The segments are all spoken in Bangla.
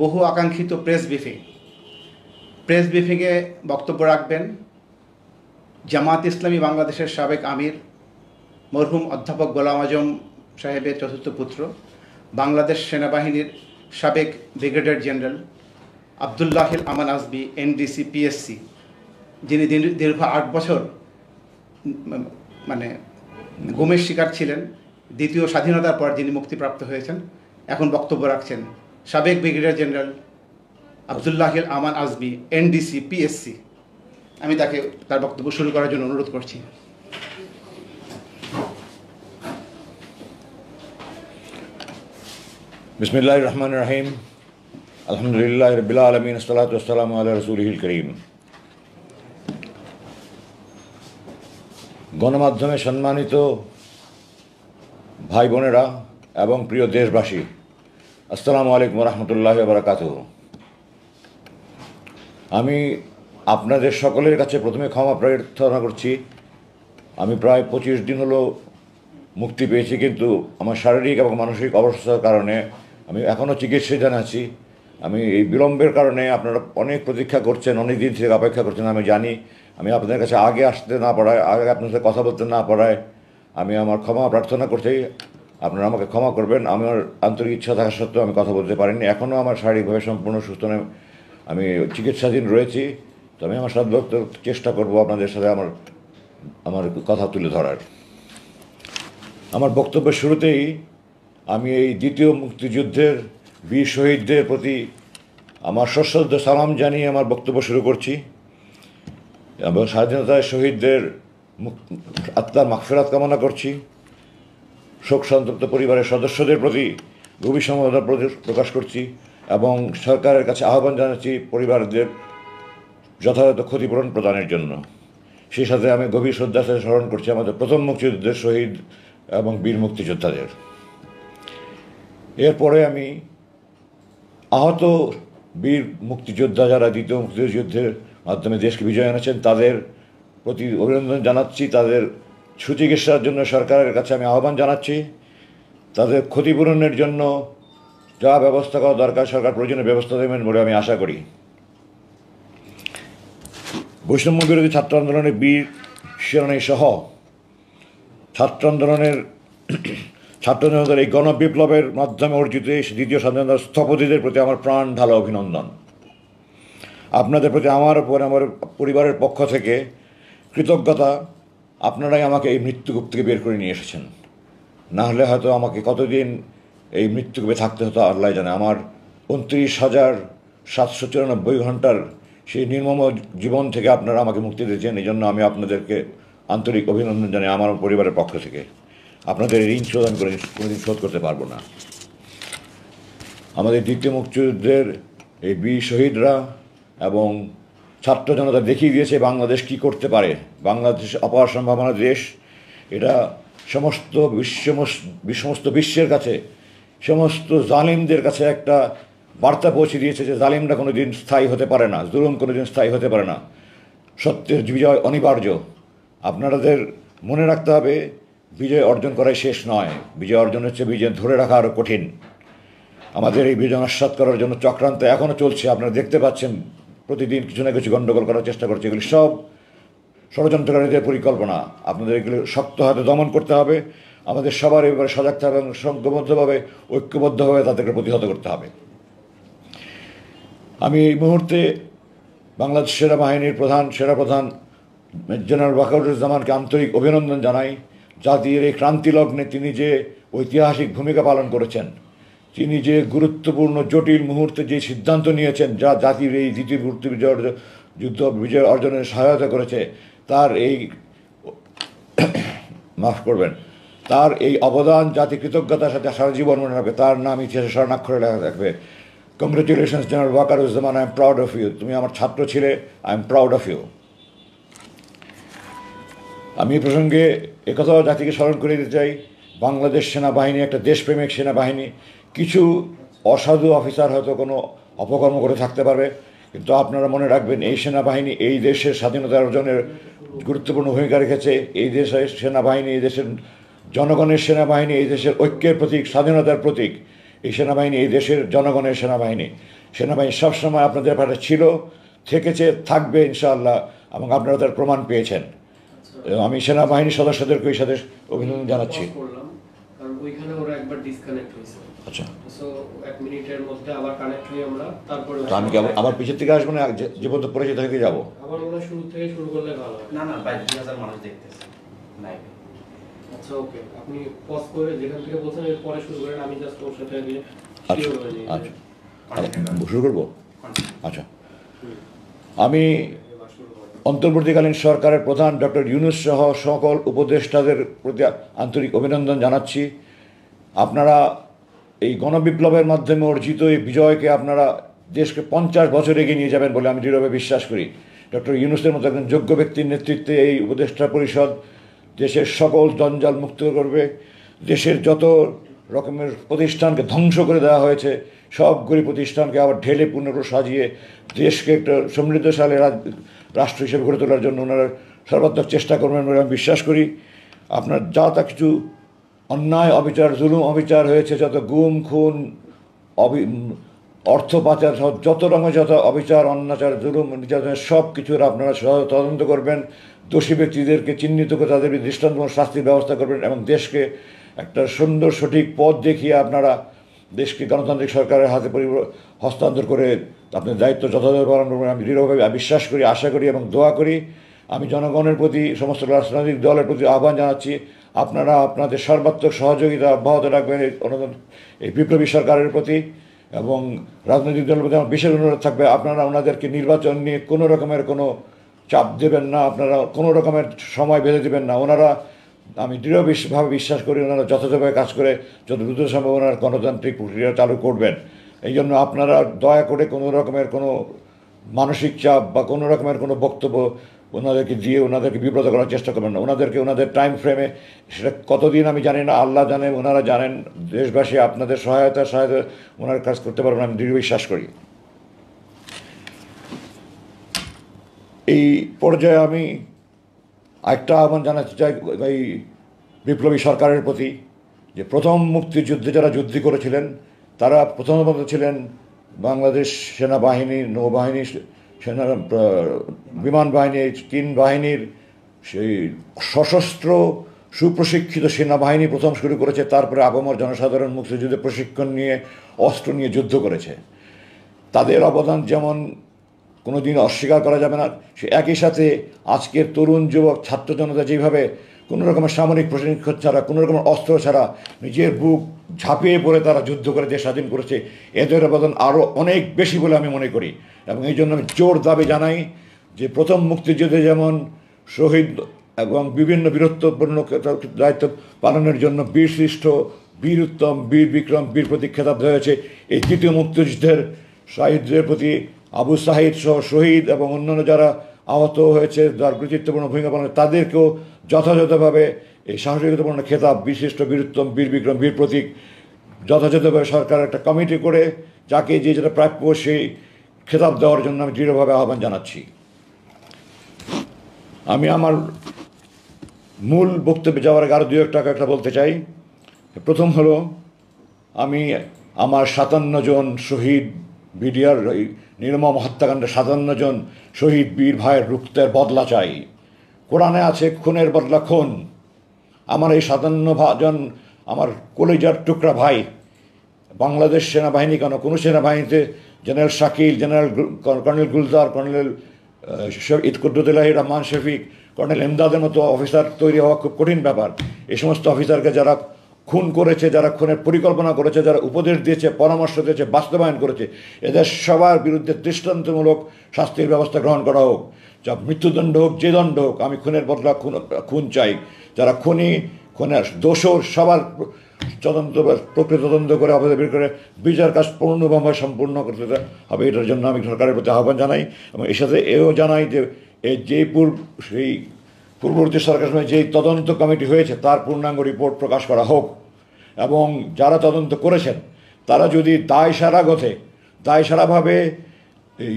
বহু আকাঙ্ক্ষিত প্রেস ব্রিফিংয়ে বক্তব্য রাখবেন জামাত ইসলামী বাংলাদেশের সাবেক আমির মরহুম অধ্যাপক গোলাম আজম সাহেবের চতুর্থ পুত্র, বাংলাদেশ সেনাবাহিনীর সাবেক ব্রিগেডিয়ার জেনারেল আবদুল্লাহিল আমান আজমি, এনডিসি, পিএসসি, যিনি দীর্ঘ 8 বছর গুমের শিকার ছিলেন। দ্বিতীয় স্বাধীনতার পর যিনি মুক্তিপ্রাপ্ত হয়েছেন, এখন বক্তব্য রাখছেন সাবেক ব্রিগেডিয়ার জেনারেল আবদুল্লাহিল আমান আজমি, এনডিসি, পিএসসি। আমি তার বক্তব্য শুরু করার জন্য অনুরোধ করছি। বিসমিল্লাহির রহমানির রহিম। আলহামদুলিল্লাহি রাব্বিল আলামিন, আসসালাতু ওয়াসসালামু আলা রাসূলিহিল কারীম। গণমাধ্যমে সম্মানিত ভাই বোনেরা এবং প্রিয় দেশবাসী, আসসালামু আলাইকুম ওয়া রাহমাতুল্লাহি ওয়া বারাকাতুহু। আমি আপনাদের সকলের কাছে প্রথমে ক্ষমা প্রার্থনা করছি। আমি প্রায় 25 দিন হলো মুক্তি পেয়েছি, কিন্তু আমার শারীরিক এবং মানসিক অবস্থার কারণে আমি এখনও চিকিৎসাধীন আছি। আমি এই বিলম্বের কারণে আপনারা অনেক প্রতীক্ষা করছেন, অনেক দিন থেকে অপেক্ষা করছেন। আমি জানি আমি আপনাদের কাছে আগে আসতে না পারায়, আগে আপনার সাথে কথা বলতে না পারায় আমি আমার ক্ষমা প্রার্থনা করছি। আপনারা আমাকে ক্ষমা করবেন। আমার আন্তরিক ইচ্ছা থাকা সত্ত্বেও আমি কথা বলতে পারিনি। এখনও আমার শারীরিকভাবে সম্পূর্ণ সুস্থ নয়, আমি চিকিৎসাধীন রয়েছি। তো আমি আমার সাধ্য চেষ্টা করব আপনাদের সাথে আমার কথা তুলে ধরার। আমার বক্তব্যের শুরুতেই আমি এই দ্বিতীয় মুক্তিযুদ্ধের বীর শহীদদের প্রতি আমার সশ্রদ্ধ সালাম জানিয়ে আমার বক্তব্য শুরু করছি এবং স্বাধীনতায় শহীদদের আত্মার মাগফিরাত কামনা করছি। শোক সন্তপ্ত পরিবারের সদস্যদের প্রতি গভীর সমবেদনা প্রকাশ করছি এবং সরকারের কাছে আহ্বান জানাচ্ছি পরিবারদের যথাযথ ক্ষতিপূরণ প্রদানের জন্য। সেই সাথে আমি গভীর শ্রদ্ধার সাথে স্মরণ করছি আমাদের প্রথম মুক্তিযুদ্ধের শহীদ এবং বীর মুক্তিযোদ্ধাদের। এরপরে আমি আহত বীর মুক্তিযোদ্ধা যারা দ্বিতীয় মুক্তিযুদ্ধের মাধ্যমে দেশকে বিজয় এনেছেন তাদের প্রতি অভিনন্দন জানাচ্ছি। তাদের সুচিকিৎসার জন্য সরকারের কাছে আমি আহ্বান জানাচ্ছি। তাদের ক্ষতিপূরণের জন্য যা ব্যবস্থা করা দরকার সরকার প্রয়োজনীয় ব্যবস্থা দেবেন বলে আমি আশা করি। বৈষম্য বিরোধী ছাত্র আন্দোলনের বীর শিরোনামী সহ ছাত্র জনতার এই গণবিপ্লবের মাধ্যমে অর্জিত দ্বিতীয় স্বাধীনতার স্থপতিদের প্রতি আমার প্রাণ ঢালা অভিনন্দন। আপনাদের প্রতি আমার পরিবারের পক্ষ থেকে কৃতজ্ঞতা। আপনারাই আমাকে এই মৃত্যুকূপ থেকে বের করে নিয়ে এসেছেন। না হলে হয়তো আমাকে কতদিন এই মৃত্যুকূপে থাকতে হতো আল্লাহ জানে। আমার 29,794 ঘন্টার সেই নির্মম জীবন থেকে আপনারা আমাকে মুক্তি দিয়েছেন। এই জন্য আমি আপনাদেরকে আন্তরিক অভিনন্দন জানাই আমার পরিবারের পক্ষ থেকে। আপনাদের ঋণ শোধ আমি কোনোদিন শোধ করতে পারবো না। আমাদের দ্বিতীয় মুক্তিযুদ্ধের এই বীর শহীদরা এবং ছাত্র জনতা দেখিয়ে দিয়েছে বাংলাদেশ কি করতে পারে। বাংলাদেশ অপার সম্ভাবনার দেশ। এটা সমস্ত বিশ্বের কাছে, সমস্ত জালিমদের কাছে একটা বার্তা পৌঁছে দিয়েছে যে জালিমরা কোনো দিন স্থায়ী হতে পারে না, জুলুম কোনো দিন স্থায়ী হতে পারে না। সত্যের বিজয় অনিবার্য। আপনাদের মনে রাখতে হবে, বিজয় অর্জন করাই শেষ নয়। বিজয় অর্জন হচ্ছে বিজয় ধরে রাখা আরও কঠিন। আমাদের এই বিজয় নস্যাৎ করার জন্য চক্রান্ত এখনও চলছে। আপনারা দেখতে পাচ্ছেন প্রতিদিন কিছু না কিছু গণ্ডগোল করার চেষ্টা করছে। এগুলি সব ষড়যন্ত্রকারীদের পরিকল্পনা। আপনাদের এগুলো শক্ত হাতে দমন করতে হবে। আমাদের সবার এবারে সজাগ থাকা এবং সংঘবদ্ধভাবে ঐক্যবদ্ধভাবে তাদেরকে প্রতিহত করতে হবে। আমি এই মুহূর্তে বাংলাদেশ সেনাবাহিনীর সেনাপ্রধান জেনারেল ওয়াকারুজ্জামানকে আন্তরিক অভিনন্দন জানাই। জাতির এই ক্রান্তি লগ্নে তিনি যে ঐতিহাসিক ভূমিকা পালন করেছেন, তিনি যে গুরুত্বপূর্ণ জটিল মুহূর্তে যে সিদ্ধান্ত নিয়েছেন যা জাতির এই দ্বিতীয় বিজয় অর্জনের সহায়তা করেছে, তার এই অবদান জাতি কৃতজ্ঞতার সাথে সারা জীবন মনে রাখবে। তার নাম ইতিহাসে স্বর্ণাক্ষরে লেখা থাকবে। Congratulations General Wakeruzzaman, I am proud of you. তুমি আমার ছাত্র ছিলে, I am proud of you. আমি এই প্রসঙ্গে একথাও জাতিকে স্মরণ করে দিতে চাই, বাংলাদেশ সেনাবাহিনী একটা দেশপ্রেমিক সেনাবাহিনী। কিছু অসাধু অফিসার হয়তো কোনো অপকর্ম করে থাকতে পারবে, কিন্তু আপনারা মনে রাখবেন এই সেনাবাহিনী এই দেশের স্বাধীনতা অর্জনের গুরুত্বপূর্ণ ভূমিকা রেখেছে। এই দেশের সেনাবাহিনী, এই দেশের জনগণের সেনাবাহিনী এই দেশের ঐক্যের প্রতীক, স্বাধীনতার প্রতীক। এই সেনাবাহিনী এই দেশের জনগণের সেনাবাহিনী। সেনাবাহিনী সবসময় আপনাদের পাশে ছিল, থেকেছে, থাকবে ইনশাআল্লাহ, এবং আপনারা তার প্রমাণ পেয়েছেন। আমি সেনাবাহিনীর সদস্যদেরকে এই সাথে অভিনন্দন জানাচ্ছি। কারণ ওইখানে ওরা একবার ডিসকানেক্ট হয়েছে। আচ্ছা, সো 1 মিনিটের মধ্যে আবার কানেক্ট হই আমরা, তারপরে তো আমি কি আবার পিছের থেকে আসবো না, যে পর্যন্ত পড়েছি থেকে যাবো? আবার মনে হয় শুরু থেকে শুরু করলে ভালো হয়। না না ভাই, 2000 মানুষ দেখতেছে লাইভে। আচ্ছা ওকে, আপনি পজ করে যেখান থেকে বলছেন এর পরে শুরু করেন, আমি জাস্ট ওর সাথে আগে আচ্ছা শিওর হয়ে নিই। আচ্ছা, শুরু করবো? আচ্ছা, আমি এবার শুরু করেন। অন্তর্বর্তীকালীন সরকারের প্রধান ডক্টর ইউনূস সহ সকল উপদেষ্টাদের প্রতি আন্তরিক অভিনন্দন জানাচ্ছি। আপনারা এই গণবিপ্লবের মাধ্যমে অর্জিত এই বিজয়কে আপনারা দেশকে 50 বছর এগিয়ে নিয়ে যাবেন বলে আমি দৃঢ়ভাবে বিশ্বাস করি। ডক্টর ইউনূসের মতো একজন যোগ্য ব্যক্তির নেতৃত্বে এই উপদেষ্টা পরিষদ দেশের সকল জঞ্জাল মুক্ত করবে। দেশের যত রকমের প্রতিষ্ঠানকে ধ্বংস করে দেওয়া হয়েছে সবগুলি প্রতিষ্ঠানকে আবার ঢেলে পুনর সাজিয়ে দেশকে একটা সমৃদ্ধশালী রাষ্ট্র হিসেবে গড়ে তোলার জন্য ওনারা সর্বাত্মক চেষ্টা করবেন বলে আমি বিশ্বাস করি। আপনার যা তা কিছু অন্যায় অবিচার, জুলুম অবিচার হয়েছে, যত গুম খুন, অর্থ পাচার সহ যত রকমের যত অবিচার, অন্যাচার, জুলুম, নির্যাতনের সব কিছুর আপনারা তদন্ত করবেন। দোষী ব্যক্তিদেরকে চিহ্নিত করে তাদের দৃষ্টান্তমূলক শাস্তির ব্যবস্থা করবেন এবং দেশকে একটা সুন্দর সঠিক পথ দেখিয়ে আপনারা দেশকে গণতান্ত্রিক সরকারের হাতে হস্তান্তর করে আপনার দায়িত্ব যথাযথ পালন করবেন আমি দৃঢ়ভাবে বিশ্বাস করি, আশা করি এবং দোয়া করি। আমি জনগণের প্রতি, সমস্ত রাজনৈতিক দলের প্রতি আহ্বান জানাচ্ছি, আপনারা আপনাদের সর্বাত্মক সহযোগিতা অব্যাহত রাখবেন এই বিপ্লবী সরকারের প্রতি, এবং রাজনৈতিক দলের প্রতি আমার বিশেষ অনুরোধ থাকবে আপনারা ওনাদেরকে নির্বাচন নিয়ে কোনো রকমের কোনো চাপ দেবেন না, আপনারা কোনো রকমের সময় বেঁধে দেবেন না। ওনারা, আমি দৃঢ়ভাবে বিশ্বাস করি ওনারা যথাযথভাবে কাজ করে যত দ্রুত সম্ভব ওনারা গণতান্ত্রিক প্রক্রিয়া চালু করবেন। এই জন্য আপনারা দয়া করে কোনো রকমের কোনো মানসিক চাপ বা কোনো রকমের কোনো বক্তব্য ওনাদেরকে দিয়ে ওনাদেরকে বিব্রত করার চেষ্টা করবেন না। ওনাদেরকে ওনাদের টাইম ফ্রেমে, সেটা কতদিন আমি জানি না, আল্লাহ জানে, ওনারা জানেন, দেশবাসী আপনাদের সহায়তা ওনার কাজ করতে পারবেন আমি দৃঢ় বিশ্বাস করি। এই পর্যায়ে আমি একটা আহ্বান জানাতে চাই এই বিপ্লবী সরকারের প্রতি, যে প্রথম মুক্তিযুদ্ধে যারা যুদ্ধ করেছিলেন তারা প্রথমত ছিলেন বাংলাদেশ সেনাবাহিনী, নৌবাহিনী, সেনা, বিমান বাহিনী, 3 বাহিনীর সেই সশস্ত্র সুপ্রশিক্ষিত সেনাবাহিনী প্রথম শুরু করেছে। তারপরে আপামর জনসাধারণ মুক্তিযুদ্ধে প্রশিক্ষণ নিয়ে অস্ত্র নিয়ে যুদ্ধ করেছে। তাদের অবদান যেমন কোনো দিন অস্বীকার করা যাবে না, সে একই সাথে আজকের তরুণ যুবক ছাত্র জনতা যেভাবে কোনো রকমের সামরিক প্রশিক্ষণ ছাড়া, কোনো রকমের অস্ত্র ছাড়া নিজের বুক ঝাঁপিয়ে পড়ে তারা যুদ্ধ করে দেশ স্বাধীন করেছে, এদের অবদান আরও অনেক বেশি বলে আমি মনে করি। এবং এই জন্য আমি জোর দাবি জানাই যে প্রথম মুক্তিযুদ্ধে যেমন শহীদ এবং বিভিন্ন বীরত্বপূর্ণ দায়িত্ব পালনের জন্য বীরশ্রেষ্ঠ, বীর উত্তম, বীর বিক্রম, বীর প্রতীক খেতাব দেওয়া হয়েছে, এই তৃতীয় মুক্তিযুদ্ধের শহীদদের প্রতি আবু সাহিদ সহ শহীদ এবং অন্যান্য যারা আহত হয়েছে, যার গুরুত্বপূর্ণ ভূমিকা পালন, তাদেরকেও যথাযথভাবে এই সাহসিকতাপূর্ণ খেতাব, বিশিষ্ট, বীরোত্তম, বীর বিক্রম, বীর প্রতীক যথাযথভাবে সরকার একটা কমিটি করে যাকে যে যেটা প্রাপ্য সেই খেতাব দেওয়ার জন্য আমি দৃঢ়ভাবে আহ্বান জানাচ্ছি। আমি আমার মূল বক্তব্যে যাওয়ার আগে আরও 2 একটা বলতে চাই। প্রথম হলো, আমি আমার 57 জন শহীদ বিডিআর নির্মম হত্যাকাণ্ডে 57 জন শহীদ বীর ভাইয়ের রক্তের বদলা চাই। কোরআনে আছে খুনের বদলা খুন। আমার এই 57 জন আমার কলিজার টুকরা ভাই, বাংলাদেশ সেনাবাহিনী কেন, কোনো সেনাবাহিনীতে general Shakil, general colonel Gulzar, colonel Kuddutullah Rahman Shafiq, colonel এমদাদের মতো অফিসার তৈরি হওয়া খুব কঠিন ব্যাপার। এই সমস্ত অফিসারকে যারা খুন করেছে, যারা খুনের পরিকল্পনা করেছে, যারা উপদেশ দিয়েছে, পরামর্শ দিয়েছে, বাস্তবায়ন করেছে, এদের সবার বিরুদ্ধে দৃষ্টান্তমূলক শাস্তির ব্যবস্থা গ্রহণ করা হোক। যা মৃত্যুদণ্ড হোক, যে দণ্ড হোক, আমি খুনের বদলা খুন চাই। যারা খুনের দোষর সবার তদন্ত, প্রকৃত তদন্ত করে অপরাধ বের করে বিচার কাজ পূর্ণভাবে সম্পূর্ণ করতে হবে। এটার জন্য আমি সরকারের প্রতি আহ্বান জানাই এবং এর সাথে এও জানাই যে সেই পূর্ববর্তী সরকারের সময় যেই তদন্ত কমিটি হয়েছে তার পূর্ণাঙ্গ রিপোর্ট প্রকাশ করা হোক, এবং যারা তদন্ত করেছেন তারা যদি দায়সারাভাবে এই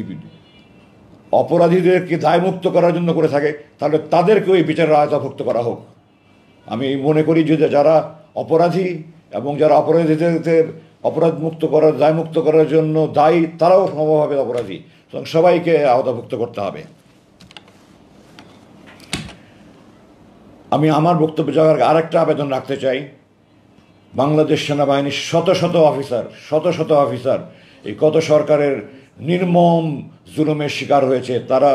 অপরাধীদেরকে দায়মুক্ত করার জন্য করে থাকে, তাহলে তাদেরকেও এই বিচারের আওতাভুক্ত করা হোক। আমি মনে করি যে যারা অপরাধী এবং যারা অপরাধ মুক্ত করার, দায়মুক্ত করার জন্য দায়ী তারাও সমভাবে অপরাধী, সুতরাং সবাইকে আওতাভুক্ত করতে হবে। আমি আমার বক্তব্য যাওয়ার আগে আরেকটা আবেদন রাখতে চাই। বাংলাদেশ সেনাবাহিনীর শত শত অফিসার এই গত সরকারের নির্মম জুলুমের শিকার হয়েছে, তারা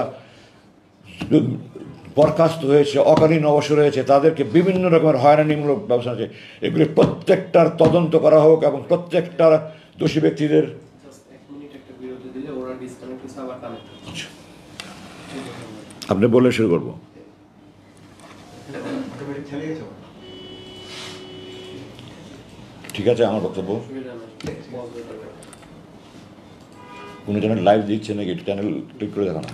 বরখাস্ত হয়েছে, অকালীন অবসর হয়েছে, তাদেরকে বিভিন্ন রকমের হয়রানিমূলক ব্যবস্থা আছে। এগুলি প্রত্যেকটার তদন্ত করা হোক এবং প্রত্যেকটা দোষী ব্যক্তিদের আপনি বলে শুরু করবো। ঠিক আছে, আমার বক্তব্য কোনো চ্যানেল লাইভ দিচ্ছে নাকি? চ্যানেল ক্লিক করে দেখো না।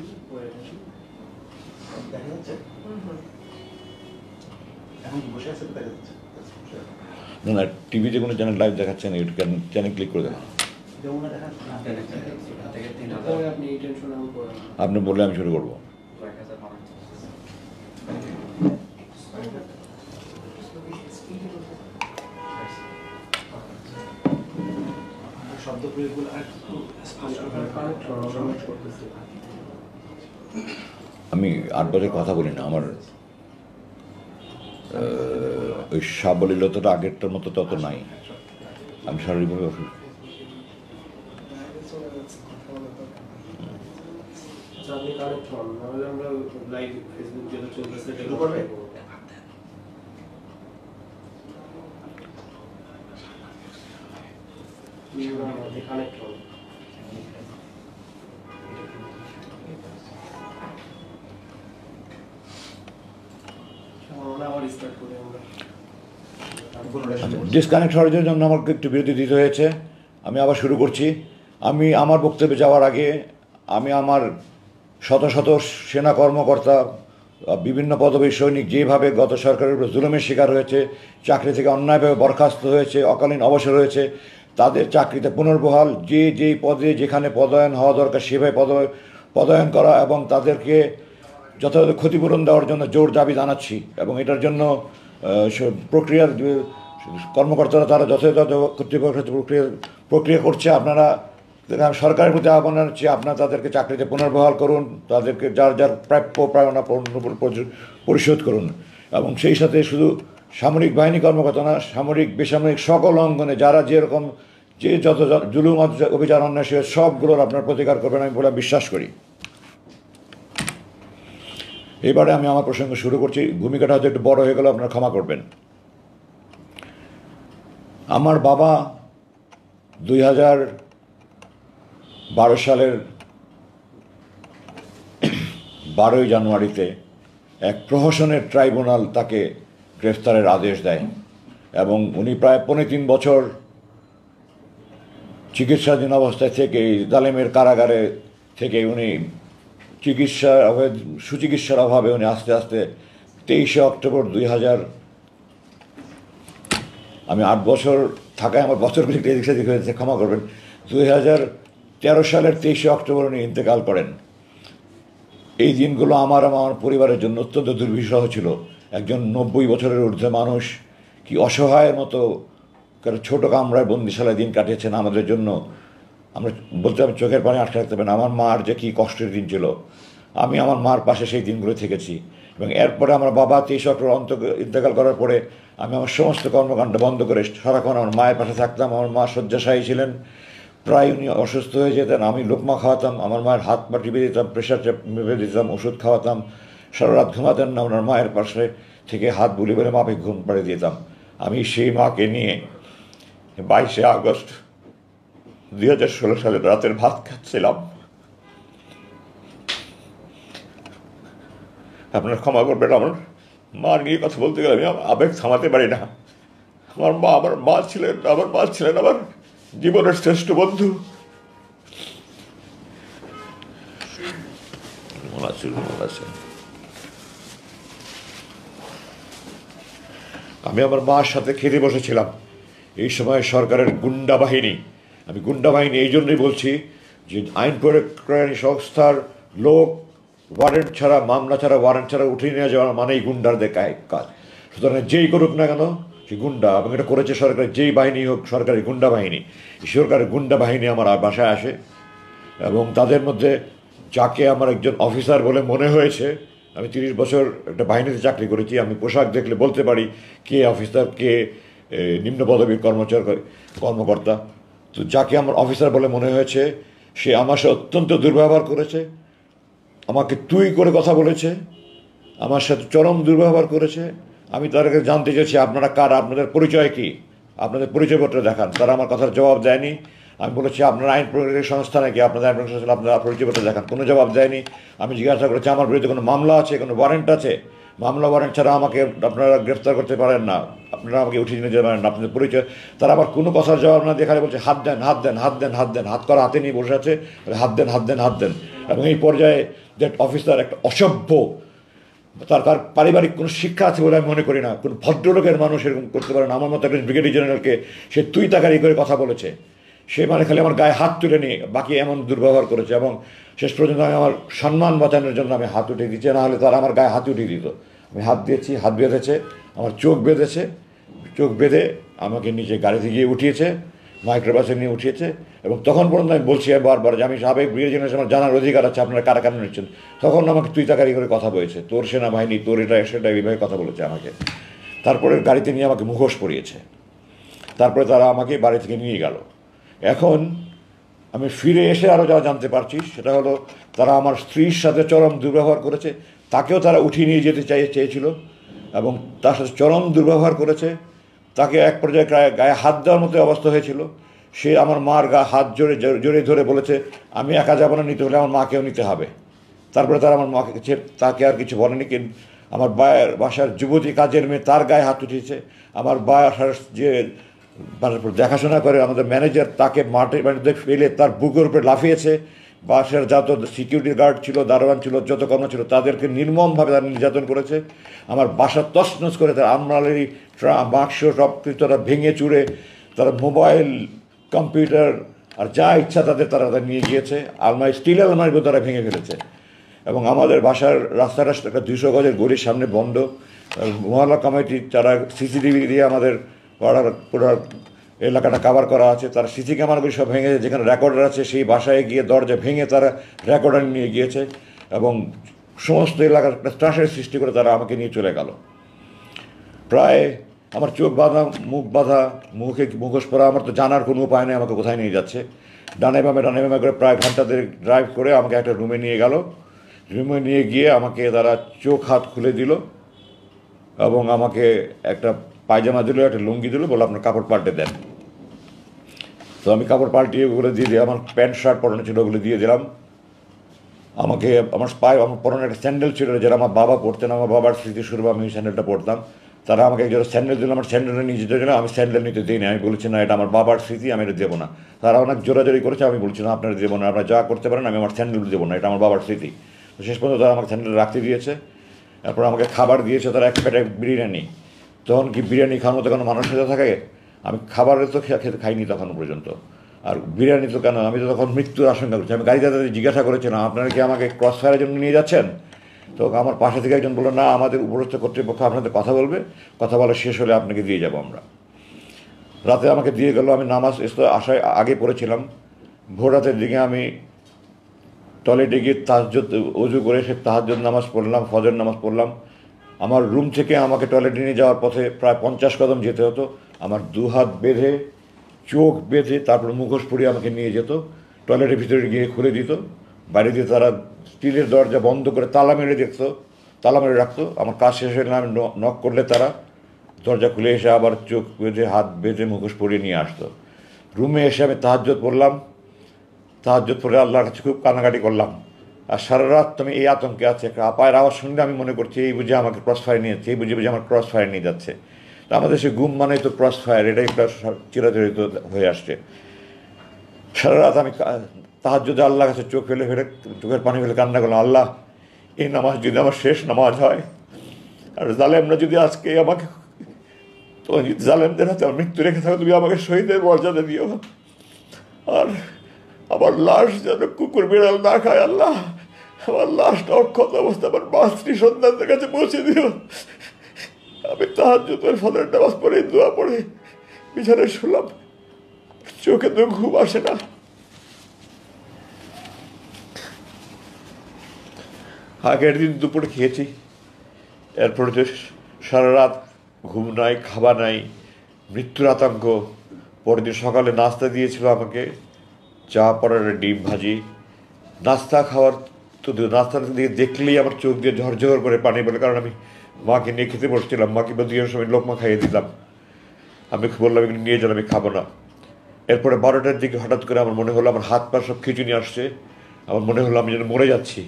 না না, টিভিতে কোনো চ্যানেল লাইভ দেখাচ্ছে না, চ্যানেল ক্লিক করে দেখো। আপনি বললে আমি শুরু করবো। আমি 8 বছর কথা বলি না, আমার ওই সাবলীলতাটা আগেরটার মতো তত নাই, আমি শারীরিকভাবে অসুস্থ। ডিসকানেক্ট হওয়ার জন্য আমাকে একটু বিরতি দিতে হয়েছে, আমি আবার শুরু করছি। আমি আমার বক্তব্যে যাওয়ার আগে আমি আমার শত সেনা কর্মকর্তা, বিভিন্ন পদবী সৈনিক যেভাবে গত সরকারের উপর জুলুমের শিকার হয়েছে, চাকরি থেকে অন্যায়ভাবে বরখাস্ত হয়েছে, অকালীন অবসর হয়েছে, তাদের চাকরিতে পুনর্বহাল, যেই পদে যেখানে পদায়ন হওয়া দরকার সেভাবে পদায়ন করা এবং তাদেরকে যথাযথ ক্ষতিপূরণ দেওয়ার জন্য জোর দাবি জানাচ্ছি। এবং এটার জন্য প্রক্রিয়ার কর্মকর্তারা তারা যথাযথ কর্তৃপক্ষের প্রক্রিয়া করছে। আপনারা সরকারের প্রতি আহ্বান জানাচ্ছি, আপনারা তাদেরকে চাকরিতে পুনর্বহাল করুন, তাদেরকে যার প্রাপ্য পাওনা পরিশোধ করুন। এবং সেই সাথে শুধু সামরিক বাহিনী কর্মকর্তা না, সামরিক বেসামরিক সকল অঙ্গনে যারা যেরকম যত জুলুম অভিযান অন্যায় সবগুলোর আপনার প্রতিকার করবেন আমি বলে বিশ্বাস করি। এবারে আমি আমার প্রসঙ্গ শুরু করছি। ভূমিকাটা হয়তো একটু বড় হয়ে গেল, আপনারা ক্ষমা করবেন। আমার বাবা 2012 সালের 12ই জানুয়ারিতে এক প্রহসনের ট্রাইব্যুনাল তাকে গ্রেফতারের আদেশ দেয় এবং উনি প্রায় 3.5 বছর চিকিৎসাধীন অবস্থায় থেকে জালেমের কারাগারে থেকে উনি সুচিকিৎসার অভাবে উনি আস্তে আস্তে 23শে অক্টোবর 2000, আমি 8 বছর থাকায় আমার বছরগুলি এদিক সেদিক হয়েছে, ক্ষমা করবেন, 2013 সালের 23শে অক্টোবর উনি ইন্তেকাল করেন। এই দিনগুলো আমার পরিবারের জন্য অত্যন্ত দুর্বিষহ ছিল। একজন 90 বছরের ঊর্ধ্বে মানুষ কি অসহায়ের মতো ছোট কামরায় বন্দিশালায় দিন কাটিয়েছেন আমাদের জন্য, আমরা বলতে আমি চোখের পানি আটকে রাখতে পারি না। আমার মার যে কী কষ্টের দিন ছিল, আমি আমার মার পাশে সেই দিনগুলো থেকেছি। এবং এরপরে আমার বাবা 23 অক্টোবর ইন্তেকাল করার পরে আমি আমার সমস্ত কর্মকাণ্ড বন্ধ করে সারাক্ষণ আমার মায়ের পাশে থাকতাম। আমার মা শয্যাশায়ী ছিলেন, প্রায় উনি অসুস্থ হয়ে যেতেন, আমি লোকমা খাওয়াতাম, আমার মায়ের হাত পা টিপে দিতাম, প্রেশার মেপে দিতাম, ওষুধ খাওয়াতাম, সারা রাত ঘুমাতেন না, ওনার মায়ের পাশে থেকে হাত বুলি বলে মাপে ঘুম পাড়ে দিতাম। আমি সেই মাকে নিয়ে 22শে আগস্ট 2016 সালে রাতের ভাত খাচ্ছিলাম। আপনারা ক্ষমা করবেন, আমার মা নিয়ে কথা বলতে গেলে আমি আবেগ থামাতে পারি না। আমার মা ছিলেন আমার জীবনের শ্রেষ্ঠ বন্ধু। আমি আমার মার সাথে খেতে বসেছিলাম। এই সময় সরকারের গুন্ডা বাহিনী, আমি গুন্ডা বাহিনী এই জন্যই বলছি যে আইন প্রয়োগকারী সংস্থার লোক ওয়ারেন্ট ছাড়া, মামলা ছাড়া, ওয়ারেন্ট ছাড়া উঠিয়ে নিয়ে যাওয়া মানেই গুন্ডারদের কাজ। সুতরাং যেই করুক না কেন সে গুন্ডা, এবং এটা করেছে সরকারের যেই বাহিনী হোক, সরকারি গুন্ডা বাহিনী। সরকারের গুন্ডা বাহিনী আমার বাসায় আসে, এবং তাদের মধ্যে যাকে আমার একজন অফিসার বলে মনে হয়েছে, আমি 30 বছর একটা বাহিনীতে চাকরি করেছি, আমি পোশাক দেখলে বলতে পারি কে অফিসার, কে নিম্ন পদবীর কর্মকর্তা। তো যাকে আমার অফিসার বলে মনে হয়েছে, সে আমার সাথে অত্যন্ত দুর্ব্যবহার করেছে, আমাকে তুই করে কথা বলেছে, আমার সাথে চরম দুর্ব্যবহার করেছে। আমি তাদেরকে জানতে চেয়েছি আপনারা কারা, আপনাদের পরিচয় কী, আপনাদের পরিচয়পত্র দেখান। তারা আমার কথার জবাব দেয়নি। আমি বলেছি আপনার আইন প্রয়োগের সংস্থা নাকি, আপনাদের আইন প্রয়োগের সংস্থা, আপনারা পরিচয়পত্র দেখান। কোনো জবাব দেয়নি। আমি জিজ্ঞাসা করেছি আমার বিরুদ্ধে কোনো মামলা আছে, কোনো ওয়ারেন্ট আছে? মামলা ওয়ারেন্ট ছাড়া আমাকে আপনারা গ্রেফতার করতে পারেন না, আপনারা আমাকে উঠিয়ে নিয়ে যেতে পারেন না, আপনাদের পরিচয়। তারা আবার কোনো কথার জবাব না দিয়ে খালি বলছে হাত দেন, হাত দেন, হাত দেন, হাত দেন, হাত করা হাতে নিয়ে বসে আছে, হাত দেন, হাত দেন, হাত দেন। এবং এই পর্যায়ে দ্যাট অফিসার একটা অসভ্য, তার পারিবারিক কোনো শিক্ষা আছে বলে আমি মনে করি না। কোনো ভদ্রলোকের মানুষ এরকম করতে পারে না। আমার মতো একজন ব্রিগেডিয়ার জেনারেলকে সে তুই তাকারি করে কথা বলেছে। সে মানে খালি আমার গায়ে হাত তুলে নিয়ে বাকি এমন দুর্ব্যবহার করেছে, এবং শেষ পর্যন্ত আমি আমার সম্মান বাঁচানোর জন্য আমি হাত উঠিয়ে দিচ্ছি, না হলে তারা আমার গায়ে হাত উঠিয়ে দিত। আমি হাত দিয়েছি, হাত বেঁধেছে, আমার চোখ বেঁধেছে, চোখ বেঁধে আমাকে নিচে গাড়িতে গিয়ে উঠিয়েছে, মাইক্রোবাসে নিয়ে উঠিয়েছে। এবং তখন পর্যন্ত আমি বলছি বারবার যে আমি সাবেক ব্রিগেডিয়ার জেনারেল, আমার জানার অধিকার আছে আপনারা কারা কারা নিচ্ছেন। তখন আমাকে তুই তাকারি করে কথা বলেছে, তোর সেনাবাহিনী, তোর এটা সেটা, এইভাবে কথা বলেছে আমাকে। তারপরে গাড়িতে নিয়ে আমাকে মুখোশ পরিয়েছে। তারপরে তারা আমাকে বাড়ি থেকে নিয়ে গেল। এখন আমি ফিরে এসে আরও যা জানতে পারছি সেটা হলো তারা আমার স্ত্রীর সাথে চরম দুর্ব্যবহার করেছে, তাকেও তারা উঠিয়ে নিয়ে যেতে চেয়েছিল এবং তার সাথে চরম দুর্ব্যবহার করেছে। তাকে এক পর্যায়ে গায়ে হাত দেওয়ার মতো অবস্থা হয়েছিল। সে আমার মার হাত জোরে ধরে বলেছে আমি একা যাবো না, নিতে হলে আমার মাকেও নিতে হবে। তারপরে তারা আমার মাকে তাকে আর কিছু বলেনি, কিন্তু আমার বাসার যুবতী কাজের মেয়ে তার গায়ে হাত উঠিয়েছে। আমার বাসার যে দেখাশোনা করে আমাদের ম্যানেজার, তাকে মাটিতে ফেলে তার বুকের উপরে লাফিয়েছে। বাসার যত সিকিউরিটি গার্ড ছিল, দারোয়ান ছিল, যত কর্ম ছিল, তাদেরকে নির্মমভাবে তারা নির্যাতন করেছে। আমার বাসা তছনছ করে তারা আলমারি বাক্স সব কিছু তারা ভেঙে চুড়ে, তারা মোবাইল, কম্পিউটার আর যা ইচ্ছা তারা নিয়ে গিয়েছে। আলমারি, স্টিল আলমারিগুলো তারা ভেঙে ফেলেছে। এবং আমাদের বাসার রাস্তাটা একটা 200 গজের গলির সামনে বন্ধ। মহল্লা কমিটি তারা সিসিটিভি দিয়ে আমাদের পুরো এলাকাটা কাভার করা আছে। তারা সিসি ক্যামেরাগুলি সব ভেঙেছে, যেখানে রেকর্ডার আছে সেই বাসায় গিয়ে দরজা ভেঙে তারা রেকর্ডার নিয়ে গিয়েছে এবং সমস্ত এলাকার একটা ত্রাসের সৃষ্টি করে তারা আমাকে নিয়ে চলে গেল। প্রায় আমার চোখ বাঁধা, মুখ বাঁধা, মুখে মুখোশ পরা, আমার তো জানার কোনো উপায় নেই আমাকে কোথায় নিয়ে যাচ্ছে। ডানে বামে করে প্রায় ঘন্টা দেড়েক ড্রাইভ করে আমাকে একটা রুমে নিয়ে গেল। রুমে নিয়ে গিয়ে আমাকে তারা চোখ হাত খুলে দিল এবং আমাকে একটা পায়জামা দিল, একটা লুঙ্গি দিল, বলে আপনার কাপড় পাল্টে দেন। তো আমি কাপড় পাল্টিয়ে ওগুলো দিয়ে দিই। আমার প্যান্ট শার্ট পরানো ছিল, ওগুলো দিয়ে দিলাম। আমাকে আমার পরনে একটা স্যান্ডেল ছিল যেটা আমার বাবা পরতেন, আমার বাবার স্মৃতিস্বরূপ আমি স্যান্ডেলটা পরতাম। তারা আমাকে একজন স্যান্ডেল দিল, আমার স্যান্ডেলটা নিয়ে যেতে গেলে আমি স্যান্ডেল নিতে দিই না। আমি বলেছি না, এটা আমার বাবার স্মৃতি, আমি এটা দেবো না। তারা অনেক জোরাজোরি করেছে, আমি বলছি না আপনারা দেবো না, আপনারা যা করতে পারেন, আমি আমার স্যান্ডেল দেবো না, এটা আমার বাবার স্মৃতি। তো শেষ পর্যন্ত তারা আমাকে স্যান্ডেল রাখতে দিয়েছে। তারপর আমাকে খাবার দিয়েছে তারা, এক প্যাকেট বিরিয়ানি। তখন কি বিরিয়ানি খাওয়ার মতো কোনো মানুষ সাথে থাকে? আমি খাবারের তো খেতে খাইনি তখন পর্যন্ত, আর বিরিয়ানি তো কেন, আমি তো তখন মৃত্যুর আশঙ্কা করছি। আমি গাড়িতে তাদের জিজ্ঞাসা করেছিলাম আপনারা কি আমাকে ক্রস ফায়ারের জন্য নিয়ে যাচ্ছেন? তো আমার পাশে থেকে একজন বললো না, আমাদের উপরস্থ কর্তৃপক্ষ আপনাদের কথা বলবে, কথা বলা শেষ হলে আপনাকে দিয়ে যাবো আমরা। রাতে আমাকে দিয়ে গেল। আমি নামাজ আসায় আগে পড়েছিলাম। ভোর রাতের দিকে আমি টয়লেটে গিয়ে তাহাজ্জুদ অজু করে সে তাহাজ্জুদ নামাজ পড়লাম, ফজর নামাজ পড়লাম। আমার রুম থেকে আমাকে টয়লেটে নিয়ে যাওয়ার পথে প্রায় 50 কদম যেতে হতো। আমার 2 হাত বেঁধে, চোখ বেঁধে, তারপর মুখোশ পরিয়ে আমাকে নিয়ে যেত। টয়লেটের ভিতরে গিয়ে খুলে দিত। বাইরে দিয়ে তারা স্টিলের দরজা বন্ধ করে তালা মেরে রাখতো। আমার কাজ শেষ হলে আমি নক করলে তারা দরজা খুলে এসে আবার চোখ বেঁধে, হাত বেঁধে, মুখোশ পরিয়ে নিয়ে আসতো। রুমে এসে আমি তাহাজ্জুদ পড়লাম। তাহাজ্জুদ পড়ে আল্লাহর কাছে খুব কান্নাকাটি করলাম। আর সারা রাত তুমি এই আতঙ্কে আছে। একটা আপায়ের আওয়াজ শুনলে আমি মনে করছি এই বুঝে আমাকে ক্রস ফায়ার নিয়ে যাচ্ছে, এই বুঝে আমার ক্রস ফায়ার নিয়ে যাচ্ছে। তো আমাদের সে গুম মানেই তো ক্রস ফায়ার, এটাই একটা চিরাচরিত হয়ে আসছে। সারা রাত আমি তাহাজ্জুদে আল্লাহর কাছে চোখের পানি ফেলে কান্না করলাম, আল্লাহ এই নামাজ যদি আমার শেষ নামাজ হয়, আর জালেমরা যদি আজকে আমাকে, তোমার জালেমদের হাতে আমার মৃত্যু রেখে থাকো, তুমি আমাকে শহীদের মর্যাদা দিও, আর আমার লাশ যেন কুকুর বিড়াল না খায়। আল্লাহ আমার লাশটা অক্ষত অবস্থা আমার মা স্ত্রী সন্তানদের কাছে পৌঁছে দিও। আমি তাহাজ্জুদের ফজরের নামাজ পড়ে দোয়া পড়ে বিছানায় শুনলাম, চোখে তো ঘুম আসে না। আগের দিন দুপুরে খেয়েছি, এরপরে তো সারা রাত ঘুম নাই, খাবার নাই, মৃত্যুর আতঙ্ক। পরের দিন সকালে নাস্তা দিয়েছিল আমাকে, চা পড়ার ডিম ভাজি। নাস্তা খাওয়ার তো নাস্তার দিকে দেখলেই আমার চোখ দিয়ে ঝরঝর করে পানি বলে, কারণ আমি মাকে নিয়ে খেতে বসছিলাম, মাকে বা দুইয়ের সময় লোকমা খাইয়ে দিলাম। আমি বললাম এগুলো নিয়ে যান, আমি খাবো না। এরপরে 12টার দিকে হঠাৎ করে আমার মনে হলো আমার হাত পা সব খিঁচুনি আসছে, আমার মনে হলো আমি যেন মরে যাচ্ছি।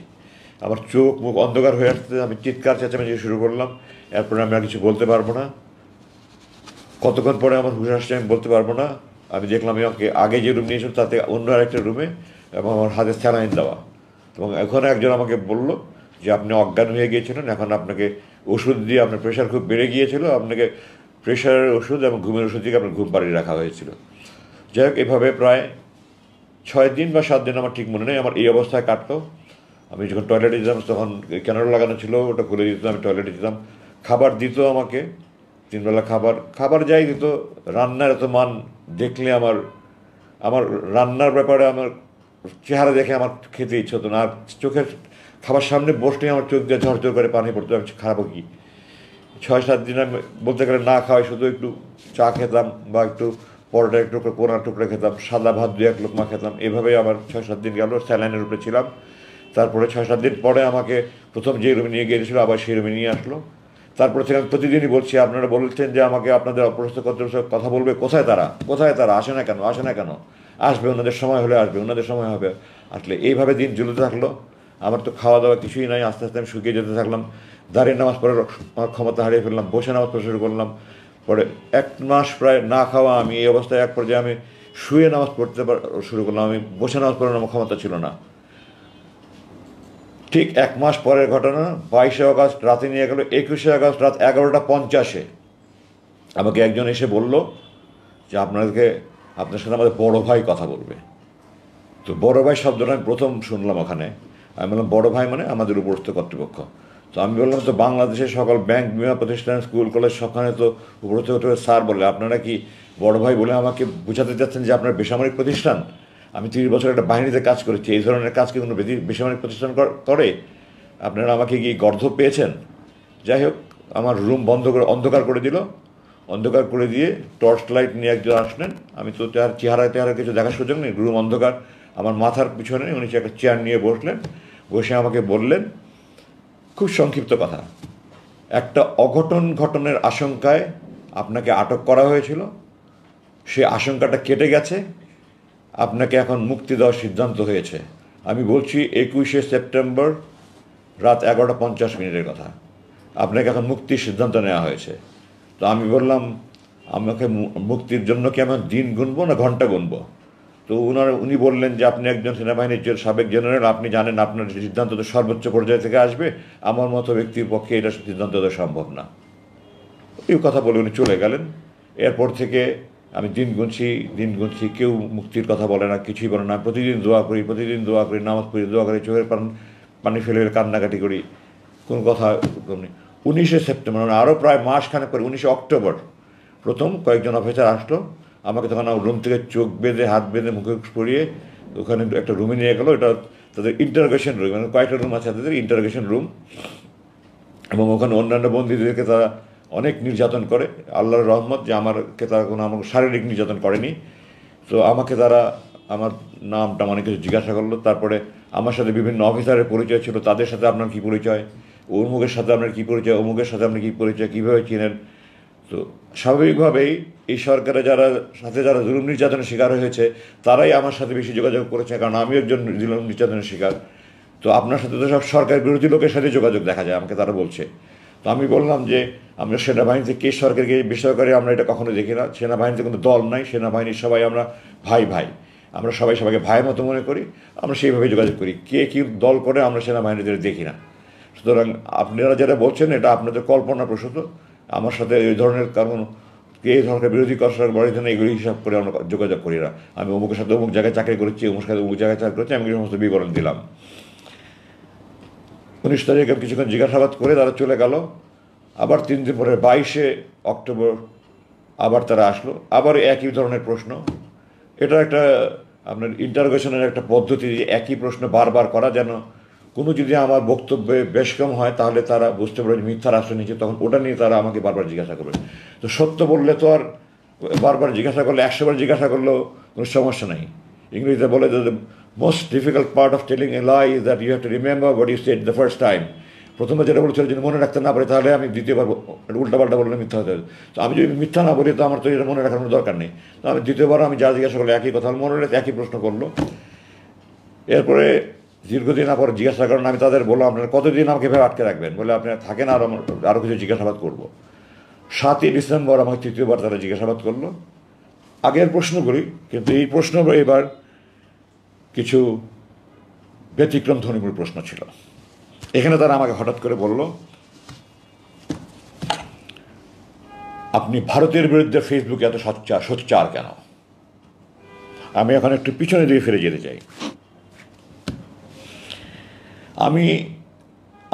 আমার চোখ মুখ অন্ধকার হয়ে আসতে, আমি চিৎকার চেঁচামেচি শুরু করলাম। এরপরে আমি আর কিছু বলতে পারবো না। কতক্ষণ পরে আমার হুশ আসছে আমি বলতে পারবো না। আমি দেখলাম আমাকে আগে যে রুম নিয়েছিল তাতে অন্য আরেকটা রুমে, এবং আমার হাতে স্যালাইন দেওয়া। এবং এখন একজন আমাকে বলল যে আপনি অজ্ঞান হয়ে গিয়েছিলেন, এখন আপনাকে ওষুধ দিয়ে, আপনার প্রেশার খুব বেড়ে গিয়েছিল, আপনাকে প্রেশারের ওষুধ এবং ঘুমের ওষুধ দিয়ে আপনার ঘুম পাড়িয়ে রাখা হয়েছিল। যাই হোক, এভাবে প্রায় 6 দিন বা 7 দিন আমার ঠিক মনে নেই আমার এই অবস্থায় কাটলো। আমি যখন টয়লেটে যেতাম তখন ক্যানাডা লাগানো ছিল, ওটা খুলে দিত, আমি টয়লেটে যেতাম। খাবার দিত আমাকে 3 বেলা খাবার যাই দিত, রান্নার এত মান দেখলে আমার রান্নার ব্যাপারে আমার চেহারা দেখে আমার খেতে ইচ্ছে হতো না। আর চোখের খাবার সামনে বসলে আমার চোখ দিয়ে ঝরঝর করে পানি পড়তো, আমি খারাপও কি। 6-7 দিন আমি বলতে গেলে না খাওয়াই, শুধু একটু চা খেতাম বা একটু পরোটা একটু পোনা টুকরা খেতাম, সাদা ভাত 2-1 লোকমা খেতাম। এভাবেই আমার 6-7 দিন গেল, স্যালাইনের উপরে ছিলাম। তারপরে 6-7 দিন পরে আমাকে প্রথম যে রুমে নিয়ে গিয়েছিল আবার সেই রুমে নিয়ে আসলো। তারপরে থেকে আমি প্রতিদিনই বলছি, আপনারা বলছেন যে আমাকে আপনাদের অপরস্থ কর্তৃপক্ষ কথা বলবে, কোথায় তারা আসে না কেন, আসবে, ওনাদের সময় হলে আসবে, ওনাদের সময় হবে। আসলে এইভাবে দিন ঝুলতে থাকলো। আমার তো খাওয়া দাওয়া কিছুই নাই। আস্তে আস্তে আমি শুকিয়ে যেতে থাকলাম। দাঁড়িয়ে নামাজ পড়ার আমার ক্ষমতা হারিয়ে ফেললাম, বসে নামাজ পড়া শুরু করলাম। পরে 1 মাস প্রায় না খাওয়া আমি, এই অবস্থায় এক পর্যায়ে আমি শুয়ে নামাজ পড়তে শুরু করলাম। আমি বসে নামাজ পড়ার আমার ক্ষমতা ছিল না। ঠিক 1 মাস পরের ঘটনা, 22শে আগস্ট রাতে নিয়ে গেল। 21শে আগস্ট রাত 11টা 50-এ আমাকে একজন এসে বলল যে আপনার সাথে আমাদের বড় ভাই কথা বলবে। তো বড় ভাই শব্দটা আমি প্রথম শুনলাম ওখানে। আমি বললাম বড় ভাই মানে আমাদের উপরস্থ কর্তৃপক্ষ। তো আমি বললাম তো বাংলাদেশের সকল ব্যাংক, বিমা প্রতিষ্ঠান, স্কুল কলেজ সবখানে তো উপরস্থ স্যার বলে, আপনারা কি বড় ভাই বলে আমাকে বোঝাতে চাচ্ছেন যে আপনার বেসামরিক প্রতিষ্ঠান? আমি 30 বছর একটা বাহিনীতে কাজ করেছি, এই ধরনের কাজ কি কোনো বেসামরিক প্রতিষ্ঠান করে? আপনারা আমাকে কি গর্ধব পেয়েছেন? যাই হোক, আমার রুম বন্ধ করে অন্ধকার করে দিল। অন্ধকার করে দিয়ে টর্চ লাইট নিয়ে একজন আসলেন। আমি তো তার চেহারা কিছু দেখার সুযোগ নেই, রুম অন্ধকার। আমার মাথার পিছনে উনি একটা চেয়ার নিয়ে বসলেন, বসে আমাকে বললেন খুব সংক্ষিপ্ত কথা, একটা অঘটন ঘটনের আশঙ্কায় আপনাকে আটক করা হয়েছিল, সে আশঙ্কাটা কেটে গেছে, আপনাকে এখন মুক্তি দেওয়ার সিদ্ধান্ত হয়েছে। আমি বলছি 21শে সেপ্টেম্বর রাত 11টা 50 কথা। আপনাকে এখন মুক্তির সিদ্ধান্ত নেওয়া হয়েছে। তো আমি বললাম আমাকে মুক্তির জন্য কি আমি দিন গুনবো না ঘন্টা গুনবো? তো উনি বললেন যে আপনি একজন সেনাবাহিনীর সাবেক জেনারেল, আপনি জানেন আপনার সিদ্ধান্ত তো সর্বোচ্চ পর্যায় থেকে আসবে, আমার মতো ব্যক্তির পক্ষে এটা সিদ্ধান্ত দেওয়া সম্ভব না। এই কথা বলে উনি চলে গেলেন। এরপর থেকে আমি দিন গুনছি, কেউ মুক্তির কথা বলে না, কিছুই বলে না। প্রতিদিন দোয়া করি, নামাজ পড়ি, দোয়া করি, চোখের পানি ফেলে কান্নাকাটি করি, কোনো কথা নেই। 19শে সেপ্টেম্বর মানে আরও প্রায় মাসখানেক পরে 19শে অক্টোবর প্রথম কয়েকজন অফিসার আসলো। আমাকে তখন আমার রুম থেকে চোখ বেঁধে, হাত বেঁধে, মুখে পরিয়ে ওখানে একটা রুমে নিয়ে গেলো। এটা তাদের ইন্টারোগেশন রুম, মানে কয়েকটা রুম আছে তাদের ইন্টারোগেশন রুম। এবং ওখানে অন্যান্য বন্দীদেরকে তারা অনেক নির্যাতন করে। আল্লাহর রহমত যে আমাকে তারা আমাকে শারীরিক নির্যাতন করেনি। তো আমাকে তারা আমার নামটা অনেক কিছু জিজ্ঞাসা করলো। তারপরে আমার সাথে বিভিন্ন অফিসারের পরিচয় ছিল, তাদের সাথে আপনার কী পরিচয়, অমুকের সাথে আপনার কী পরিচয়, অমুকের সাথে আপনার কী পরিচয়, কীভাবে চিনেন। তো স্বাভাবিকভাবেই এই সরকারে যারা জুলুম নির্যাতনের শিকার হয়েছে তারাই আমার সাথে বেশি যোগাযোগ করেছে, কারণ আমি একজন জুলুম নির্যাতনের শিকার। তো আপনার সাথে তো সব সরকার বিরোধী লোকের সাথে যোগাযোগ দেখা যায়, আমাকে তারা বলছে। তো আমি বললাম যে আমরা সেনাবাহিনীতে কে সরকারকে বেসরকারি আমরা এটা কখনো দেখি না। সেনাবাহিনীতে কোনো দল নাই, সেনাবাহিনীর সবাই আমরা ভাই, আমরা সবাইকে ভাইয়ের মতো মনে করি, আমরা সেইভাবে যোগাযোগ করি। কে কী দল করে আমরা সেনাবাহিনীদের দেখি না। সুতরাং আপনারা যেটা বলছেন এটা আপনাদের কল্পনাপ্রসূত। আমার সাথে এই ধরনের কারণ এই ধরনের বিরোধী করার বড় জন্য এগুলি হিসাব করে আমরা যোগাযোগ করি না। আমি অমুকের সাথে অমুক জায়গায় চাকরি করেছি, অমুক সাথে অমুক জায়গায় চাকরি করেছি, আমি এই সমস্ত বিবরণ দিলাম। 19 তারিখে কিছুক্ষণ জিজ্ঞাসাবাদ করে তারা চলে গেল। আবার 3 দিন পরে 22শে অক্টোবর আবার তারা আসলো, আবার একই ধরনের প্রশ্ন। এটা একটা আপনার ইন্টারোগেশনের একটা পদ্ধতি, একই প্রশ্ন বারবার করা, যেন কোনো যদি আমার বক্তব্যে বেশ কম হয় তাহলে তারা বুঝতে পারে মিথ্যার আশ্রয় নিচ্ছে, তখন ওটা নিয়ে তারা আমাকে বারবার জিজ্ঞাসা করবে। তো সত্য বললে তো আর বারবার জিজ্ঞাসা করলে, 100 বার জিজ্ঞাসা করলেও কোনো সমস্যা নাই। ইংরেজিতে বলে যে the most difficult part of telling a lie is that you have to remember what you said the first time. প্রথমে যেটা বলেছিল যদি মনে রাখতে না পারি তাহলে আমি দ্বিতীয়বার উল্টাপাল্টা বললে মিথ্যা হতে হবে। তো আমি যদি মিথ্যা না বলি তো আমার তো এটা মনে রাখার কোনো দরকার নেই। তো আমি দ্বিতীয়বার আমি যা জিজ্ঞাসা করলো একই কথা মনে রেখে একই প্রশ্ন করলো। এরপরে দীর্ঘদিন পর জিজ্ঞাসা করেন, আমি তাদের বললাম আপনারা কতদিন আমাকে এভাবে আটকে রাখবেন, বলে আপনারা থাকেন আর আরও কিছু জিজ্ঞাসাবাদ করবো। 7ই ডিসেম্বর আমাকে তৃতীয়বার তারা জিজ্ঞাসাবাদ করলো, আগের প্রশ্নগুলি, কিন্তু এই প্রশ্ন এবার কিছু ব্যতিক্রম ধর্মীয় প্রশ্ন ছিল। এখানে তারা আমাকে হঠাৎ করে বলল, আপনি ভারতের বিরুদ্ধে ফেসবুকে এত সোচ্চার কেন? আমি এখন একটু পিছনে দিয়ে ফিরে যেতে চাই। আমি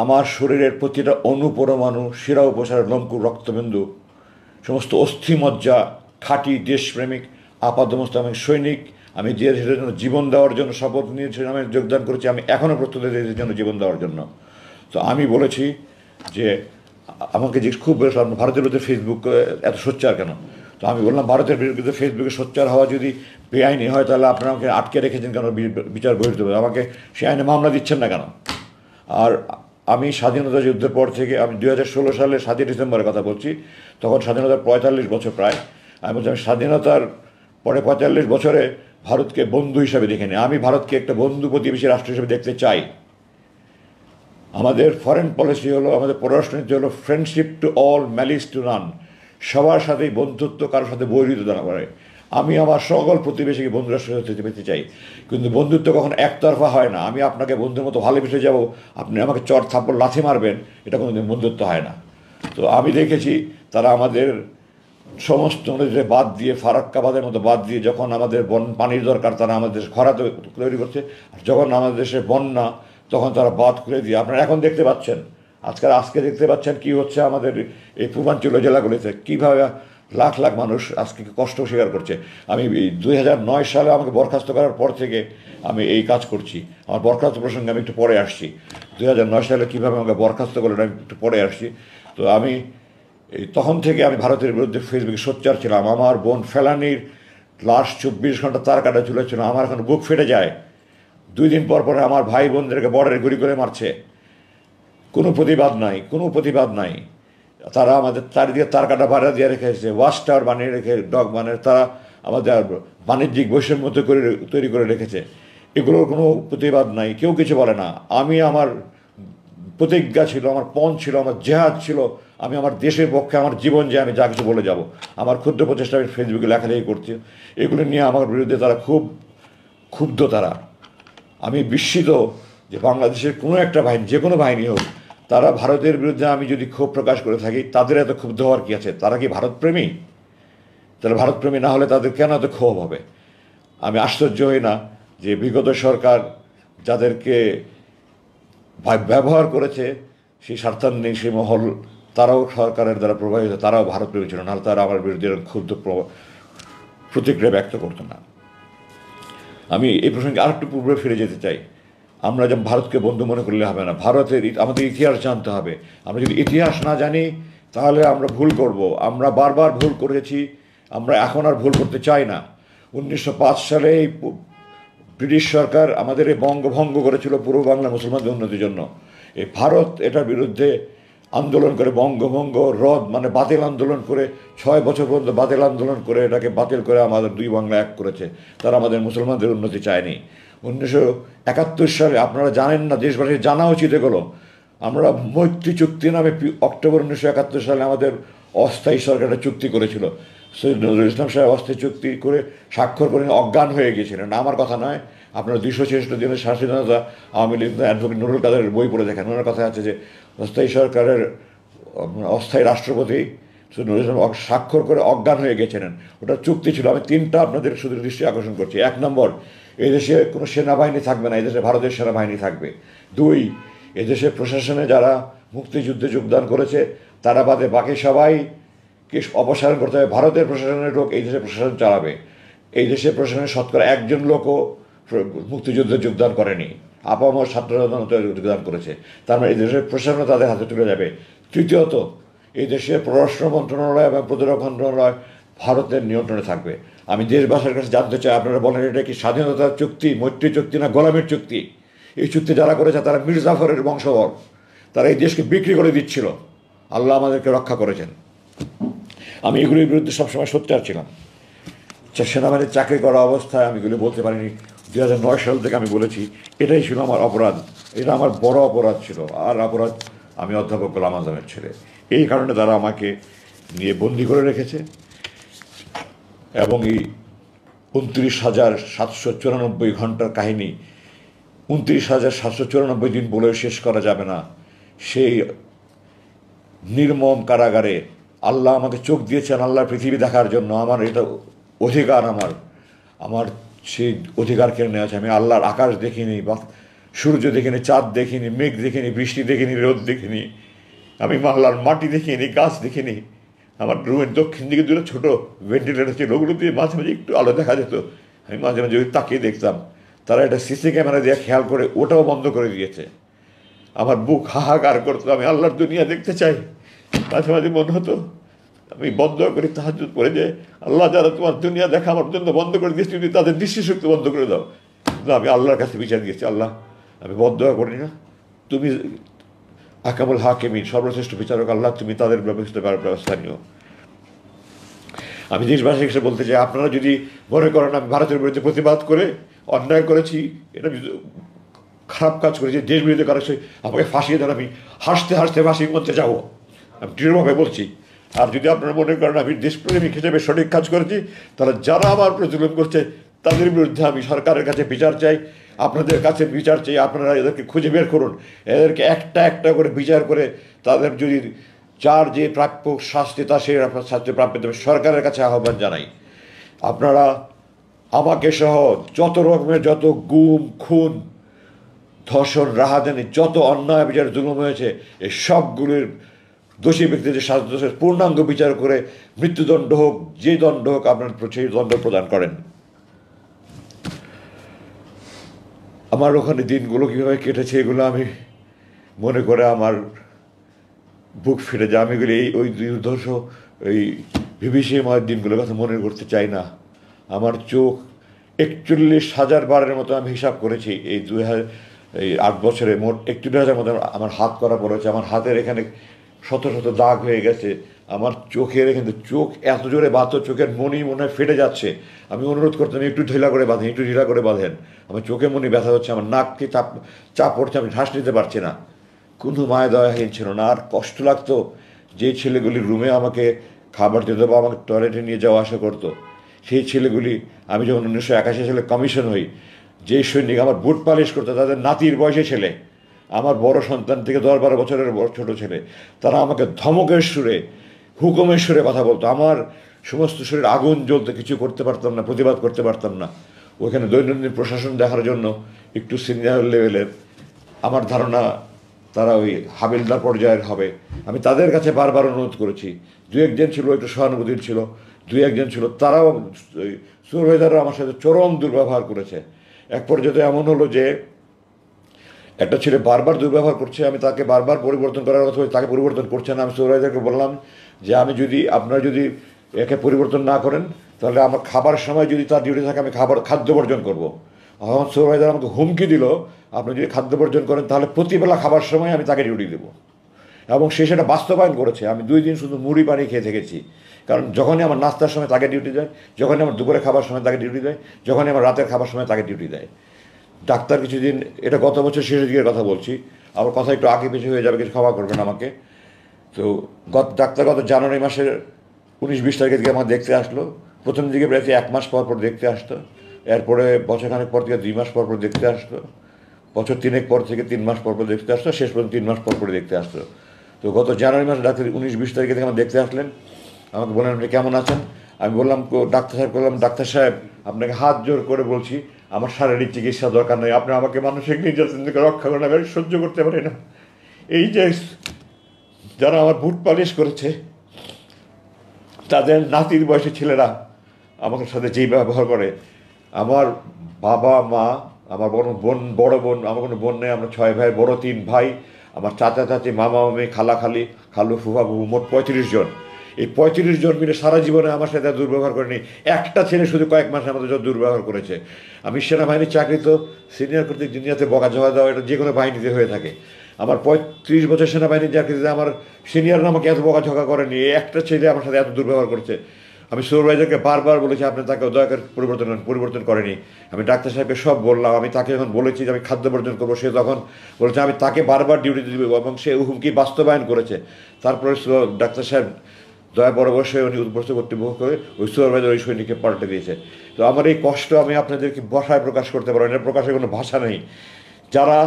আমার শরীরের প্রতিটা অনুপরমাণু, শিরা উপসারের লঙ্কুর রক্তবিন্দু, সমস্ত অস্থিমজ্জা, খাঁটি দেশপ্রেমিক আপাদমস্ত আমি সৈনিক, আমি দেশের জন্য জীবন দেওয়ার জন্য শপথ নিয়েছিলাম, আমি যোগদান করেছি, আমি এখনও প্রস্তুত দেশের জন্য জীবন দেওয়ার জন্য। তো আমি বলেছি যে আমাকে যে খুব বেশ ভারতের বিরুদ্ধে ফেসবুক এত সোচ্চার কেন? তো আমি বললাম ভারতের বিরুদ্ধে ফেসবুকে সোচ্চার হওয়া যদি বেআইনি হয় তাহলে আপনারা আমাকে আটকে রেখেছেন কেন, বিচার বহির্ভূত হবে, আমাকে সে আইনে মামলা দিচ্ছেন না কেন? আর আমি স্বাধীনতা যুদ্ধের পর থেকে, আমি 2016 সালে 7ই ডিসেম্বরের কথা বলছি, তখন স্বাধীনতার 45 বছর প্রায়। আমি বলছি আমি স্বাধীনতার পরে 45 বছরে ভারতকে বন্ধু হিসাবে দেখে নিই, আমি ভারতকে একটা বন্ধু প্রতিবেশী রাষ্ট্র হিসেবে দেখতে চাই। আমাদের ফরেন পলিসি হলো, আমাদের পররাষ্ট্রনীতি হলো friendship to all, malice two নান। সবার সাথেই বন্ধুত্ব, কারোর সাথে বৈরিতা না করে। আমি আমার সকল প্রতিবেশীকে বন্ধু রাষ্ট্র হতে পেতে চাই, কিন্তু বন্ধুত্ব কখনো একতরফা হয় না। আমি আপনাকে বন্ধুর মতো ভালোবেসে যাব, আপনি আমাকে চর থাপ্পড় লাথি মারবেন, এটা কোনোদিন বন্ধুত্ব হয় না। তো আমি দেখেছি তারা আমাদের সমস্ত নদীতে বাদ দিয়ে, ফারাক্কাবাদের মতো বাদ দিয়ে, যখন আমাদের পানির দরকার তারা আমাদের দেশে খরা তৈরি করছে, আর যখন আমাদের দেশে বন্যা তখন তারা বাদ করে দিয়ে, আপনারা এখন দেখতে পাচ্ছেন, আজকে দেখতে পাচ্ছেন কি হচ্ছে আমাদের এই পূর্বাঞ্চলীয় জেলাগুলিতে, কীভাবে লাখ লাখ মানুষ আজকে কষ্ট স্বীকার করছে। আমি 2009 সালে আমাকে বরখাস্ত করার পর থেকে আমি এই কাজ করছি। আমার বরখাস্ত প্রসঙ্গে আমি একটু পরে আসছি। 2009 সালে কীভাবে আমাকে বরখাস্ত করলেন আমি একটু পরে আসছি। তো আমি তখন থেকে আমি ভারতের বিরুদ্ধে ফেসবুকে সোচ্চার ছিলাম। আমার বোন ফেলানির লাশ 24 ঘন্টা তার কাটা ঝুলেছিল, আমার এখন বুক ফেটে যায়। 2 দিন পর পরে আমার ভাই বোনদেরকে বর্ডারে গুলি করে মারছে, কোনো প্রতিবাদ নাই, কোনো প্রতিবাদ নাই। তারা আমাদের চারিদিকে তার কাটা বাড়া দিয়ে রেখেছে, ওয়াচ টাওয়ার বানিয়ে রেখে তারা আমাদের বাণিজ্যিক বৈষম্য তৈরি করে রেখেছে। এগুলোর কোনো প্রতিবাদ নাই, কেউ কিছু বলে না। আমি আমার প্রতিজ্ঞা ছিল, আমার পণ ছিল, আমার জেহাদ ছিল, আমি আমার দেশের পক্ষে আমার জীবন যে আমি যা কিছু বলে যাব। আমার ক্ষুদ্র প্রচেষ্টা আমি ফেসবুকে লেখালেখি করছি, এগুলো নিয়ে আমার বিরুদ্ধে তারা খুব ক্ষুব্ধ। আমি বিস্মিত যে বাংলাদেশের কোনো একটা বাহিনী, যে কোনো বাহিনী হোক, তারা ভারতের বিরুদ্ধে আমি যদি ক্ষোভ প্রকাশ করে থাকি, তাদের এত ক্ষুব্ধ হওয়ার কী আছে? তারা কি ভারতপ্রেমী? তাহলে ভারতপ্রেমী না হলে তাদের কেন এত ক্ষোভ হবে? আমি আশ্চর্য হই না যে বিগত সরকার যাদেরকে ব্যবহার করেছে, সেই স্বার্থান্বেষী সেই মহল, তারাও সরকারের দ্বারা প্রভাবিত, তারাও ভারতপ্রেমী ছিল, নাহলে তারা আমার বিরুদ্ধে ক্ষুব্ধ প্রতিক্রিয়া ব্যক্ত করতো না। আমি এই প্রসঙ্গে আরেকটু পূর্বে ফিরে যেতে চাই। আমরা যেমন ভারতকে বন্ধু মনে করলে হবে না, আমাদের ইতিহাস জানতে হবে। আমরা যদি ইতিহাস না জানি তাহলে আমরা ভুল করব। আমরা বারবার ভুল করেছি, আমরা এখন আর ভুল করতে চাই না। 1905 সালে এই ব্রিটিশ সরকার আমাদের এই বঙ্গভঙ্গ করেছিল পূর্ব বাংলা মুসলমানদের উন্নতির জন্য। এই ভারত এটার বিরুদ্ধে আন্দোলন করে, বঙ্গভঙ্গ রদ মানে বাতিল আন্দোলন করে, 6 বছর পর্যন্ত বাতিল আন্দোলন করে এটাকে বাতিল করে আমাদের 2 বাংলা এক করেছে। তারা আমাদের মুসলমানদের উন্নতি চায়নি। 1971 সালে, আপনারা জানেন না, দেশবাসীর জানা উচিত এগুলো, আমরা মৈত্রী চুক্তি নামে অক্টোবর 1971 সালে আমাদের অস্থায়ী সরকার একটা চুক্তি করেছিল। সৈয়দ নজরুল ইসলাম সাহেব অস্থায়ী চুক্তি করে স্বাক্ষর করে অজ্ঞান হয়ে গিয়েছিলেন। আমার কথা নয়, আপনারা 266 দিনের স্বাধীনতা আওয়ামী লীগ অ্যাডভোকেট নুরুল কাদেরের বই পড়ে দেখেন। ওনার কথা আছে যে অস্থায়ী সরকারের অস্থায়ী রাষ্ট্রপতি সৈয়দ নজরুল ইসলাম স্বাক্ষর করে অজ্ঞান হয়ে গেছিলেন। ওটা চুক্তি ছিল। আমি 3টা আপনাদের শুধু দৃষ্টি আকর্ষণ করছি। 1 নম্বর, এই দেশে কোনো সেনাবাহিনী থাকবে না, এই দেশে ভারতের সেনাবাহিনী থাকবে। 2, এদেশের প্রশাসনে যারা মুক্তিযুদ্ধে যোগদান করেছে তারা বাদে বাকি সবাইকে অপসারণ করতে হবে। ভারতের প্রশাসনের লোক এই দেশের প্রশাসন চালাবে। এই দেশের প্রশাসনের শতকরা একজন লোকও মুক্তিযুদ্ধে যোগদান করেনি, আপামর ছাত্ররা যোগদান করেছে। তার মানে এই দেশের প্রশাসন তাদের হাতে তুলে যাবে। তৃতীয়ত, এই দেশের পররাষ্ট্র মন্ত্রণালয় এবং প্রতিরক্ষা মন্ত্রণালয় ভারতের নিয়ন্ত্রণে থাকবে। আমি দেশবাসীর কাছে জানতে চাই, আপনারা বলেন এটা কি স্বাধীনতার চুক্তি, মৈত্রী চুক্তি না গোলামের চুক্তি? এই চুক্তি যারা করেছে তারা মীর জাফরের বংশধর, তারা এই দেশকে বিক্রি করে দিচ্ছিল। আল্লাহ আমাদেরকে রক্ষা করেছেন। আমি এগুলির বিরুদ্ধে সবসময় সোচ্চার ছিলাম। সেনাবাহিনীর চাকরি করা অবস্থায় আমি এগুলি বলতে পারিনি। 2009 সাল থেকে আমি বলেছি, এটাই ছিল আমার অপরাধ, এটা আমার বড় অপরাধ ছিল। আর অপরাধ, আমি অধ্যাপক গোলাম আজমের ছেলে, এই কারণে তারা আমাকে নিয়ে বন্দি করে রেখেছে। এবং এই 29,794 ঘন্টার কাহিনী, 29,794 দিন বলে শেষ করা যাবে না। সেই নির্মম কারাগারে আল্লাহ আমাকে চোখ দিয়েছেন আল্লাহর পৃথিবী দেখার জন্য। আমার এটা অধিকার, আমার সেই অধিকার কেড়ে নেওয়া আছে। আমি আল্লাহর আকাশ দেখিনি, বা সূর্য দেখিনি, চাঁদ দেখিনি, মেঘ দেখিনি, বৃষ্টি দেখিনি, রোদ দেখিনি, আমি আল্লাহর মাটি দেখিনি, গাছ দেখিনি। আমার রুমের দক্ষিণ দিকে দুটো ছোটো ভেন্টিলেটার ছিল, ওগুলো দিয়ে মাঝে মাঝে একটু আলো দেখা যেত। আমি মাঝে মাঝে ওই তাকিয়ে দেখতাম। তারা একটা সিসি ক্যামেরা দিয়ে খেয়াল করে ওটাও বন্ধ করে দিয়েছে। আমার বুক হাহাকার করতো, আমি আল্লাহর দুনিয়া দেখতে চাই। মাঝে মাঝে মনে হতো আমি বন্ধ করি তাহাজ্জুদ পড়ে, যে আল্লাহ যারা তোমার দুনিয়া দেখা আমার জন্য বন্ধ করে দিয়েছে, তুমি তাদের দৃষ্টিশক্তি বন্ধ করে দাও। কিন্তু আমি আল্লাহর কাছে বিচার দিয়েছি, আল্লাহ আমি বন্ধ করি না, তুমি আকামুল হাকিমিন, সর্বশ্রেষ্ঠ বিচারক আল্লাহ, তুমি তাদের ব্যবস্থা নিও। আমি দেশবাসীর কাছে বলতে চাই, আপনারা যদি মনে করেন আমি ভারতের বিরুদ্ধে প্রতিবাদ করে অন্যায় করেছি, এটা খারাপ কাজ করেছি, দেশ বিরুদ্ধে করেছি, আমাকে ফাঁসিয়ে দেন, আমি হাসতে হাসতে ফাঁসির মধ্যে যাবো, আমি দৃঢ়ভাবে বলছি। আর যদি আপনারা মনে করেন আমি দেশপ্রেমিক হিসেবে সঠিক কাজ করেছি, তাহলে যারা আমার উপরে জুলুম করছে তাদের বিরুদ্ধে আমি সরকারের কাছে বিচার চাই, আপনাদের কাছে বিচার চাই। আপনারা এদেরকে খুঁজে বের করুন, এদেরকে একটা একটা করে বিচার করে তাদের যদি যার যে প্রাপ্য শাস্তি তা সে শাস্তি প্রাপ্য দেবে, সরকারের কাছে আহ্বান জানাই। আপনারা আমাকে সহ যত রকমের যত গুম, খুন, ধর্ষণ, রাহাজানি, যত অন্যায় বিচার জুলুম হয়েছে, এই সবগুলির দোষী ব্যক্তিদের শাস্তি পূর্ণাঙ্গ বিচার করে মৃত্যুদণ্ড হোক, যে দণ্ড হোক, আপনার সেই দণ্ড প্রদান করেন। আমার ওখানে দিনগুলো কীভাবে কেটেছে এগুলো আমি মনে করে আমার বুক ফেটে যায়। আমি এগুলি ওই দুর্ধর্ষ ওই বিভীষিকাময় দিনগুলোর কথা মনে করতে চাই না। আমার চোখ 41,000 বারের মতো আমি হিসাব করেছি এই 8 বছরে, মোট 41,000 মতো আমার হাত করা পড়েছে। আমার হাতের এখানে শত শত দাগ হয়ে গেছে। আমার চোখের এখানে চোখ এত জোরে বাঁধতো, চোখের মনি মনে হয় ফেটে যাচ্ছে। আমি অনুরোধ করতাম একটু ঢিলা করে বাঁধেন, একটু ঢিলা করে বাঁধেন। আমার চোখে মনি ব্যথা হচ্ছে, আমার নাককে চাপ পড়ছে, আমি শ্বাস নিতে পারছি না। কোনো মায়া দয়াহীন ছিল না। আর কষ্ট লাগতো যে ছেলেগুলির রুমে আমাকে খাবার দিত বা আমাকে টয়লেটে নিয়ে যাওয়া আসা করতো, সেই ছেলেগুলি, আমি যখন 1981 সালে কমিশন হই, যে সৈনিক আমার বুট পালিশ করতো, তাদের নাতির বয়সে ছেলে, আমার বড় সন্তান থেকে 10-12 বছরের ছোট ছেলে, তারা আমাকে ধমকের সুরে, হুকুমের সুরে কথা বলতো। আমার সমস্ত শরীর আগুন জ্বলতে, কিছু করতে পারতাম না, প্রতিবাদ করতে পারতাম না। ওখানে দৈনন্দিন প্রশাসন দেখার জন্য একটু সিনিয়র লেভেলের, আমার ধারণা তারা ওই হাবিলদার পর্যায়ের হবে। আমি তাদের কাছে বারবার অনুরোধ করেছি। 2-1 ছিল একটু সহানুভূতির ছিল, 2-1 ছিল, তারাও সুপারভাইজাররা আমার সাথে চরম দুর্ব্যবহার করেছে। এক পর্যায়ে এমন হলো যে একটা ছেলে বারবার দুর্ব্যবহার করছে, আমি তাকে বারবার পরিবর্তন করার কথা, তাকে পরিবর্তন করছে না। আমি সুপারভাইজারকে বললাম যে আপনারা যদি একে পরিবর্তন না করেন, তাহলে আমার খাবার সময় যদি তার ডিউটি থাকে, আমি খাদ্য বর্জন করবো। আমার সুপারভাইজার আমাকে হুমকি দিল, আপনি যদি খাদ্য বর্জন করেন তাহলে প্রতিবেলা খাবার সময় আমি তাকে ডিউটি দেবো। এবং সে সেটা বাস্তবায়ন করেছে। আমি 2 দিন শুধু মুড়ি পানি খেয়ে থেকেছি, কারণ যখনই আমার নাস্তার সময় তাকে ডিউটি দেয়, যখনই আমার দুপুরে খাবার সময় তাকে ডিউটি দেয়, যখনই আমার রাতের খাবার সময় তাকে ডিউটি দেয়। ডাক্তার কিছুদিন, এটা গত বছর শেষের দিকের কথা বলছি, আমার কথা একটু আগে পিছিয়ে হয়ে যাবে, কিছু ক্ষমা করবেন আমাকে। তো ডাক্তার গত জানুয়ারি মাসের 19-20 তারিখের দিকে আমার দেখতে আসলো। প্রথম দিকে প্রায় 1 মাস পর পর দেখতে আসতো, এরপরে বছরখানেক পর থেকে 2 মাস পর পর দেখতে আসতো, বছর 3 পর থেকে 3 মাস পর পর দেখতে আসতো, শেষ পর্যন্ত 3 মাস পর পরে দেখতে আসতো। তো গত জানুয়ারি মাসে ডাক্তার 19-20 তারিখে থেকে আমার দেখতে আসলেন, আমাকে বললেন আপনি কেমন আছেন। আমি বললাম ডাক্তার সাহেব, ডাক্তার সাহেব আপনাকে হাত জোর করে বলছি, আমার শারীরিক চিকিৎসা দরকার নেই, আপনি আমাকে মানসিক নির্যাতন থেকে রক্ষা করেন, আমি সহ্য করতে পারি না। এই যে যারা আমার বুট পালিশ করেছে, তাদের নাতির বয়সী ছেলেরা আমার সাথে যেই ব্যবহার করে, আমার বাবা মা, আমার বড় বোন, আমার কোনো বোন নেই, আমরা 6 ভাই, বড় 3 ভাই, আমার চাচা চাচি, মামা মামি, খালা খালি, খালু ফুফা ফুফু, মোট 35 জন। এই 35 জন মিলে সারা জীবনে আমার সাথে দুর্ব্যবহার করেনি। একটা ছেলে শুধু কয়েক মাসে আমাদের যত দুর্ব্যবহার করেছে। আমি সেনাবাহিনীর চাকরি তো সিনিয়র কর্তৃক দুনিয়াতে বকাঝকা দেওয়া, এটা যে কোনো বাহিনীতে হয়ে থাকে। আমার 35 বছর সেনাবাহিনীর চাকরিতে আমার সিনিয়ররা আমাকে এত বকাঝকা করেনি, এই একটা ছেলে আমার সাথে এত দুর্ব্যবহার করছে। আমি সুপারভাইজারকে বারবার বলেছি আপনি তাকে দয়া করে পরিবর্তন করেনি। আমি ডাক্তার সাহেবকে সব বললাম, আমি তাকে যখন বলেছি যে আমি খাদ্য বর্জন করবো, সে তখন বলেছে আমি তাকে বারবার ডিউটি দিব, এবং সে হুমকি বাস্তবায়ন করেছে। তারপরে ডাক্তার সাহেব দয়া পরবর্ষে উনি উদ্বস্ত কর্তৃপক্ষ করে ওই সুপারভাইজার ওই সৈনিককে পাল্টে দিয়েছে। তো আমার এই কষ্ট আমি আপনাদেরকে ভাষায় প্রকাশ করতে পারবো না, প্রকাশের কোনো ভাষা নেই। যারা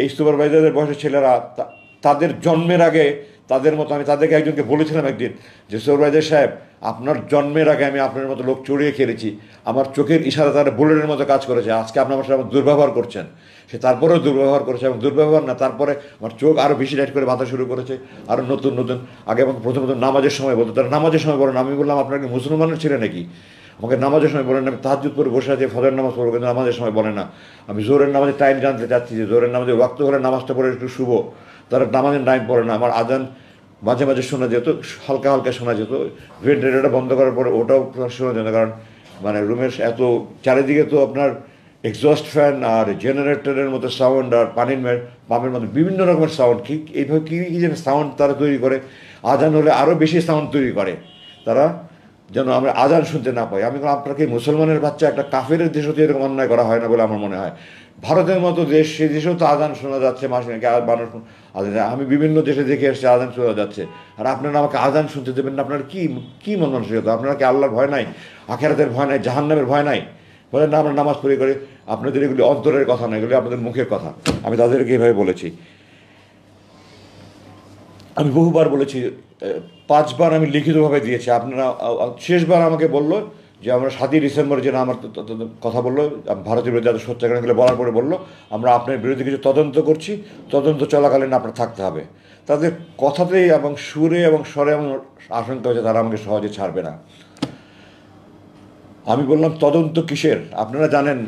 এই সুপারভাইজারদের বয়সের ছেলেরা, তাদের জন্মের আগে তাদের মতো, আমি তাদেরকে একজনকে বলেছিলাম একদিন যে সুপারভাইজার সাহেব, আপনার জন্মের আগে আমি আপনার মতো লোক চড়িয়ে খেলেছি, আমার চোখের ইশারা তারা বুলেটের মতো কাজ করেছে, আজকে আপনি আমার সাথে দুর্ব্যবহার করছেন। সে তারপরেও দুর্ব্যবহার করেছে, এবং দুর্ব্যবহার না, তারপরে আমার চোখ আরও বেশি লাইট করে বাঁধা শুরু করেছে, আরও নতুন নতুন। আগে আমাকে প্রথমত নামাজের সময় বলতো, তারা নামাজের সময় বলেন, আমি বললাম আপনার কি মুসলমানের ছেলে নাকি? আমাকে নামাজের সময় বলেন, আমি তাহাজ্জুদ করে বসে আছি, ফজর নামাজ পড়বো, কিন্তু নামাজের সময় বলে না। আমি জোহরের নামাজের টাইম জানতে চাচ্ছি যে জোহরের নামাজে ওয়াক্ত হলে নামাজটা পড়ে একটু শুভ, তারা নামাজের টাইম পড়ে না। আমার আজান মাঝে মাঝে শোনা যেত, হালকা হালকা শোনা যেত, ভেন্টিলেটরটা বন্ধ করার পরে ওটাও শোনা যেত, কারণ মানে রুমের এত চারিদিকে তো আপনার এক্সস্ট ফ্যান আর জেনারেটরের মতো সাউন্ড, আর পাম্পের মধ্যে বিভিন্ন রকমের সাউন্ড, কি এইভাবে কী কী যেন সাউন্ড তারা তৈরি করে। আজান হলে আরও বেশি সাউন্ড তৈরি করে তারা, যেন আমরা আজান শুনতে না পাই। আমি আপনাকে মুসলমানের বাচ্চা, একটা কাফের দেশও তো এরকম অন্যায় করা হয় না বলে আমার মনে হয়। ভারতের মতো দেশ, সে দেশেও তো আজান শোনা যাচ্ছে মাসে মানুষ আজান, আমি বিভিন্ন দেশে দেখে এসেছি আজান শোনা যাচ্ছে, আর আপনারা আমাকে আজান শুনতে দেবেন না? আপনার কি মন মানসিকতা? আপনারা কি আল্লাহর ভয় নাই, আখেরাতের ভয় নাই, জাহান্নামের ভয় নাই? বলেন না আমরা নামাজ পড়ি করে, আপনাদের এগুলি অন্তরের কথা না, এগুলি আপনাদের মুখের কথা। আমি তাদেরকে এভাবে বলেছি, আমি বহুবার বলেছি, 5 বার আমি লিখিতভাবে দিয়েছি। আপনারা শেষবার আমাকে বললো যে আমরা 7ই ডিসেম্বর যেন আমার কথা বললো, ভারতের বিরুদ্ধে এত সত্যাগ্রহগুলো বলার পরে বললো আমরা আপনার বিরুদ্ধে কিছু তদন্ত করছি, তদন্ত চলাকালীন আপনার থাকতে হবে। তাদের কথাতেই এবং সুরে এবং স্বরে এমন আশঙ্কা হয়েছে তারা আমাকে সহজে ছাড়বে না। আমি বললাম তদন্ত কিসের? আপনারা জানেন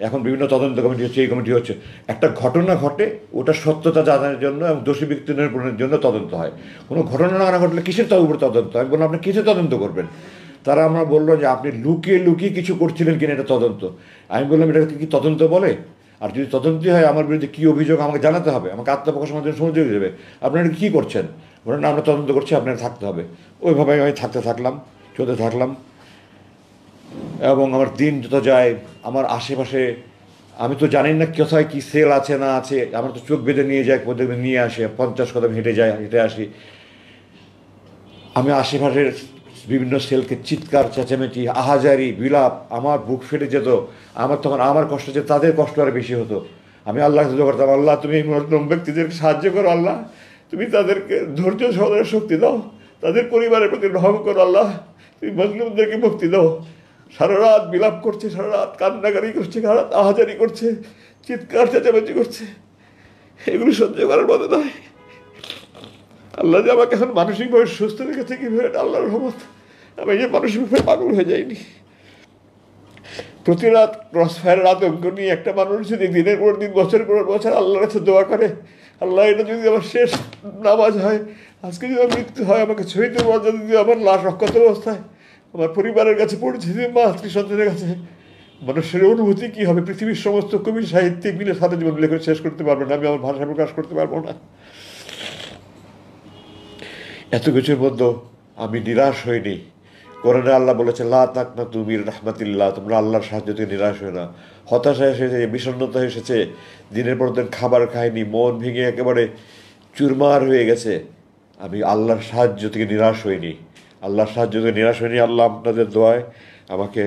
এখন বিভিন্ন তদন্ত কমিটি হচ্ছে, এই কমিটি হচ্ছে। একটা ঘটনা ঘটে, ওটা সত্যতা জানার জন্য এবং দোষী ব্যক্তি নিরূপণের জন্য তদন্ত হয়। কোনো ঘটনা না ঘটলে কিসের উপর তদন্ত? আমি বললাম আপনি কিসে তদন্ত করবেন? তারা আমরা বললো যে আপনি লুকিয়ে লুকিয়ে কিছু করছিলেন কিনা এটা তদন্ত। আমি বললাম এটাকে কি তদন্ত বলে? আর যদি তদন্তই হয় আমার বিরুদ্ধে কী অভিযোগ আমাকে জানাতে হবে, আমাকে আত্মপ্রকাশের মাধ্যমে সুযোগ দেবে। আপনারা কী করছেন? বলেন না আমরা তদন্ত করছি, আপনার থাকতে হবে। ওইভাবে আমি চলতে থাকলাম। এবং আমার দিন যত যায়, আমার আশেপাশে আমি তো জানি না কোথায় কী সেল আছে না আছে, আমার তো চোখ বেঁধে নিয়ে যায়, কোথাও নিয়ে আসে, 50 কদম হেঁটে আসি। আমি আশেপাশের বিভিন্ন সেলকে চিৎকার চেঁচামেচি, আহাজারি, বিলাপ, আমার বুক ফেটে যেত। আমার তখন আমার কষ্ট যে তাদের কষ্ট আর বেশি হতো। আমি আল্লাহকে দোয়া করতাম, আল্লাহ তুমি এই মজলুম ব্যক্তিদেরকে সাহায্য করো, আল্লাহ তুমি তাদেরকে ধৈর্য সহকারে শক্তি দাও, তাদের পরিবারের প্রতি রহম করো, আল্লাহ তুমি মজলুমদেরকে মুক্তি দাও। সারা রাত বিলাপ করছে, সারা রাত কান্নাকারি করছে, সারা রাত আহাজারি করছে, চিৎকার চেঁচামেচি করছে, এগুলো সহ্য করার মতো নয়। আল্লাহ যে আমাকে এখন মানসিকভাবে সুস্থ রেখেছে কীভাবে, আল্লাহর রহমত। আমি যে মানসিকভাবে পাগল হয়ে যাইনি। প্রতি রাত ক্রস ফায়ারের আতঙ্ক নিয়ে একটা মানুষ যদি দিনের পর দিন, বছরের পর বছর আল্লাহর কাছে দোয়া করে, আল্লাহ এটা যদি আমার শেষ নামাজ হয়, আজকে যদি আমার মৃত্যু হয়, আমাকে শহীদ মর্যাদা যদি আমার লাশ রক্ষত অবস্থায় আমার পরিবারের কাছে পৌঁছে দিয়ে মাতৃ সন্তানের কাছে, মানুষের অনুভূতি কী হবে? পৃথিবীর সমস্ত কবি সাহিত্যিক মিলে সারা জীবন লেখা শেষ করতে পারবো না, আমি আমার ভাষা প্রকাশ করতে পারবো না। এত কিছুর মধ্যে আমি নিরাশ হইনি। কোরআনে আল্লাহ বলেছে লা তাকনাতু মির রাহমাতিল্লাহ, তোমরা আল্লাহর সাহায্য থেকে নিরাশ হয়ে না। হতাশা এসেছে, বিষণ্ণতা এসেছে, দিনের পর দিন খাবার খাইনি, মন ভেঙে একেবারে চুরমার হয়ে গেছে, আমি আল্লাহর সাহায্য থেকে নিরাশ হইনি। আল্লাহর সাহায্য থেকে নিরাশ হয়নি। আল্লাহ আপনাদের দোয়ায় আমাকে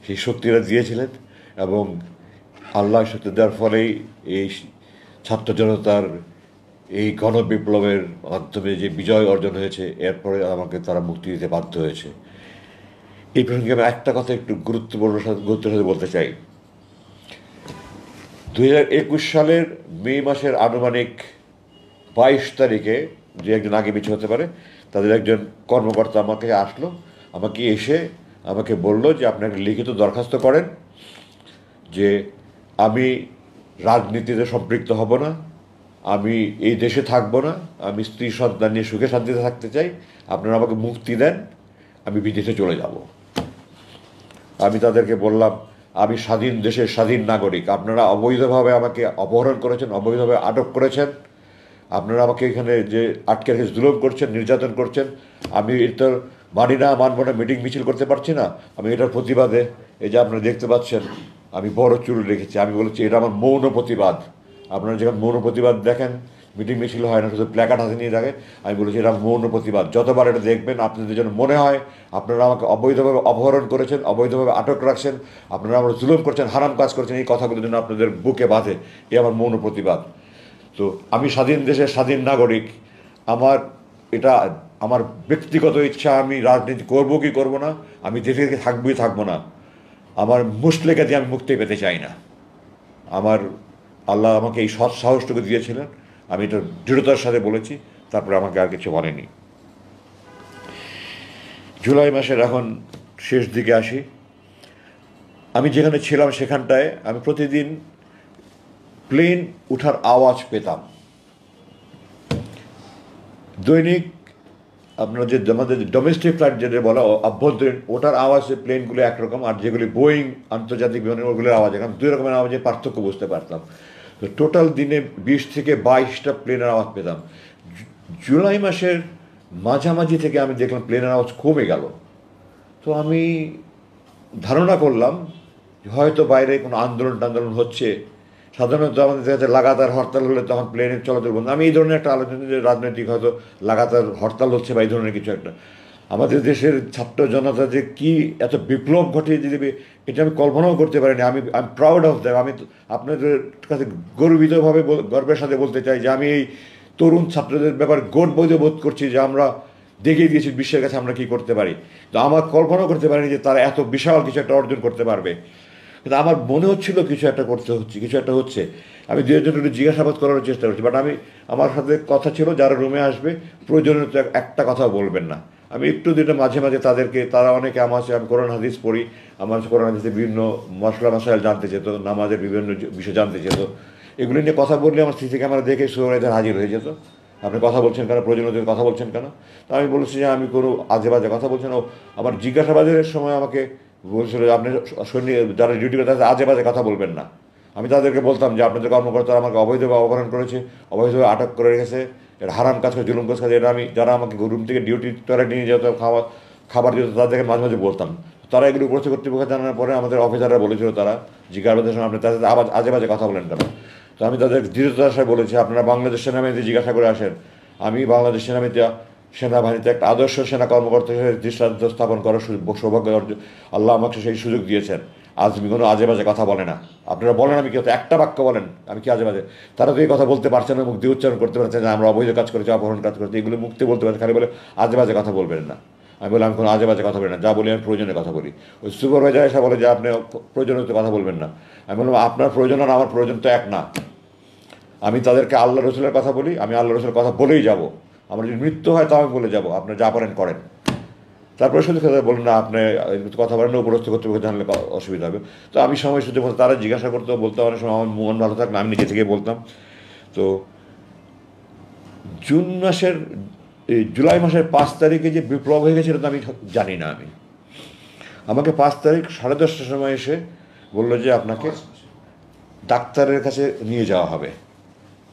সেই শক্তিটা দিয়েছিলেন, এবং আল্লাহ শক্তি দেওয়ার ফলেই এই ছাত্র জনতার এই গণবিপ্লবের মাধ্যমে যে বিজয় অর্জন হয়েছে, এরপরে আমাকে তারা মুক্তি দিতে বাধ্য হয়েছে। এই প্রসঙ্গে আমি একটা কথা একটু গুরুত্বের সাথে বলতে চাই। 2021 সালের মে মাসের আনুমানিক 22 তারিখে, যে একজন আগে পিছিয়ে হতে পারে, তাদের একজন কর্মকর্তা আমাকে আসলো, আমাকে এসে আমাকে বলল যে আপনি একটা লিখিত দরখাস্ত করেন যে আমি রাজনীতিতে সম্পৃক্ত হব না, আমি এই দেশে থাকবো না, আমি স্ত্রী সন্তান নিয়ে সুখে শান্তিতে থাকতে চাই, আপনারা আমাকে মুক্তি দেন, আমি বিদেশে চলে যাব। আমি তাদেরকে বললাম আমি স্বাধীন দেশের স্বাধীন নাগরিক, আপনারা অবৈধভাবে আমাকে অপহরণ করেছেন, অবৈধভাবে আটক করেছেন, আপনারা আমাকে এখানে যে আটকে রেখে জুলুম করছেন, নির্যাতন করছেন, আমি এটা মানি না, মানব না, মিটিং মিছিল করতে পারছি না। আমি এটার প্রতিবাদে, এই যে আপনারা দেখতে পাচ্ছেন আমি বড় চুল রেখেছি, আমি বলেছি এটা আমার মৌন প্রতিবাদ। আপনারা যখন মৌন প্রতিবাদ দেখেন, মিটিং মিছিল হয় না, শুধু প্ল্যাকার্ড হাতে নিয়ে থাকে, আমি বলেছি এটা মৌন প্রতিবাদ। যতবার এটা দেখবেন আপনাদের যেন মনে হয় আপনারা আমাকে অবৈধভাবে অপহরণ করেছেন, অবৈধভাবে আটক রাখছেন, আপনারা আমার জুলুম করছেন, হারাম কাজ করছেন, এই কথাগুলো যেন আপনাদের বুকে বাঁধে, এই আমার মৌন প্রতিবাদ। তো আমি স্বাধীন দেশের স্বাধীন নাগরিক, এটা আমার ব্যক্তিগত ইচ্ছা, আমি রাজনীতি করবো কি করবো না, আমি দেশে থাকবোই থাকবো না, আমার মুসলেকে দিয়ে আমি মুক্তি পেতে চাই না। আমার আল্লাহ আমাকে এই সৎ সাহসটুকু দিয়েছিলেন, আমি এটা দৃঢ়তার সাথে বলেছি, তারপরে আমাকে আর কিছু বলেনি। জুলাই মাসের এখন শেষ দিকে আসি। আমি যেখানে ছিলাম সেখানটায় আমি প্রতিদিন প্লেন ওঠার আওয়াজ পেতাম। দৈনিক আপনার যে আমাদের ডোমেস্টিক ফ্লাইট যেটা বলা অভ্যন্তরীণ, ওটার আওয়াজে প্লেনগুলো একরকম, আর যেগুলি বোয়িং আন্তর্জাতিক বিমানের ওগুলোর আওয়াজ এখন দুই রকমের আওয়াজে পার্থক্য বুঝতে পারতাম। তো টোটাল দিনে 20 থেকে 22টা প্লেনের আওয়াজ পেতাম। জুলাই মাসের মাঝামাঝি থেকে আমি দেখলাম প্লেনের আওয়াজ কমে গেল। তো আমি ধারণা করলাম হয়তো বাইরে কোনো আন্দোলন হচ্ছে। সাধারণত আমাদের দেখা যায় লাগাতার হরতাল হলে তখন প্লেনের চলাচল বন্ধ। আমি এই ধরনের একটা আলোচনা যে রাজনৈতিক হয়তো লাগাতার হরতাল হচ্ছে বা এই ধরনের কিছু একটা, আমাদের দেশের ছাত্র জনতা যে কী এত বিপ্লব ঘটিয়ে দেবে এটা আমি কল্পনাও করতে পারিনি। আমি প্রাউড অফ দ্যাম। আমি আপনাদের কাছে গর্বিতভাবে গর্বের সাথে বলতে চাই যে আমি এই তরুণ ছাত্রদের ব্যাপারে গর্ববোধ বোধ করছি যে আমরা দেখিয়ে দিয়েছি বিশ্বের কাছে আমরা কী করতে পারি। তো আমার কল্পনাও করতে পারিনি যে তারা এত বিশাল কিছু একটা অর্জন করতে পারবে। কিন্তু আমার মনে হচ্ছিল কিছু একটা করতে হচ্ছে, কিছু একটা হচ্ছে। আমি দু একজন একটু জিজ্ঞাসাবাদ করার চেষ্টা করছি, বাট আমার সাথে কথা ছিল যারা রুমে আসবে প্রয়োজনীয় একটা কথা বলবেন না। আমি একটু দুটো মাঝে মাঝে তারা অনেকে আমার কাছে, আমি কোরআন হাদিস পড়ি, আমার কোরআন হাদিসে বিভিন্ন মশাইল জানতে চেত, নামাজের বিভিন্ন বিষয় জানতে চেত। এগুলি নিয়ে কথা বললে আমার সিসি ক্যামেরা দেখে সুরাইদের হাজির হয়ে যেত। আপনি কথা বলছেন কেন, প্রয়োজনীয় কথা বলছেন কেন? তো আমি বলেছি যে আমি কোনো আজে বাজে কথা বলছি না। আমার জিজ্ঞাসাবাদের সময় আমাকে বলছিল যে আপনি সৈনিক যারা ডিউটি করে তাদের আজে বাজে কথা বলবেন না। আমি তাদেরকে বলতাম যে আপনাদের কর্মকর্তারা আমাকে অবৈধভাবে অপহরণ করেছে, অবৈধভাবে আটক করে রেখেছে, এটা হারাম কাজ করে, জুলুম কাজ করে। এটা আমি যারা আমাকে রুম থেকে ডিউটি করে নিয়ে যেত, খাবার দিত, তাদেরকে মাঝে মাঝে বলতাম। তারা এগুলো করেছে কর্তৃপক্ষ জানানোর পরে আমাদের অফিসাররা বলেছিল, তারা জিজ্ঞাসাবাদের সময় আপনি তাদের আজে বাজে কথা বলেন কেন? তো আমি তাদের দৃঢ়তার সাথে বলেছি আপনারা বাংলাদেশ সেনাবাহিনীতে জিজ্ঞাসা করে আসেন। আমি বাংলাদেশ সেনাবাহিনীতে একটা আদর্শ সেনা কর্মকর্তা হিসেবে দৃষ্টান্ত স্থাপন করার সৌভাগ্য অর্জন আল্লাহ আমাকে সেই সুযোগ দিয়েছেন। আমি কোনো আজে বাজে কথা বলে না। আপনারা বলেন আমি কি হতো একটা বাক্য বলেন আমি কি আজে বাজে? তারা তো এই কথা বলতে পারছে না, মুখ দিয়ে উচ্চারণ করতে পারছে না, আমরা অবৈধ কাজ করেছি, অপহরণ কাজ করেছি, এগুলো মুক্তি বলতে পারছে, খালি বলে আজে বাজে কথা বলবেন না। আমি বললাম আমি কোনো আজে বাজে কথা বলি না, যা বলি আমি প্রয়োজনে কথা বলি। ওই সুপারভাইজার এসে বলে যে আপনি প্রয়োজনীয় কথা বলবেন না। আমি বললাম আপনার প্রয়োজন আর আমার প্রয়োজন তো এক না। আমি তাদেরকে আল্লাহ রসুলের কথা বলি, আমি আল্লাহ রসুলের কথা বলেই যাব। আমার যদি মৃত্যু হয় তাও আমি বলে যাবো, আপনার যা পারেন করেন। তারপরে শুধু কথা বলুন না আপনি কথা বলেন না, উপরস্থ কর্তৃপক্ষ জানলে অসুবিধা হবে। তো আমি সময় সুযোগ মতো তারা জিজ্ঞাসা করতো, বলতাম, অনেক সময় আমার মন ভালো থাকলে আমি নিজে থেকে বলতাম। তো জুলাই মাসের 5 তারিখে যে বিপ্লব হয়ে গেছে এটা তো আমি জানি না। আমাকে 5 তারিখ 10:30টার সময় এসে বললো যে আপনাকে ডাক্তারের কাছে নিয়ে যাওয়া হবে।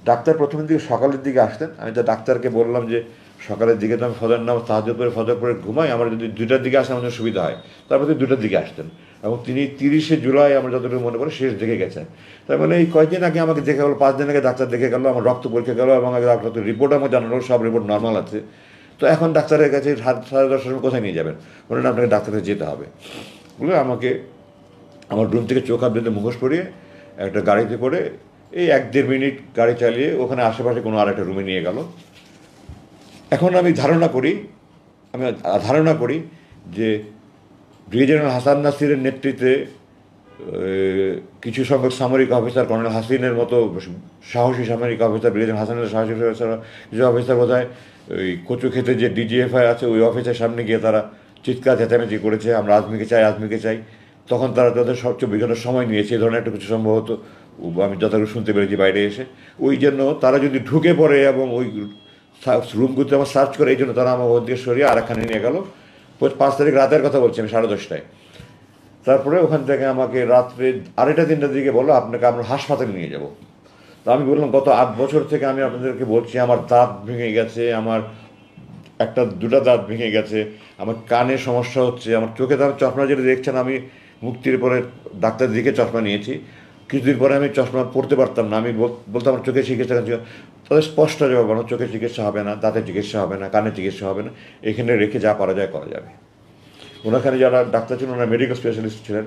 ডাক্তার প্রথমের দিকে সকালের দিকে আসতেন। আমি তো ডাক্তারকে বললাম যে সকালের দিকে তো আমি ফজর নামাজ তাহাজ্জুদ করে ফজর করে ঘুমাই, আমার যদি 2টার দিকে আসে আমার সুবিধা হয়। তারপর তিনি 2টার দিকে আসতেন এবং তিনি 30শে জুলাই আমরা যতটুকু মনে করি শেষ দেখে গেছেন। তার মানে এই কয়েকদিন আগে আমাকে দেখে গেলো, 5 দিন আগে ডাক্তার দেখে গেলো, আমার রক্ত পরীক্ষা গেলো এবং ডাক্তার রিপোর্ট আমাকে জানালো সব রিপোর্ট নর্মাল আছে। তো এখন ডাক্তারের কাছে 10:30টার সময় কোথায় নিয়ে যাবেন? বলেন আপনাকে ডাক্তারের যেতে হবে। বলে আমাকে আমার রুম থেকে চোখ হাত বেঁধে মুখোশ পরিয়ে একটা গাড়িতে করে এই 1-1.5 মিনিট গাড়ি চালিয়ে ওখানে আশেপাশে কোনো আরেকটা রুমে নিয়ে গেল। এখন আমি ধারণা করি যে ব্রিগেডিয়ার জেনারেল হাসান নাসিরের নেতৃত্বে কিছু সংখ্যক সামরিক অফিসার, কর্নেল হাসিনের মতো সাহসী সামরিক অফিসার, ব্রিগেডিয়ার হাসানের সাহসী অফিসার, কিছু অফিসার বোধহয় ওই কচু খেতে যে ডিজিএফআই আছে ওই অফিসের সামনে গিয়ে তারা চিৎকার চেঁচামেচি করেছে, আমরা আজমিকে চাই, আজমিকে চাই। তখন তারা তাদের সবচেয়ে বিঘ্ন সময় নিয়েছে, এই ধরনের একটা কিছু সম্ভবত আমি যতটুকু শুনতে পেরেছি বাইরে এসে। ওই জন্য তারা যদি ঢুকে পড়ে এবং ওই রুমগুলোতে আমার সার্চ করে, এই জন্য তারা আমার ওর দিকে সরিয়ে আরেকখানে নিয়ে গেল। 5 তারিখ রাতের কথা বলছি আমি, 10:30টায়। তারপরে ওখান থেকে আমাকে রাত্রে 2:30-3টার দিকে বললো আপনাকে আমরা হাসপাতালে নিয়ে যাব। তো আমি বললাম গত 8 বছর থেকে আমি আপনাদেরকে বলছি আমার দাঁত ভেঙে গেছে, আমার দুটা দাঁত ভেঙে গেছে, আমার কানে সমস্যা হচ্ছে, আমার চোখে দাঁত, চশমা যেটা দেখছেন আমি মুক্তির পরে ডাক্তার দিকে চশমা নিয়েছি, কিছুদিন পরে আমি চশমা পড়তে পারতাম না। আমি বলতাম আমার চোখের চিকিৎসা, তাদের স্পষ্ট জবাব, আমার চোখের চিকিৎসা হবে না, দাঁতের চিকিৎসা হবে না, কানের চিকিৎসা হবে না, এখানে রেখে যা করা যায় করা যাবে। ওনাখানে যারা ডাক্তার ছিলেন ওনারা মেডিকেল স্পেশালিস্ট ছিলেন।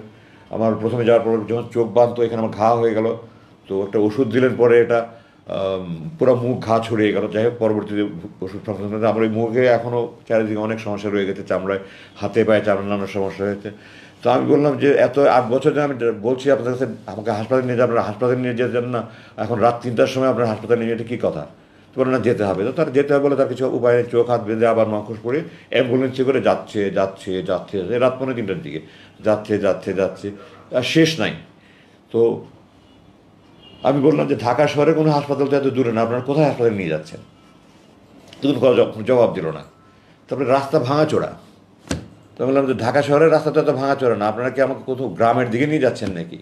আমার প্রথমে যাওয়ার পর যখন চোখ বাঁধতো এখানে আমার ঘা হয়ে গেল, তো একটা ওষুধ দিলেন, পরে এটা পুরো মুখ ঘা ছড়িয়ে গেল। যাই হোক, পরবর্তীতে ওষুধ সংশোধন, আমার ওই মুখে এখনও চারিদিকে অনেক সমস্যা রয়ে গেছে, চামড়ায়, হাতে পায়ে চামড়া নানান সমস্যা হয়েছে। তো আমি বললাম যে এত 8 বছর ধরে আমি বলছি আপনাদের কাছে আমাকে হাসপাতালে নিয়ে যান, আপনারা হাসপাতালে নিয়ে যেতেন না, এখন রাত 3টার সময় আপনার হাসপাতালে নিয়ে যেতে কী কথা? তো বলে না যেতে হবে। তো তার যেতে হবে বলে তার কিছু উপায় নেই, চোখ হাত বেঁধে আবার মুখোশ পরে অ্যাম্বুলেন্সে করে যাচ্ছে রাত 2:45-3টার দিকে যাচ্ছে আর শেষ নাই। তো আমি বললাম যে ঢাকা শহরে কোনো হাসপাতাল তো এত দূরে না, আপনারা কোথায় হাসপাতালে নিয়ে যাচ্ছেন? কিন্তু জবাব দিল না। তারপরে রাস্তা ভাঙাচোরা। তো বললাম যে ঢাকা শহরের রাস্তা তো এত ভাঙাচোরা না, আপনারা কি আমাকে কোথাও গ্রামের দিকে নিয়ে যাচ্ছেন নাকি?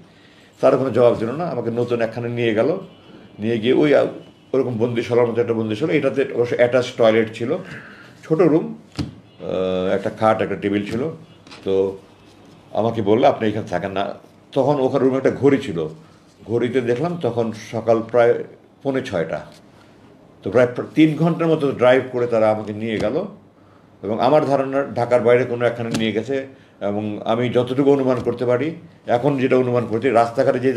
তারও কোনো জবাব দিল না। আমাকে নতুন একখানে নিয়ে গেল, নিয়ে গিয়ে ওরকম বন্দিশালার মতো একটা বন্দিশালা, এটাতে অবশ্য অ্যাটাচ টয়লেট ছিল, ছোটো রুম, একটা খাট, একটা টেবিল ছিল। তো আমাকে বললো আপনি এখানে থাকেন না। তখন ওখানে রুমে একটা ঘড়ি ছিল, ঘড়িতে দেখলাম তখন সকাল প্রায় 5:45। তো প্রায় 3 ঘন্টার মতো ড্রাইভ করে তারা আমাকে নিয়ে গেল, এবং আমার ধারণা ঢাকার বাইরে কোনো একখানে নিয়ে গেছে। এবং আমি যতটুকু অনুমান করতে পারি, এখন যেটা অনুমান করছি, রাস্তাঘাটে যে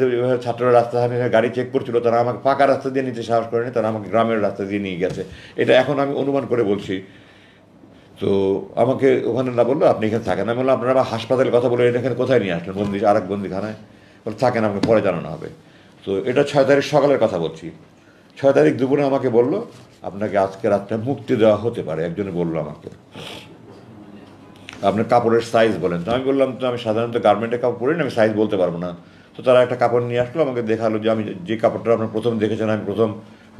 ছাত্ররা রাস্তাঘাটে গাড়ি চেক করছিল তারা আমাকে পাকা রাস্তা দিয়ে নিতে সাহস করেনি, তারা আমাকে গ্রামের রাস্তা দিয়ে নিয়ে গেছে, এটা এখন আমি অনুমান করে বলছি। তো আমাকে ওখানে না বললো আপনি এখানে থাকেন। আমি বললাম আপনারা আমার হাসপাতালের কথা বলে এখানে কোথায় নিয়ে আসলেন? আরেক বন্দিখানায়। বলে থাকেন, আমাকে পরে জানানো হবে। তো এটা 6 তারিখ সকালের কথা বলছি। 6 তারিখ দুপুরে আমাকে বললো আপনাকে আজকে রাতটা মুক্তি দেওয়া হতে পারে। একজনে বললো আমাকে আপনার কাপড়ের সাইজ বলেন। তো আমি বললাম তো আমি সাধারণত গার্মেন্টের কাপড় পরি না, আমি সাইজ বলতে পারবো না। তো তারা একটা কাপড় নিয়ে আসলো, আমাকে দেখালো যে আমি যে কাপড়টা আপনার প্রথম দেখেছেন, আমি প্রথম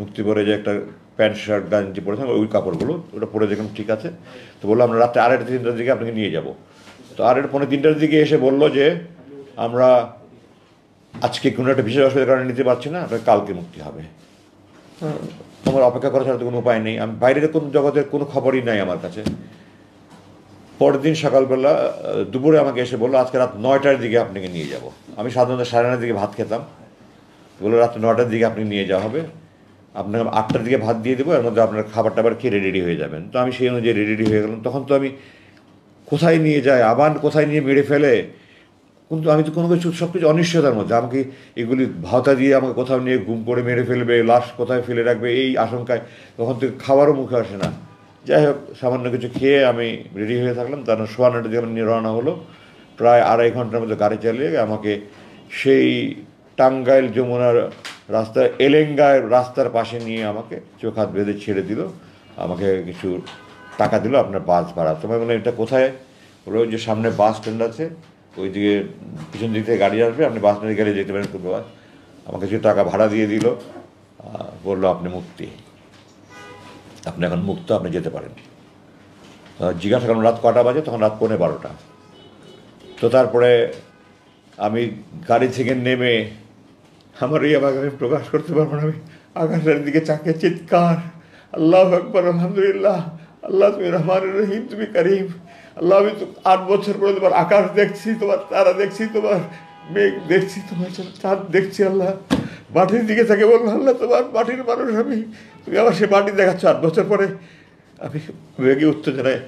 মুক্তি পরে যে একটা প্যান্ট শার্ট গাঞ্জি পরেছিলাম ওই কাপড়গুলো, ওটা পরে দেখলাম ঠিক আছে। তো বললো আমরা রাত্রে 2:30-3টার দিকে আপনাকে নিয়ে যাব। তো 2:30-3টার দিকে এসে বললো যে আমরা আজকে কোনো একটা বিশেষ অসুবিধার কারণে নিতে পারছি না, আপনার কালকে মুক্তি হবে। আমার অপেক্ষা করা ছাড়া তো কোনো উপায় নেই, আমি বাইরের কোনো জগতের কোনো খবরই নাই আমার কাছে। পরের দিন সকালবেলা দুপুরে আমাকে এসে বললো আজকে রাত 9টার দিকে আপনাকে নিয়ে যাব। আমি সাধারণত 9:30 দিকে ভাত খেতাম, বললো রাত 9টার দিকে আপনি নিয়ে যাওয়া হবে, আপনাকে 8টার দিকে ভাত দিয়ে দেবো, এর মধ্যে আপনার খাবার টাবার খেয়ে রেডি হয়ে যাবেন। তো আমি সেই অনুযায়ী রেডি হয়ে গেলাম। তখন তো আমি কোথায় নিয়ে যায়, আবার কোথায় নিয়ে মেরে ফেলে, কিন্তু আমি তো কোনো কিছু সব কিছু অনিশ্চয়তার মধ্যে। আমাকে এগুলি ভাওতা দিয়ে আমাকে কোথাও নিয়ে গুম করে মেরে ফেলবে, লাশ কোথায় ফেলে রাখবে, এই আশঙ্কায় তখন থেকে খাবারও মুখে আসে না। যাই হোক, সামান্য কিছু খেয়ে আমি রেডি হয়ে থাকলাম। তার 9:15 দিকে নিয়ে রওনা হলো। প্রায় 2.5 ঘন্টার মধ্যে গাড়ি চালিয়ে আমাকে সেই টাঙ্গাইল যমুনার রাস্তা এলেঙ্গায় রাস্তার পাশে নিয়ে আমাকে চোখ হাত বেঁধে ছেড়ে দিল। আমাকে কিছু টাকা দিল আপনার বাস ভাড়া। তোমায় বললাম এটা কোথায়? বললো ওই যে সামনে বাস স্ট্যান্ড আছে, ওই দিকে পিছন দিক থেকে গাড়ি আসবে, আপনি বাস স্ট্যান্ডে গেলে যেতে পারেন। বাস আমাকে কিছু টাকা ভাড়া দিয়ে দিল, বললো আপনি মুক্তি, আপনি এখন মুক্ত, আপনি যেতে পারেন। জিজ্ঞাসা করলাম রাত কটা বাজে? তখন রাত 12:15। তো তারপরে আমি গাড়ি থেকে নেমে আমার এই আমাকে আমি প্রকাশ করতে পারবো না, আমি আকাশের দিকে চাকে চিৎকার, আল্লাহু আকবার, আলহামদুলিল্লাহ, আল্লাহ তুমি রহমান রহিম, তুমি করিম, আল্লাহ আমি তো 8 বছর পরে তোমার আকাশ দেখছি, তোমার তারা দেখছি, তোমার মেঘ দেখছি, তোমার চাঁদ দেখছি। আল্লাহ মাটির দিকে থাকে বললো আল্লাহ তোমার মাটির মানুষ আমি, তুমি আমার সে মাটি দেখাচ্ছ 8 বছর পরে। আমি মেঘে উত্তেজনায়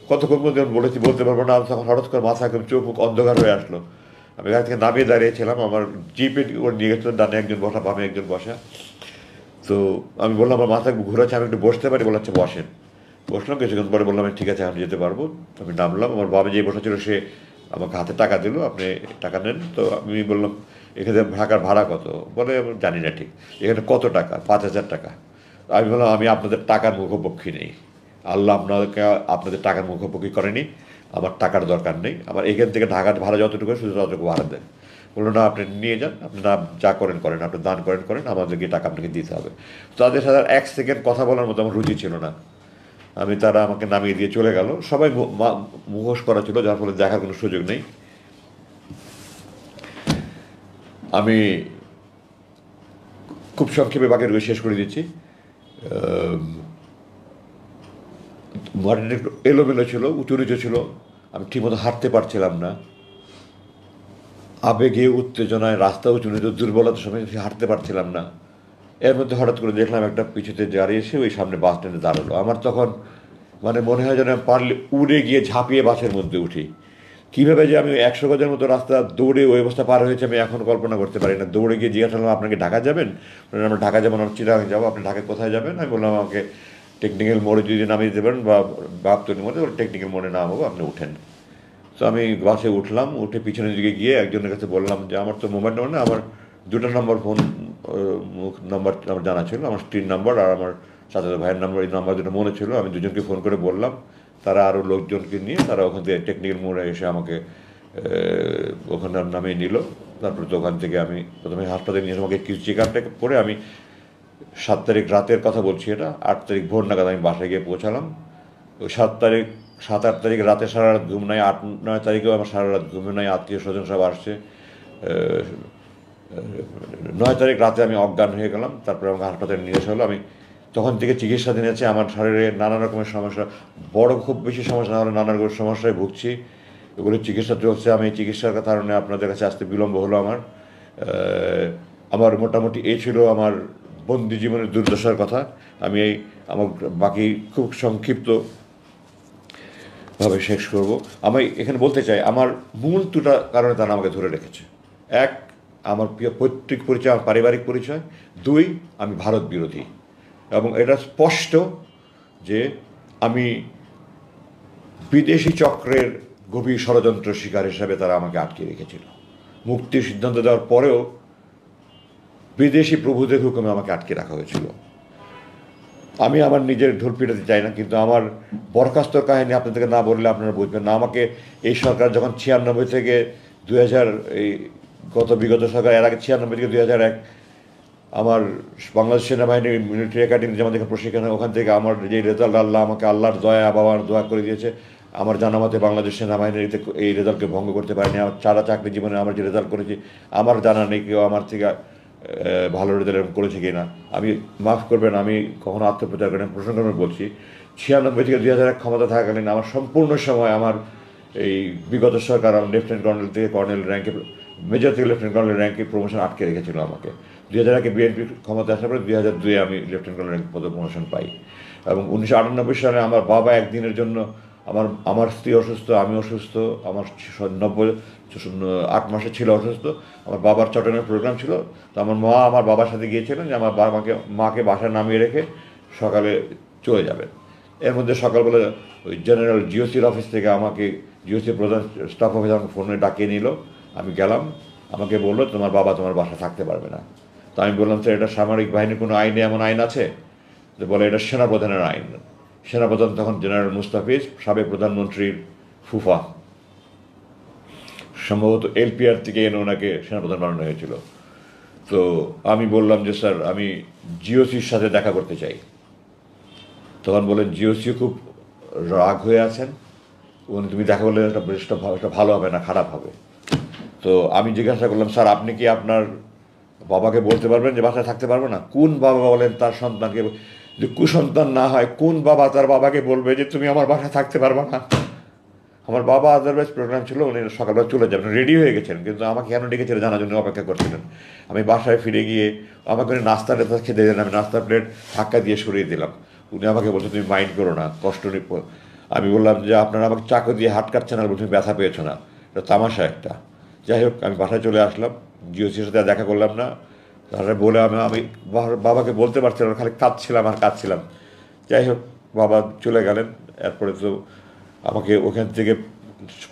কতক্ষণ মধ্যে বলেছি বলতে পারবো না। তখন হঠাৎ করে মাথা একদম চোখ মুখ অন্ধকার হয়ে আসলো। আমি গাড়ি থেকে নামিয়ে দাঁড়িয়েছিলাম, আমার জিপে ওর নিয়ে গেছিলো, ডানে একজন বসা, বামে একজন বসা। তো আমি বললাম আমার মাথা ঘুরাচ্ছে, আমি একটু বসতে পারি? বলে আচ্ছা বসেন। বসলাম, কিছুক্ষণ পরে বললাম ঠিক আছে আমি যেতে পারবো। আমি নামলাম, আমার বামে যে বসা ছিল সে আমাকে হাতে টাকা দিল, আপনি টাকা নেন। তো আমি বললাম এখানে ঢাকার ভাড়া কত? বলে জানি না ঠিক। এখানে কত টাকা? 5,000 টাকা। আমি বললাম আমি আপনাদের টাকার মুখোপক্ষী নেই, আল্লাহ আপনাদের টাকার মুখোপক্ষী করেনি, আমার টাকার দরকার নেই, আমার এখান থেকে ঢাকার ভাড়া যতটুকু শুধু ততটুকু ভাড়া দেন। বললো না আপনি নিয়ে যান, আপনি না যা করেন করেন, আপনি দান করেন, আমাদেরকে টাকা আপনাকে দিতে হবে। তাদের সাথে 1 সেকেন্ড কথা বলার মতো আমার রুচি ছিল না। তারা আমাকে নামিয়ে দিয়ে চলে গেল। সবাই মুখোশ করা ছিল, যার ফলে দেখার কোনো সুযোগ নেই। আমি খুব সংক্ষেপে বাকি রয়ে শেষ করে দিচ্ছি। ঘটনাটা একটু এলোমেলো ছিল, উঁচু নিচু ছিল, আমি ঠিকমতো হাঁটতে পারছিলাম না। আবেগে উত্তেজনায় রাস্তা উঁচু নিচু, দুর্বলতার সময় হাঁটতে পারছিলাম না। এর মধ্যে হঠাৎ করে দেখলাম একটা পিছুতে দাঁড়িয়ে এসে ওই সামনে বাস স্ট্যান্ডে দাঁড়ালো। আমার তখন মনে হয় যেন পারলে উড়ে গিয়ে ঝাঁপিয়ে বাসের মধ্যে উঠি। কীভাবে যে আমি 100 গজের মতো রাস্তা দৌড়ে ওই অবস্থা পার হয়েছে আমি এখন কল্পনা করতে পারি না। দৌড়ে গিয়ে জিজ্ঞাসা করলাম আপনাকে ঢাকা যাবেন? আমরা ঢাকা যাবো না, চিরাং যাবো। আপনি ঢাকায় কোথায় যাবেন? আমি বললাম আমাকে টেকনিক্যাল মোড়ে যদি নামিয়ে দিতে পারেন বা বাপতলির মধ্যে, টেকনিক্যাল মোড়ে নামাবো, আপনি উঠেন। তো আমি বাসে উঠলাম, উঠে পিছনের দিকে গিয়ে একজনের কাছে বললাম যে আমার তো মোবাইল নাম্বার না, আমার 2টা নম্বর ফোন নাম্বার আমার জানা ছিল, আমার স্ত্রীর নাম্বার আর আমার সাথে ভাইয়ের নাম্বার, এই নাম্বার দুটো মনে ছিল। আমি দুজনকে ফোন করে বললাম, তারা আরও লোকজনকে নিয়ে তারা ওখান থেকে টেকনিক্যাল মোড়ে এসে আমাকে ওখানে নামিয়ে নিল। তারপরে তো ওখান থেকে আমি প্রথমে হাসপাতালে নিয়ে আমাকে কিছু চেক আপটা করে আমি 7 তারিখ রাতের কথা বলছি, এটা 8 তারিখ ভোর নাগাদ আমি বাসায় গিয়ে পৌঁছালাম। ওই 7 8 তারিখ রাতে সারা রাত ঘুম নাই, 8 9 তারিখেও আমার সারা রাত ঘুম নাই, আত্মীয় স্বজন সব আসছে। 9 তারিখ রাতে আমি অজ্ঞান হয়ে গেলাম। তারপরে আমাকে হাসপাতালে নিয়ে আসা হলো। আমি তখন থেকে চিকিৎসাধীন আছে। আমার শরীরে নানা রকমের সমস্যা, বড় খুব বেশি সমস্যা না হলে নানা রকমের সমস্যায় ভুগছি, এগুলো চিকিৎসা চলছে। আমি চিকিৎসার কারণে আপনাদের কাছে আসতে বিলম্ব হলো আমার মোটামুটি এই ছিল আমার বন্দি জীবনের দুর্দশার কথা। আমি আমার বাকি খুব সংক্ষিপ্তভাবে শেষ করব। আমি এখানে বলতে চাই আমার মূল 2টা কারণে তারা আমাকে ধরে রেখেছে। 1, আমার পৈতৃক পরিচয়, আমার পারিবারিক পরিচয়। 2, আমি ভারত বিরোধী। এবং এটা স্পষ্ট যে আমি বিদেশি চক্রের গভীর ষড়যন্ত্র শিকার হিসাবে তারা আমাকে আটকে রেখেছিল। মুক্তির সিদ্ধান্ত দেওয়ার পরেও বিদেশি প্রভুদের হুকুমে আমাকে আটকে রাখা হয়েছিল। আমি আমার নিজের ঢোল পিটাতে চাই না, কিন্তু আমার বরখাস্তর কাহিনী আপনাদেরকে না বললে আপনারা বুঝবেন না। আমাকে এই সরকার যখন 96 থেকে 2000, এই বিগত সরকার, এর আগে 96 থেকে 2001 আমার বাংলাদেশ সেনাবাহিনীর মিলিটারি একাডেমি যেমন দেখে প্রশিক্ষণ, ওখান থেকে আমার যে রেজাল্ট, আমাকে আল্লাহর দয়া বাবার দোয়া করে দিয়েছে। আমার জানা মতে বাংলাদেশ সেনাবাহিনীর এই রেজাল্টকে ভঙ্গ করতে পারেনি। আমার সারা চাকরি জীবনে আমার যে রেজাল্ট করেছি আমার জানা নেই কেউ আমার থেকে ভালো রেজাল্ট করেছে কি না। আমি মাফ করবেন, আমি কখনো আত্মপ্রচার করেন, প্রসঙ্গক্রমে বলছি 96 থেকে 2001 ক্ষমতা থাকাকালীন আমার সম্পূর্ণ সময় আমার এই বিগত সরকার আমার লেফটেন্যান্ট কর্নেল থেকে কর্নেল র্যাঙ্কে, মেজর থেকে লেফটেন্যান্ট কর্নেল র্যাঙ্কে প্রমোশন আটকে রেখেছিল আমাকে। 2001-এ বিএনপি ক্ষমতা আসার পরে 2002-এ আমি লেফটেন্যান্ট কর্নেল র্যাঙ্ক পদে প্রমোশন পাই। এবং 1998 সালে আমার বাবা একদিনের জন্য, আমার স্ত্রী অসুস্থ, আমি অসুস্থ, আমার 8 মাসের ছিল অসুস্থ, আমার বাবার চট্টগ্রামের প্রোগ্রাম ছিল। তো আমার মা আমার বাবার সাথে গিয়েছিলেন যে আমার মাকে বাসায় নামিয়ে রেখে সকালে চলে যাবেন। এর মধ্যে সকালবেলা ওই জেনারেল জিওসির অফিস থেকে আমাকে, জিওসির প্রধান স্টাফ অফিস আমাকে ফোনে ডাকিয়ে নিল। আমি গেলাম, আমাকে বললো তোমার বাবা তোমার বাসা থাকতে পারবে না। তো আমি বললাম স্যার এটা সামরিক বাহিনীর কোনো আইনে এমন আইন আছে? তো বলে এটা সেনাপ্রধানের আইন। সেনাপ্রধান তখন জেনারেল মুস্তাফিজ, সাবেক প্রধানমন্ত্রীর ফুফা, সম্ভবত এলপিআর থেকে এনে ওনাকে সেনাপ্রধান বানানো হয়েছিল। তো আমি বললাম যে স্যার আমি জিওসির সাথে দেখা করতে চাই। তখন বলেন জিওসিও খুব রাগ হয়ে আছেন, তুমি দেখা করলে এটা ভালো হবে না, খারাপ হবে। তো আমি জিজ্ঞাসা করলাম স্যার আপনি কি আপনার বাবাকে বলতে পারবেন যে বাসায় থাকতে পারবো না? কোন বাবা বলেন তার সন্তানকে, যে কুসন্তান না হয় কোন বাবা তার বাবাকে বলবে যে তুমি আমার বাসায় থাকতে পারবো না? আমার বাবা আদারওয়াইজ প্রোগ্রাম ছিল, উনি সকালবেলা চলে যাবেন, রেডি হয়ে গেছেন, কিন্তু আমাকে কেন ডেকেছিল জানার জন্য অপেক্ষা করছিলেন। আমি বাসায় ফিরে গিয়ে আমাকে উনি নাস্তা খেতে দেন, আমি নাস্তার প্লেট ধাক্কা দিয়ে সরিয়ে দিলাম। উনি আমাকে বলছেন তুমি মাইন্ড করো না, কষ্ট নেই। আমি বললাম যে আপনারা আমাকে চাকু দিয়ে হাত কাটছেন আর তুমি ব্যথা পেয়েছো না, এটা তামাশা একটা। যাই হোক আমি বাসায় চলে আসলাম, জিওসির সাথে দেখা করলাম না। তারপরে বলে আমি বাবাকে বলতে পারছিলাম, খালি কাঁদছিলাম। যাই হোক বাবা চলে গেলেন। এরপরে তো আমাকে ওখান থেকে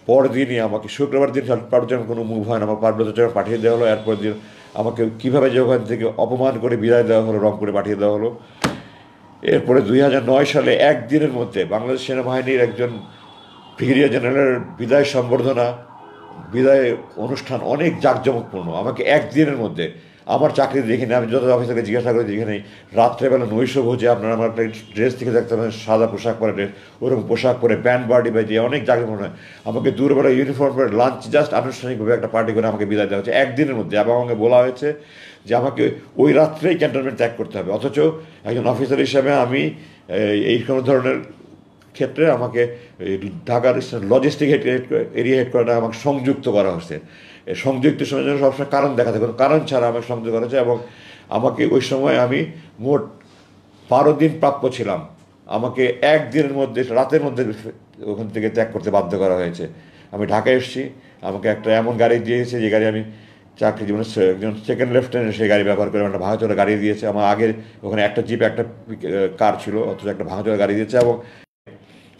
পরদিনই আমাকে শুক্রবার দিন পারুজন কোনো মুভ হয় না, আমার পার্বত্য পাঠিয়ে দেওয়া হলো। এরপর দিন আমাকে কীভাবে যে ওখান থেকে অপমান করে বিদায় দেওয়া হলো, রংপুরে পাঠিয়ে দেওয়া হলো। এরপরে 2009 সালে একদিনের মধ্যে বাংলাদেশ সেনাবাহিনীর একজন ব্রিগেডিয়ার জেনারেলের বিদায় সম্বর্ধনা, বিদায় অনুষ্ঠান অনেক জাঁকজমকপূর্ণ। আমাকে একদিনের মধ্যে আমার চাকরি দেখিনি, আমি যত অফিসারকে জিজ্ঞাসা করে দেখে নেই, রাত্রেবেলা নৈশ ভোজে আপনারা আমার একটা ড্রেস থেকে দেখতে পাবেন, সাদা পোশাক পরে ড্রেস, ওরকম পোশাক পরে ব্যান্ড পার্টি বাজিয়ে অনেক জাঁকজমক হয়। আমাকে দূরবেলা ইউনিফর্ম পরে লাঞ্চ জাস্ট আনুষ্ঠানিকভাবে একটা পার্টি করে আমাকে বিদায় দেওয়া হচ্ছে একদিনের মধ্যে, এবং আমাকে বলা হয়েছে যে আমাকে ওই রাত্রেই ক্যান্টনমেন্ট ত্যাগ করতে হবে। অথচ একজন অফিসার হিসাবে আমি এই কোনো ধরনের ক্ষেত্রে আমাকে ঢাকার লজিস্টিক এরিয়া হেডকোয়ার্টার আমাকে সংযুক্ত করা হচ্ছে। সংযুক্ত সময় জন্য সবসময় কারণ দেখাতে, কোনো কারণ ছাড়া আমাকে সংযুক্ত করা হয়েছে। এবং আমাকে ওই সময় আমি মোট 12 দিন প্রাপ্য ছিলাম, আমাকে একদিনের মধ্যে রাতের মধ্যে ওখান থেকে ত্যাগ করতে বাধ্য করা হয়েছে। আমি ঢাকায় এসেছি, আমাকে একটা এমন গাড়ি দিয়েছে যে গাড়ি আমি চাকরি জীবনে একজন সেকেন্ড লেফটেন্যান্ট সেই গাড়ি ব্যবহার করে একটা ভাঙাচোরা গাড়ি দিয়েছে। আমার আগের ওখানে একটা জিপ একটা কার ছিল, অথচ একটা ভাঙাচোরা গাড়ি দিয়েছে। এবং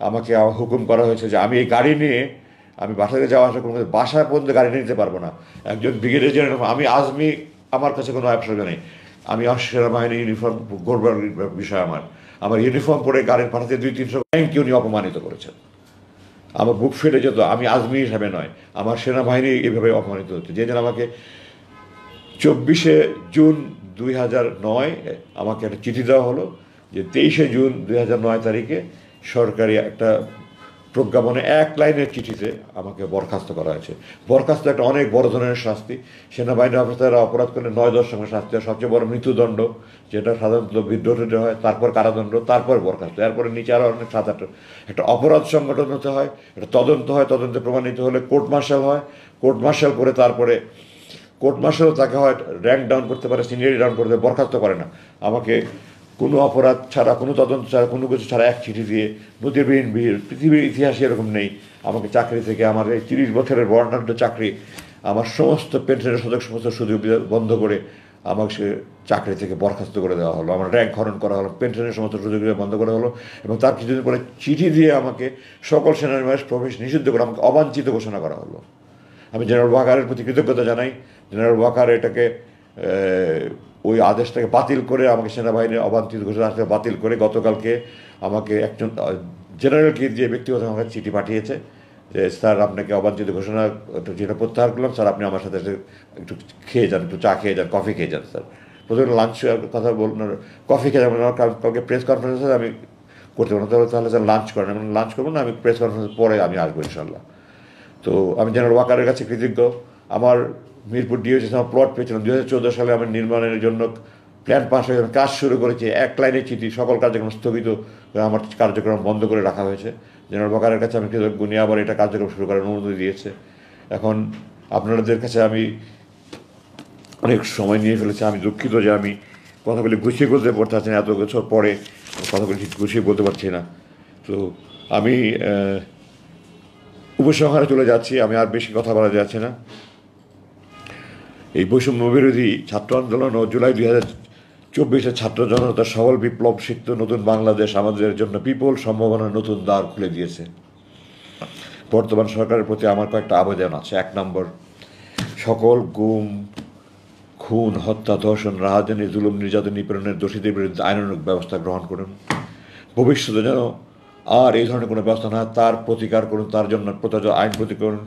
আমাকে হুকুম করা হয়েছে যে আমি এই গাড়ি নিয়ে আমি বাসাতে যাওয়া আসা কোনো বাসা পর্যন্ত গাড়ি নিয়ে নিতে পারবো না। একজন ব্রিগেডিয়ার জেনারেল, আমি আজমি, আমার কাছে কোনো অপশন নেই, আমি সেনাবাহিনী ইউনিফর্ম গড়বার বিষয় আমার ইউনিফর্ম পরে গাড়ির পাঠাতে 200-300 ব্যাংকে উনি অপমানিত করেছেন। আমার বুক ফেটে যেত, আমি আজমি হিসাবে নয়, আমার সেনাবাহিনী এভাবে অপমানিত হচ্ছে। যে আমাকে 24শে জুন 2009 আমাকে একটা চিঠি দেওয়া হলো যে 23শে জুন 2009 তারিখে সরকারি একটা প্রজ্ঞাপনে 1 লাইনের চিঠিতে আমাকে বরখাস্ত করা হয়েছে। বরখাস্ত একটা অনেক বড় ধরনের শাস্তি। সেনাবাহিনী অফিসাররা অপরাধ করলে 9-10 সঙ্গে শাস্তি হয়, সবচেয়ে বড় মৃত্যুদণ্ড, যেটা সাধারণত বিদ্রোহ হয়, তারপর কারাদণ্ড, তারপর বরখাস্ত, এরপরে নিচে আরও অনেক 7-8 একটা অপরাধ সংগঠন হতে হয়, একটা তদন্ত হয়, তদন্তে প্রমাণিত হলে কোর্ট মার্শাল হয়, কোর্ট মার্শাল করে তারপরে কোর্ট মার্শালও তাকে হয় র্যাঙ্ক ডাউন করতে পারে, সিনিয়রিটি ডাউন করতে পারে, বরখাস্ত করে না। আমাকে কোনো অপরাধ ছাড়া, কোনো তদন্ত ছাড়া, কোনো কিছু ছাড়া এক চিঠি দিয়ে, নজিরবিহীন ভিড়, পৃথিবীর ইতিহাসে এরকম নেই, আমাকে চাকরি থেকে, আমার এই 30 বছরের বর্ণাঢ্য চাকরি, আমার সমস্ত পেনশনের সমস্ত সুযোগ বন্ধ করে আমাকে সে চাকরি থেকে বরখাস্ত করে দেওয়া হলো। আমার র্যাঙ্ক হরণ করা হলো, পেনশনের সমস্ত সুযোগ বন্ধ করা হলো, এবং তার কিছুদিন পরে চিঠি দিয়ে আমাকে সকল সেনানিবাস প্রবেশ নিষিদ্ধ করে আমাকে অবাঞ্ছিত ঘোষণা করা হলো। আমি জেনারেল ওয়াকারের প্রতি কৃতজ্ঞতা জানাই। জেনারেল ওয়াকার এটাকে ওই আদেশটাকে বাতিল করে, আমাকে সেনাবাহিনীর অবাঞ্ছিত ঘোষণা বাতিল করে গতকালকে আমাকে একজন জেনারেলকে দিয়ে ব্যক্তিগত আমাকে চিঠি পাঠিয়েছে যে স্যার আপনাকে অবাঞ্ছিত ঘোষণা যেটা প্রত্যাহার করলাম, স্যার আপনি আমার সাথে একটু খেয়ে যান, একটু চা খেয়ে যান, কফি খেয়ে যান। স্যার প্রথমে লাঞ্চ কথা বলুন, কফি খেয়ে যাবেন, কালকে প্রেস কনফারেন্সে আমি করতে পারবো, তাহলে স্যার লাঞ্চ করেন, আমি লাঞ্চ করবো না, আমি প্রেস কনফারেন্সের পরে আমি আসবো ইনশাল্লাহ। তো আমি জেনারেল ওয়াকারের কাছে কৃতজ্ঞ। আমার মিরপুর ডিওসি আমার প্লট পেয়েছিলাম 2014 সালে, আমার নির্মাণের জন্য প্ল্যান পাস হয়ে কাজ শুরু করেছি, 1 লাইনের চিঠি, সকল কার্যক্রম স্থগিত, আমার কার্যক্রম বন্ধ করে রাখা হয়েছে। জেনারেল ওয়াকারের কাছে আমি কৃতজ্ঞ, নিয়ে আবার এটা কার্যক্রম শুরু করার অনুমতি দিয়েছে। এখন আপনাদের কাছে আমি অনেক সময় নিয়ে ফেলেছি, আমি দুঃখিত যে আমি কথাগুলি গুছিয়ে বলতে পারছি না, এত বছর পরে কথাগুলি ঠিক গুছিয়ে বলতে পারছি না। তো আমি উপসংহারে চলে যাচ্ছি, আমি আর বেশি কথা বলা যাচ্ছে না। এই বৈষম্য বিরোধী ছাত্র আন্দোলন ও জুলাই 2024 ছাত্র জনতার সবল বিপ্লব সিক্ত নতুন বাংলাদেশ আমাদের জন্য বিপুল সম্ভাবনার নতুন দ্বার খুলে দিয়েছে। বর্তমান সরকারের প্রতি আমার কয়েকটা আবেদন আছে। 1 নম্বর, সকল গুম, খুন, হত্যা, ধর্ষণ, রাহাজানি, জুলুম, নির্যাতন, নিপীড়নের দোষীদের বিরুদ্ধে আইনানুগ ব্যবস্থা গ্রহণ করুন। ভবিষ্যতে যেন আর এই ধরনের কোনো ব্যবস্থা না, তার প্রতিকার করুন, তার জন্য প্রযোজ্য আইন প্রতি করুন।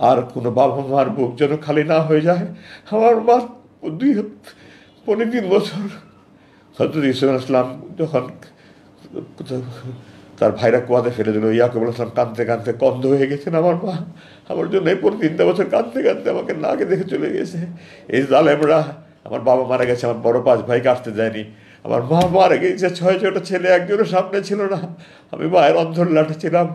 আর কোনো বাবা মার বুক যেন খালি না হয়ে যায়। আমার মা 2-3 বছর হজরত ইউসুফ ইসলাম যখন তার ভাইরা কুয়াতে ফেলে দিল, ইয়াকুব ইসলাম কাঁদতে কাঁদতে কন্ধ হয়ে গেছেন। আমার মা আমার জন্য এই 3 বছর কাঁদতে কাঁদতে আমাকে নাকে দেখে চলে গেছে। এই জালেমরা, আমার বাবা মারা গেছে, আমার বড় 5 ভাইকে আসতে দেয়নি, আমার মা মারা গেছে, 6-6টা ছেলে, একজনের সামনে ছিল না, আমি মায়ের অন্ধর লাঠে ছিলাম,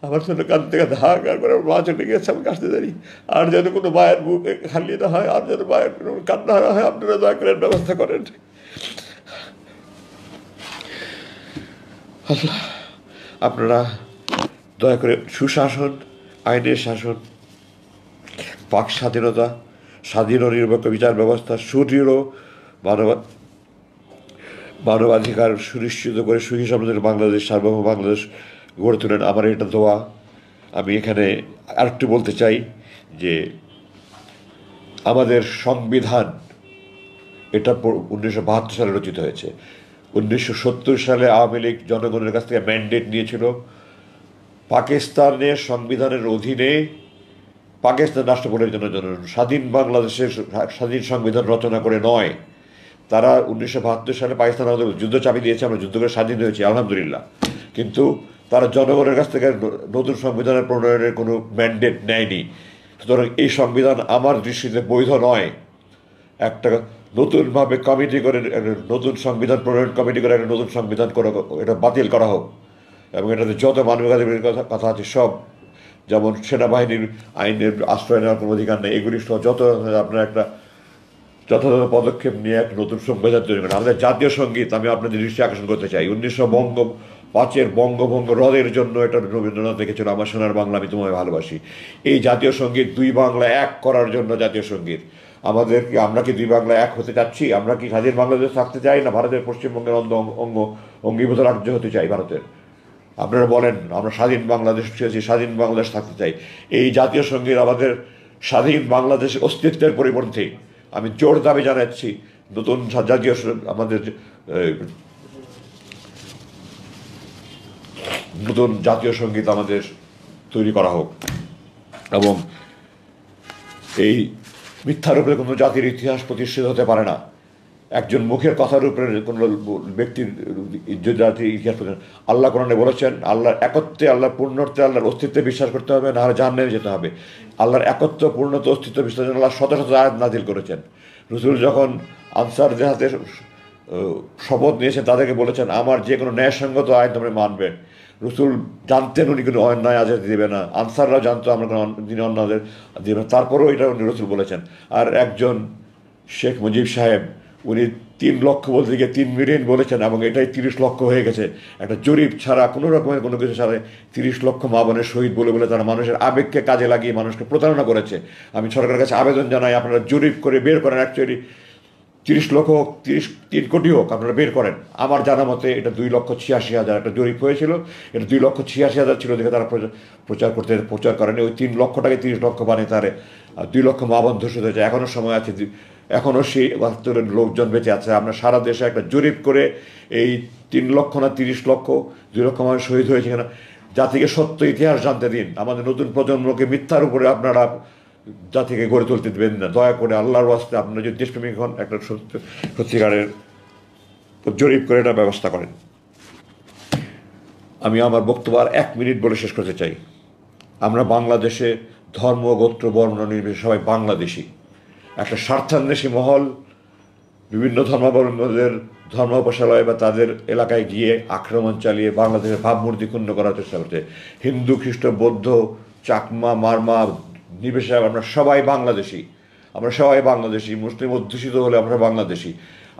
আমার জন্য কাঁদতে কাঁদতে হাহাকার করে আমার মা চলে গেছে, আমাকে আসতে দেয়নি। আর যেন কোনো মায়ের বুক খালি না হয়, আর যেন মায়ের কোনো কান্না না হয়, আপনারা দয়া করে ব্যবস্থা করেন। আল্লাহ, আপনারা দয়া করে সুশাসন, আইনের শাসন, বাক স্বাধীনতা, স্বাধীন ও নিরপেক্ষ বিচার ব্যবস্থা, সুদৃঢ় মানবাধিকার সুনিশ্চিত করে সুখী সমৃদ্ধ বাংলাদেশ, সার্বভৌম বাংলাদেশ গড়ে তোলেন। আমার এটা দোয়া। আমি এখানে আরেকটু বলতে চাই যে আমাদের সংবিধান এটা 1972 সালে রচিত হয়েছে। 1970 সালে আওয়ামী লীগ জনগণের কাছ থেকে ম্যান্ডেট নিয়েছিল পাকিস্তানের সংবিধানের অধীনে পাকিস্তান রাষ্ট্র পরিচালনার জন্য, স্বাধীন বাংলাদেশের স্বাধীন সংবিধান রচনা করে নয়। তারা 1972 সালে পাকিস্তান আমাদের যুদ্ধ চাপিয়ে দিয়েছে, আমরা যুদ্ধ করে স্বাধীন হয়েছি আলহামদুলিল্লাহ, কিন্তু তারা জনগণের কাছ থেকে নতুন সংবিধানের প্রণয়নের কোনো ম্যান্ডেট নেয়নি। সুতরাং এই সংবিধান আমার দৃষ্টিতে বৈধ নয়। একটা নতুনভাবে কমিটি করে নতুন সংবিধান প্রণয়ন কমিটি করে একটা নতুন সংবিধান করে এটা বাতিল করা হোক, এবং এটাতে যত মানবাধিকারের কথা আছে সব, যেমন সেনাবাহিনীর আইনের আশ্রয় নেওয়ার কোনো অধিকার নেই, এগুলি সহ যত আপনার একটা যথাযথ পদক্ষেপ নিয়ে একটা নতুন সংবিধান তৈরি করেন। আমাদের জাতীয় সঙ্গীত আমি আপনাদের দৃষ্টি আকর্ষণ করতে চাই। 1905 বঙ্গভঙ্গ রদের জন্য এটা রবীন্দ্রনাথ লিখেছিল, আমার সোনার বাংলা আমি তোমায় ভালোবাসি। এই জাতীয় সঙ্গীত দুই বাংলা এক করার জন্য জাতীয় সঙ্গীত। আমরা কি দুই বাংলা এক হতে চাচ্ছি? আমরা কি স্বাধীন বাংলাদেশ থাকতে চাই, না ভারতের পশ্চিমবঙ্গের অঙ্গীভূত রাজ্য হতে চাই ভারতের? আপনারা বলেন, আমরা স্বাধীন বাংলাদেশ চেয়েছি, স্বাধীন বাংলাদেশ থাকতে চাই। এই জাতীয় সঙ্গীত আমাদের স্বাধীন বাংলাদেশের অস্তিত্বের পরিপন্থী। আমি জোর দাবি জানাচ্ছি নতুন জাতীয় আমাদের নতুন জাতীয় সঙ্গীত আমাদের তৈরি করা হোক, এবং এই মিথ্যার উপরে কোনো জাতির ইতিহাস প্রতিষ্ঠিত হতে পারে না। একজন মুখের কথার উপরে কোনো ব্যক্তির জাতির ইতিহাস। আল্লাহ কোরআনে বলেছেন আল্লাহর একত্বে, আল্লাহর পূর্ণত্বে, আল্লাহর অস্তিত্বে বিশ্বাস করতে হবে, না হলে জাহান্নামে যেতে হবে। আল্লাহর একত্ব, পূর্ণত্ব, অস্তিত্ব বিশ্বাস আল্লাহ শত শত আয়াত নাজিল করেছেন। রসুল যখন আনসারদের হাতে শপথ নিয়েছেন তাদেরকে বলেছেন আমার যে কোনো ন্যায়সঙ্গত আইন তোমরা মানবে। রসুল জানতেন উনি কোনো অন্যায় আজাদ দেবে না, আনসাররাও জানতো আমরা কোনো যিনি অন্যায় দেবে না, তারপরেও এটা উনি রসুল বলেছেন। আর একজন শেখ মুজিব সাহেব উনি 3 লক্ষ বলতে গিয়ে 3 মিলিয়ন বলেছেন, এবং এটাই 30 লক্ষ হয়ে গেছে। একটা জরিপ ছাড়া, কোনো রকমের কোনো কিছু ছাড়া 30 লক্ষ মা বোনের শহীদ বলে বলে তারা মানুষের আবেগকে কাজে লাগিয়ে মানুষকে প্রতারণা করেছে। আমি সরকারের কাছে আবেদন জানাই, আপনারা জরিপ করে বের করেন, অ্যাকচুয়ালি 30 লক্ষ হোক, 3 কোটি হোক, আপনারা বের করেন। আমার জানা মতে এটা 2,86,000 একটা জরিপ হয়েছিল, এটা 2,86,000 ছিল দেখে তারা প্রচার করেনি। ওই 3 লক্ষটাকে 30 লক্ষ বানিয়ে তারা 2 লক্ষ মা বোন ধর্ষিত হয়েছে। এখনও সময় আছে, এখনও সেই বাস্তবের লোকজন বেঁচে আছে। আমরা সারা দেশে একটা জরিপ করে এই 3 লক্ষ না 30 লক্ষ, 2 লক্ষ মানুষ শহীদ হয়েছে কিনা জাতিকে সত্য ইতিহাস জানতে দিন। আমাদের নতুন প্রজন্মকে মিথ্যার উপরে আপনারা জাতিকে গড়ে তুলতে দেবেন না, দয়া করে আল্লাহর ওয়াস্তে। আপনারা যদি দেশপ্রেমিক হন, একটা সত্যিকারের জরিপ করে এটা ব্যবস্থা করেন। আমি আমার বক্তব্য আর 1 মিনিট বলে শেষ করতে চাই। আমরা বাংলাদেশে ধর্ম, গোত্র, বর্ণ নির্বিশেষে সবাই বাংলাদেশি। একটা স্বার্থান্বেষী মহল বিভিন্ন ধর্মাবলম্বীদের ধর্ম উপাসনালয় বা তাদের এলাকায় গিয়ে আক্রমণ চালিয়ে বাংলাদেশের ভাবমূর্তি ক্ষুণ্ণ করার চেষ্টা করছে। হিন্দু, খ্রিস্ট, বৌদ্ধ, চাকমা, মারমা নির্বিশেষে আমরা সবাই বাংলাদেশি। আমরা সবাই বাংলাদেশি। মুসলিম অধ্যুষিত হলে আমরা বাংলাদেশি।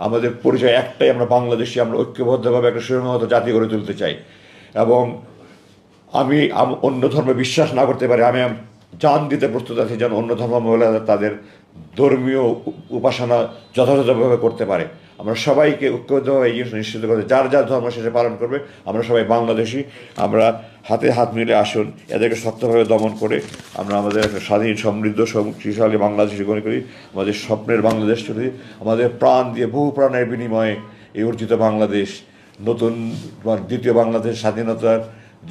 আমাদের পরিচয় একটাই, আমরা বাংলাদেশি। আমরা ঐক্যবদ্ধভাবে একটা সুসংহত জাতি গড়ে তুলতে চাই। এবং আমি অন্য ধর্মে বিশ্বাস না করতে পারি, আমি জান দিতে প্রস্তুত আছি যেন অন্য ধর্মাবলম্বীরা তাদের ধর্মীয় উপাসনা যথাযথভাবে করতে পারে। আমরা সবাইকে ঐক্যবদ্ধভাবে এই জিনিস নিশ্চিত করতে, যার যার ধর্ম শেষে পালন করবে। আমরা সবাই বাংলাদেশি। আমরা হাতে হাত মিলে আসুন, এদেরকে শক্তভাবে দমন করে আমরা আমাদের একটা স্বাধীন, সমৃদ্ধ, শক্তিশালী বাংলাদেশি গড়ে করি। আমাদের স্বপ্নের বাংলাদেশ চলে, আমাদের প্রাণ দিয়ে, বহু প্রাণের বিনিময়ে এই অর্জিত বাংলাদেশ, নতুন দ্বিতীয় বাংলাদেশ, স্বাধীনতার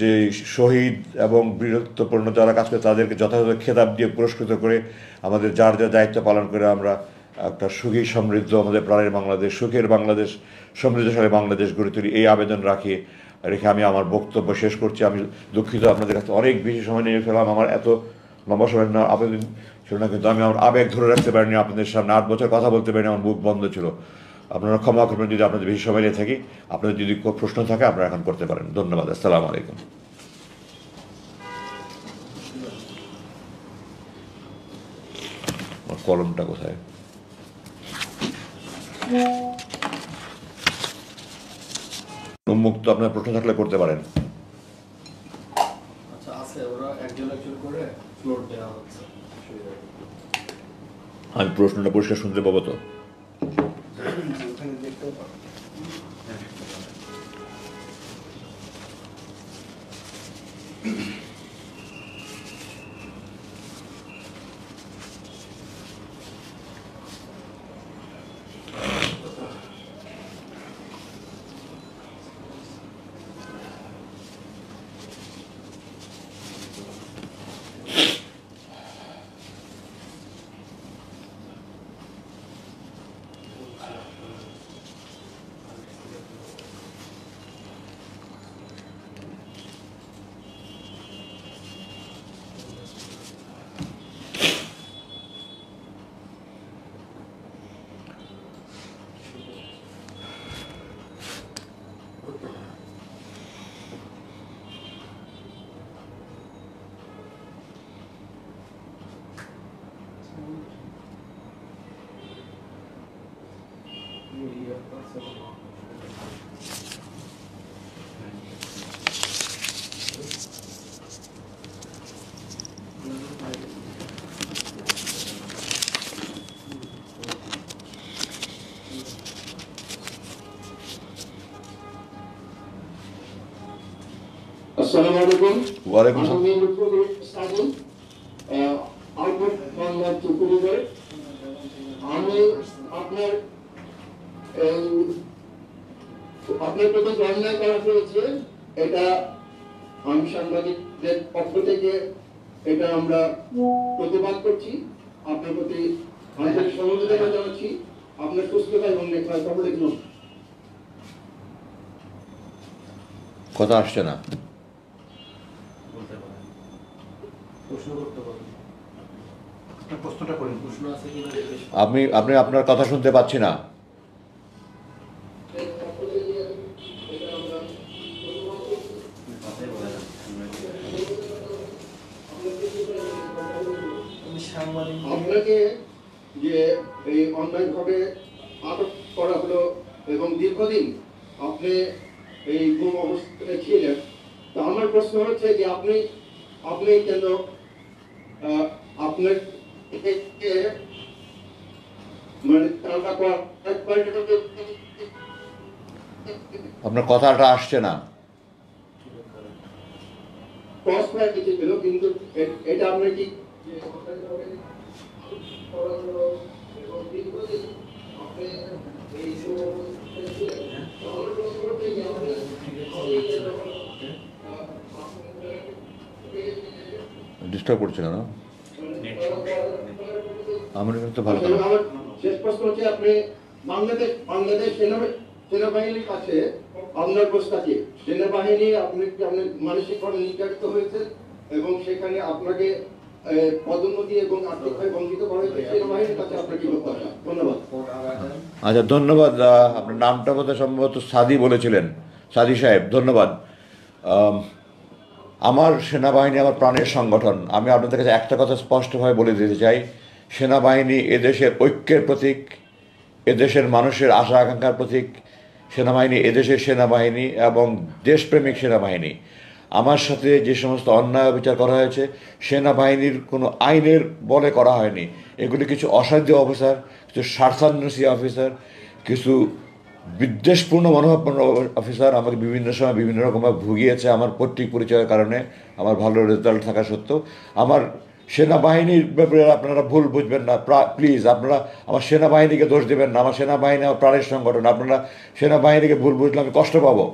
যে শহীদ এবং বীরত্বপূর্ণ যারা কাজ করে তাদেরকে যথাযথ খেতাব দিয়ে পুরস্কৃত করে আমাদের যার যার দায়িত্ব পালন করে আমরা একটা সুখী, সমৃদ্ধ, আমাদের প্রাণের বাংলাদেশ, সুখের বাংলাদেশ, সমৃদ্ধশালী বাংলাদেশ গড়ে তুলি। এই আবেদন রেখে আমি আমার বক্তব্য শেষ করছি। আমি দুঃখিত, আপনাদের কাছে অনেক বেশি সময় নিয়ে ফেলাম। আমার এত লম্বা সময় না আবেদন ছিল না, কিন্তু আমি আমার আবেগ ধরে রাখতে পারিনি। আপনাদের সামনে 8 বছর কথা বলতে পারিনি, আমার মুখ বন্ধ ছিল। আপনারা ক্ষমা করবেন যদি আপনাদের বেশি সময় নিয়ে থাকি। আপনাদের যদি কোনো প্রশ্ন থাকে আপনারা এখন করতে পারেন। ধন্যবাদ। আসসালামু আলাইকুম। আমার কলমটা কোথায়? উন্মুক্ত, আপনার প্রশ্ন থাকলে করতে পারেন। আচ্ছা, আছে, ওরা একজন একজন করে ফ্লোর দেওয়া হচ্ছে। আমি প্রশ্নটা পরিষ্কার শুনতে পাবো তো? আসসালামু আলাইকুম। ওয়ালাইকুম আসসালাম। আমি লুৎফুল ইসলাম, আলবর্ট মোহাম্মদ চুকুরিদের। আমি আপনার আপনার প্রতি যে অন্যায় করা হয়েছে, এটা আমি সাংবাদিকদের পক্ষ থেকে এটা আমরা প্রতিবাদ করছি। আপনার প্রতি আন্তরিক সমবেদনা জানাচ্ছি। আপনার সুস্থতা এবং নেখায় সকলের জন্য কথা আসছে না। বলতে পারেন। প্রশ্ন করতে পারেন। আপনার প্রশ্নটা করেন। প্রশ্ন আছে কিনা জিজ্ঞেস করুন। আপনি আপনার কথা শুনতে পাচ্ছি না। কথাই বলে আপনাকে যে এই অন্যায়ভাবে আটক করা হলো এবং দীর্ঘদিন আপনি এই গুম অবস্থায় ছিলেন, তো আমার প্রশ্ন হচ্ছে যে আপনি কেন আপনার মানে আপনার কথাটা আসছে না। ক্রস ফায়ার কিছু ছিল, কিন্তু এটা আপনার কি ডিস্টার্ব করছিল না? আমার তো ভালো আসলে আমার শেষ প্রশ্ন হচ্ছে, আপনি বাংলাদেশ সেনাবাহিনীর কাছে আপনার প্রস্তাবে সেনাবাহিনী আপনি মানসিকভাবে নির্যাতিত হয়েছে এবং সেখানে আপনাকে পদোন্নতি এবং আর্থিকভাবে বঞ্চিত করা হয়েছে, সেনাবাহিনীর কাছে আপনার কি বক্তব্য? ধন্যবাদ। আচ্ছা, ধন্যবাদ। আপনার নামটা বোধহয় সম্ভবত সাদি বলেছিলেন, সাদি সাহেব, ধন্যবাদ। আমার সেনাবাহিনী আমার প্রাণের সংগঠন। আমি আপনাদের কাছে একটা কথা স্পষ্টভাবে বলে দিতে চাই, সেনাবাহিনী এদেশের ঐক্যের প্রতীক, এদেশের মানুষের আশা আকাঙ্ক্ষার প্রতীক। সেনাবাহিনী এদেশের সেনাবাহিনী এবং দেশপ্রেমিক সেনাবাহিনী। আমার সাথে যে সমস্ত অন্যায় বিচার করা হয়েছে, সেনাবাহিনীর কোনো আইনের বলে করা হয়নি। এগুলি কিছু অসাধ্য অফিসার, কিছু স্বার্থান্বেষী অফিসার, কিছু বিদ্বেষপূর্ণ মনোভাবপূর্ণ অফিসার আমাকে বিভিন্ন সময় বিভিন্ন রকমভাবে ভুগিয়েছে আমার পৈতৃক পরিচয়ের কারণে, আমার ভালো রেজাল্ট থাকা সত্ত্বেও। আমার সেনাবাহিনীর ব্যাপারে আপনারা ভুল বুঝবেন না, প্লিজ। আপনারা আমার সেনাবাহিনীকে দোষ দেবেন না। আমার সেনাবাহিনী আমার প্রাণের সংগঠন। আপনারা সেনাবাহিনীকে ভুল বুঝলে আমি কষ্ট পাবো।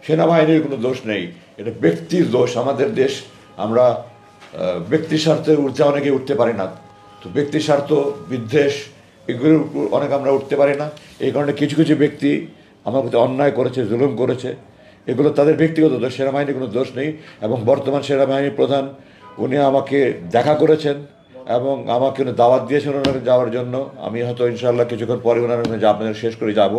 সেনাবাহিনীর কোনো দোষ নেই, এটা ব্যক্তির দোষ। আমাদের দেশ, আমরা ব্যক্তি স্বার্থের ঊর্ধ্বে অনেকে উঠতে পারি না। তো ব্যক্তি স্বার্থ, বিদ্বেষ, এগুলোর উপর অনেক আমরা উঠতে পারি না। এই কারণে কিছু কিছু ব্যক্তি আমার প্রতি অন্যায় করেছে, জুলুম করেছে, এগুলো তাদের ব্যক্তিগত দোষ, সেনাবাহিনীর কোনো দোষ নেই। এবং বর্তমান সেনাবাহিনীর প্রধান, উনি আমাকে দেখা করেছেন এবং আমাকে উনি দাওয়াত দিয়েছেন ওনাকে যাওয়ার জন্য। আমি হয়তো ইনশাআল্লাহ কিছুক্ষণ পরে ওনার আপনাদের শেষ করে যাব।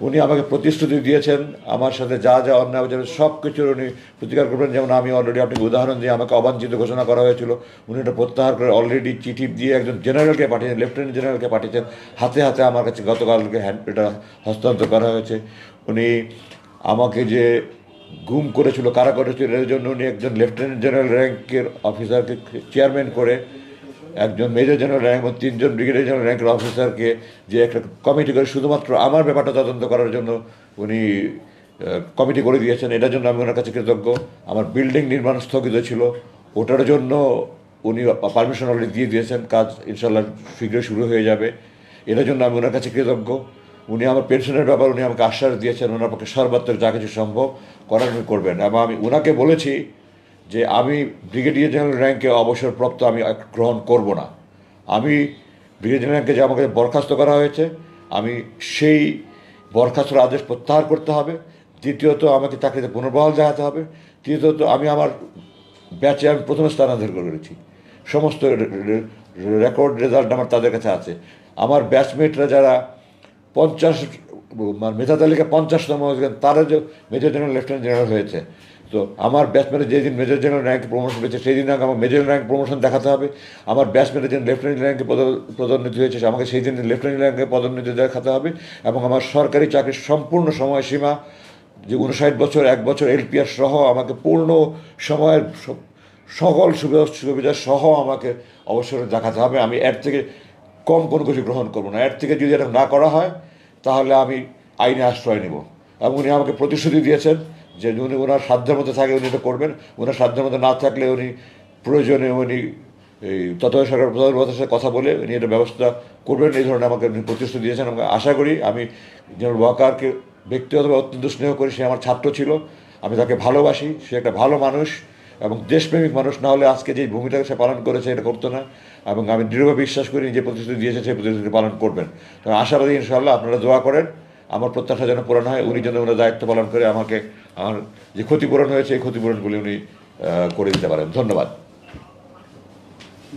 উনি আমাকে প্রতিশ্রুতি দিয়েছেন আমার সাথে যা যা অন্যায় যাবে সব কিছুর উনি প্রতিকার করবেন। যেমন আমি অলরেডি আপনাকে উদাহরণ দিয়ে, আমাকে অবাঞ্ছিত ঘোষণা করা হয়েছিল, উনি এটা প্রত্যাহার করে অলরেডি চিঠি দিয়ে একজন জেনারেলকে পাঠিয়েছেন, লেফটেন্যান্ট জেনারেলকে পাঠিয়েছেন। হাতে হাতে আমার কাছে গতকালকে এটা হস্তান্তর করা হয়েছে। উনি আমাকে যে গুম করেছিল, কারা করেছিল, এর জন্য উনি একজন লেফটেন্যান্ট জেনারেল র্যাঙ্কের অফিসারকে চেয়ারম্যান করে, একজন মেজর জেনারেল র্যাঙ্ক এবং 3 জন ব্রিগেডিয়ার জেনারেল র্যাঙ্কের অফিসারকে যে একটা কমিটি করে শুধুমাত্র আমার ব্যাপারটা তদন্ত করার জন্য উনি কমিটি করে দিয়েছেন। এটার জন্য আমি ওনার কাছে কৃতজ্ঞ। আমার বিল্ডিং নির্মাণ স্থগিত ছিল, ওটার জন্য উনি পারমিশন অলরেডি দিয়ে দিয়েছেন, কাজ ইনশাল্লাহ শীঘ্রই শুরু হয়ে যাবে। এটার জন্য আমি ওনার কাছে কৃতজ্ঞ। উনি আমার পেনশনের ব্যাপার উনি আমাকে আশ্বাস দিয়েছেন, ওনার পক্ষে সর্বাত্মক যা কিছু সম্ভব করার উনি করবেন। এবং আমি ওনাকে বলেছি যে আমি ব্রিগেডিয়ার জেনারেল র্যাঙ্কে অবসরপ্রাপ্ত আমি গ্রহণ করব না। আমি ব্রিগেডিয়ার জেনারেল র্যাঙ্কে যে আমাকে বরখাস্ত করা হয়েছে, আমি সেই বরখাস্তর আদেশ প্রত্যাহার করতে হবে। দ্বিতীয়ত, আমাকে চাকরিতে পুনর্বহাল দেখাতে হবে। তৃতীয়ত, আমি আমার ব্যাচে আমি প্রথম স্থানান্তর করেছি। সমস্ত রেকর্ড রেজাল্ট আমার তাদের কাছে আছে। আমার ব্যাচমেটরা যারা 50 মেধা তালিকা 50তম হয়েছেন, তারা যে মেজর জেনারেল লেফটেন্যান্ট জেনারেল হয়েছে। তো আমার ব্যাচমেটের যেদিন মেজর জেনারেল র্যাঙ্কে প্রমোশন পেয়েছে সেই দিন আমাকে আমার মেজর র্যাঙ্ক প্রমোশন দেখাতে হবে। আমার ব্যাচমেটের যেদিন লেফটেন্যান্ট র্যাঙ্কে পদোন্নতি হয়েছে আমাকে সেই দিন লেফটেন্যান্ট র্যাঙ্কে পদোন্নতি দেখাতে হবে। এবং আমার সরকারি চাকরির সম্পূর্ণ সময়সীমা যে 59 বছর, 1 বছর এলপিআর সহ আমাকে পূর্ণ সময়ের সকল সুবিধা সহ আমাকে অবসর দেখাতে হবে। আমি এর থেকে কম কোনো কিছু গ্রহণ করবো না। এর থেকে যদি এটা না করা হয় তাহলে আমি আইনে আশ্রয় নেব। এবং উনি আমাকে প্রতিশ্রুতি দিয়েছেন যে উনি ওনার সাধ্যের মধ্যে থাকে উনি এটা করবেন, ওনার সাধ্যের মধ্যে না থাকলে উনি প্রয়োজনে উনি এই তত্ত্বাবধায়ক সরকার প্রধানমন্ত্রীর সাথে কথা বলে উনি এটা ব্যবস্থা করবেন, এই ধরনের আমাকে উনি প্রতিশ্রুতি দিয়েছেন। আমাকে আশা করি, আমি যেন ওয়াকারকে ব্যক্তিগতভাবে অত্যন্ত স্নেহ করি, সে আমার ছাত্র ছিল, আমি তাকে ভালোবাসি, সে একটা ভালো মানুষ এবং দেশপ্রেমিক মানুষ, না হলে আজকে যে ভূমিটাকে সে পালন করেছে এটা করতো না। এবং আমি দৃঢ়ভাবে বিশ্বাস করি যে প্রতিশ্রুতি দিয়েছে সেই প্রতিশ্রুতি পালন করবেন। তো আশাবাদী, ইনশাআল্লাহ আপনারা দোয়া করেন আমার প্রত্যাশা যেন পূরণ হয়, উনি যেন ওনার দায়িত্ব পালন করে আমাকে আমার যে ক্ষতিপূরণ হয়েছে এই ক্ষতিপূরণগুলি উনি করে দিতে পারেন। ধন্যবাদ।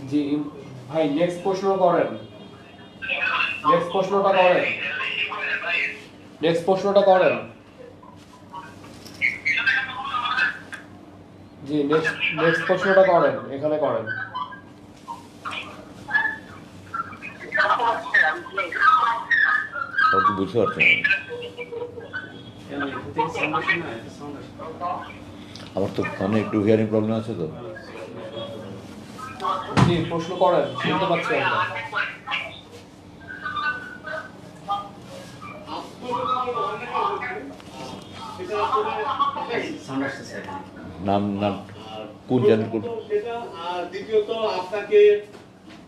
জি ভাই, নেক্সট প্রশ্ন করেন, নেক্সট প্রশ্নটা করেন, নেক্সট প্রশ্নটা করেন। জি নেক্সট প্রশ্নটা করেন, এখানে করেন। বুঝতে পারছেন কেন এখান থেকে সাউন্ড আসে না? এটা সাউন্ড আসে। আমার তো কানে একটু হিয়ারিং প্রবলেম আছে তো। জি প্রশ্ন করেন, শুনতে পাচ্ছি আমরা। সাউন্ড আসতেছে এখানে। নাম নাম কোন চ্যানেল কোন? সেটা, আর দ্বিতীয়ত আপনাকে